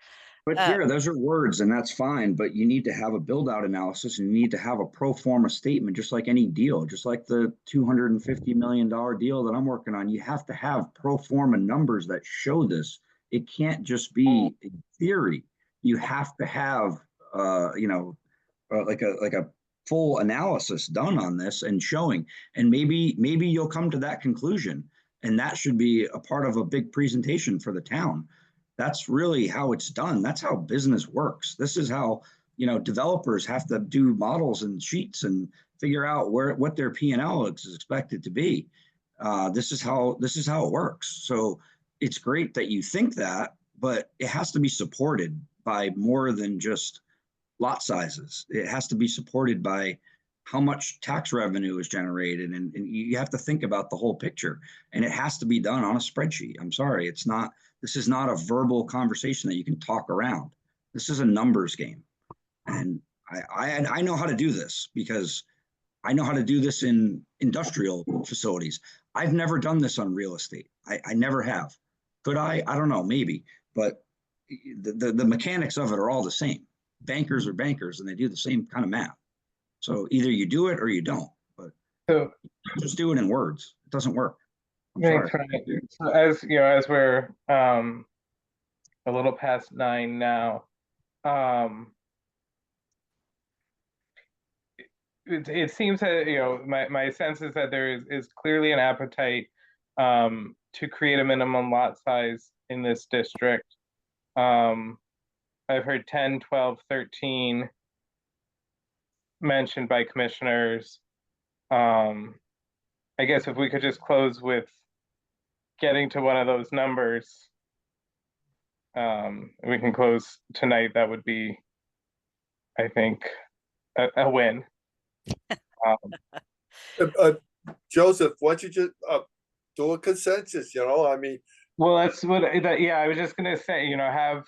Speaker 8: But Vera, those are words and that's fine, but you need to have a build out analysis and you need to have a pro forma statement, just like any deal, just like the $250 million deal that I'm working on. You have to have pro forma numbers that show this. It can't just be a theory. You have to have, like a full analysis done on this and showing, and maybe you'll come to that conclusion, and that should be a part of a big presentation for the town. That's really how it's done. That's how business works. This is how, developers have to do models and sheets and figure out what their P&L is expected to be. This is how it works. So it's great that you think that, but it has to be supported by more than just lot sizes. It has to be supported by how much tax revenue is generated, and you have to think about the whole picture, and it has to be done on a spreadsheet. I'm sorry, this is not a verbal conversation that you can talk around. This is a numbers game, and I know how to do this because I know how to do this in industrial facilities. I've never done this on real estate. I never have. Could I? I don't know, maybe, but the mechanics of it are all the same. Bankers are bankers, and they do the same kind of math. So either you do it or you don't, but just do it in words. It doesn't work.
Speaker 2: Thanks, Ryan. So as we're a little past 9 now, it seems that my sense is that there is clearly an appetite to create a minimum lot size in this district. I've heard 10, 12, 13 mentioned by commissioners. I guess if we could just close with getting to one of those numbers, we can close tonight. That would be, I think, a win.
Speaker 3: Joseph, why don't you just do a consensus? I mean,
Speaker 2: well, that's what. I was just gonna say. Have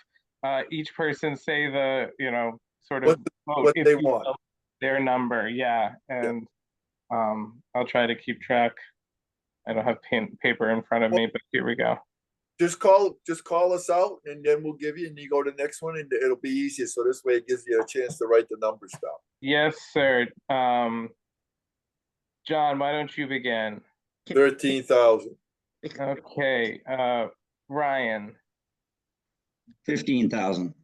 Speaker 2: each person say the sort of
Speaker 3: what they want,
Speaker 2: their number. Yeah, and I'll try to keep track. I don't have paper in front of me, but here we go.
Speaker 3: Just call us out, and then we'll give you, and you go to the next one, and it'll be easier. So this way, it gives you a chance to write the numbers down.
Speaker 2: Yes, sir. John, why don't you begin?
Speaker 3: 13,000.
Speaker 2: Okay. Ryan.
Speaker 8: 15,000.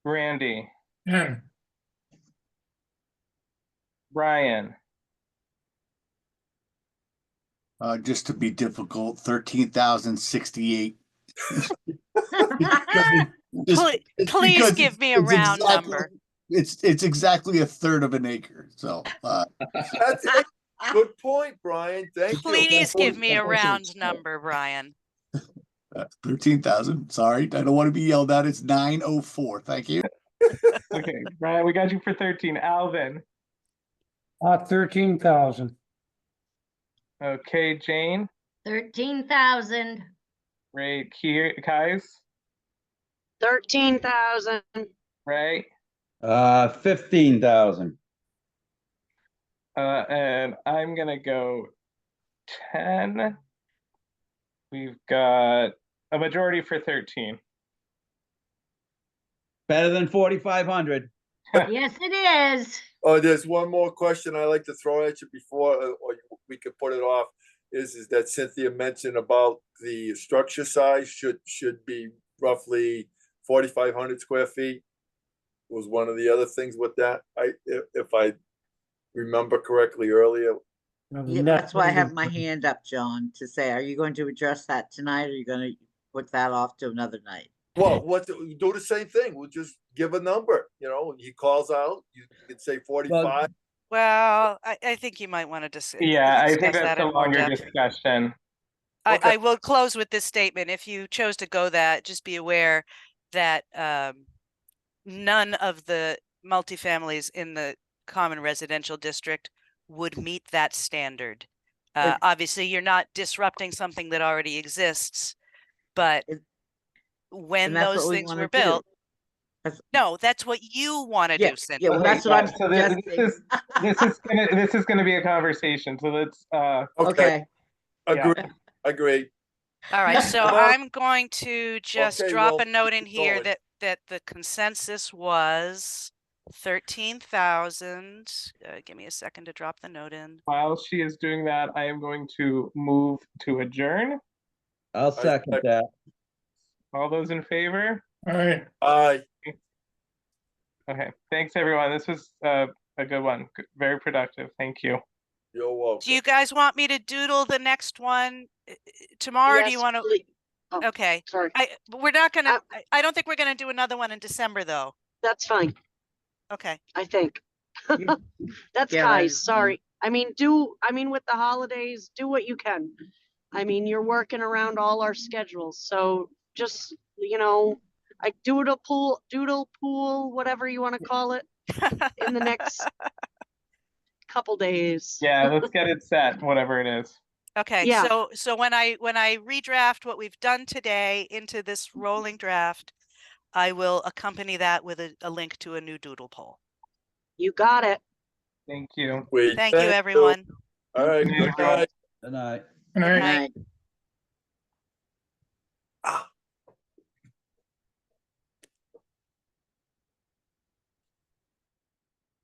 Speaker 2: Randy.
Speaker 10: 10.
Speaker 2: Ryan.
Speaker 9: Just to be difficult, 13,068.
Speaker 1: Please give me a round number.
Speaker 9: It's exactly a third of an acre. So
Speaker 3: That's it. Good point, Brian. Thank you.
Speaker 1: Please give me a round number, Brian.
Speaker 9: 13,000. Sorry, I don't want to be yelled at. It's 904. Thank you.
Speaker 2: Okay, Brian, we got you for 13. Alvin.
Speaker 7: 13,000.
Speaker 2: Okay, Jane,
Speaker 6: 13,000.
Speaker 2: Ray, Kais,
Speaker 11: 13,000.
Speaker 2: Ray,
Speaker 4: 15,000.
Speaker 2: and I'm gonna go 10. We've got a majority for 13.
Speaker 4: Better than 4,500.
Speaker 6: Yes, it is.
Speaker 3: Oh, there's one more question I like to throw at you before, or we could put it off. Is that Cynthia mentioned about the structure size should be roughly 4,500 square feet? Was one of the other things with that. If I remember correctly earlier.
Speaker 5: Yeah, that's why I have my hand up, John, to say, are you going to address that tonight, or are you gonna put that off to another night?
Speaker 3: Well, we do the same thing. We'll just give a number, when he calls out, you can say 45.
Speaker 1: Well, I think you might want to discuss
Speaker 2: Yeah, I think
Speaker 1: that
Speaker 2: that's a
Speaker 1: in more
Speaker 2: longer
Speaker 1: depth.
Speaker 2: discussion.
Speaker 3: Okay.
Speaker 1: I will close with this statement. If you chose to go that, just be aware that none of the multifamilies in the common residential district would meet that standard.
Speaker 5: It-
Speaker 1: Obviously, you're not disrupting something that already exists, but
Speaker 5: It-
Speaker 1: when
Speaker 5: And that's
Speaker 1: those
Speaker 5: what we
Speaker 1: things
Speaker 5: wanna
Speaker 1: were
Speaker 5: do.
Speaker 1: built,
Speaker 5: That's-
Speaker 1: no, that's what you want to
Speaker 5: Yeah,
Speaker 1: do, Cindy.
Speaker 5: yeah, well, that's what I'm
Speaker 2: So this
Speaker 5: suggesting.
Speaker 2: this is gonna be a conversation. So let's
Speaker 5: Okay,
Speaker 3: Agree.
Speaker 1: All right, so
Speaker 3: Well,
Speaker 1: I'm going to just
Speaker 3: okay,
Speaker 1: drop a
Speaker 3: well,
Speaker 1: note in
Speaker 3: keep
Speaker 1: here
Speaker 3: going.
Speaker 1: that the consensus was 13,000. Give me a second to drop the note in.
Speaker 2: while she is doing that, I am going to move to adjourn.
Speaker 4: I'll second that.
Speaker 2: All those in favor?
Speaker 10: All right.
Speaker 3: Aye.
Speaker 2: Okay, thanks everyone. This was a good one. Very productive. Thank you.
Speaker 3: You're welcome.
Speaker 1: Do you guys want me to doodle the next one tomorrow? Or do you
Speaker 11: Yes,
Speaker 1: want to?
Speaker 11: please. Oh,
Speaker 1: Okay.
Speaker 11: sorry.
Speaker 1: But we're not gonna. I don't think we're gonna do another one in December, though.
Speaker 11: That's fine,
Speaker 1: Okay.
Speaker 11: I think.
Speaker 5: Yeah.
Speaker 11: That's
Speaker 5: Yeah, that
Speaker 11: Kai's,
Speaker 5: is
Speaker 11: sorry. I mean, with the holidays, do what you can. I mean, you're working around all our schedules, so just, I doodle pool, whatever you want to call it, in the next couple days.
Speaker 2: Yeah, let's get it set, whatever it is.
Speaker 1: Okay.
Speaker 11: Yeah.
Speaker 1: So when I redraft what we've done today into this rolling draft, I will accompany that with a link to a new doodle poll.
Speaker 11: You got it.
Speaker 2: Thank you.
Speaker 3: Wait,
Speaker 1: Thank you, everyone.
Speaker 3: All right,
Speaker 2: Good night,
Speaker 3: good
Speaker 2: everyone.
Speaker 3: night.
Speaker 4: Good night.
Speaker 10: Good
Speaker 1: Good
Speaker 10: night.
Speaker 1: night.
Speaker 5: Right.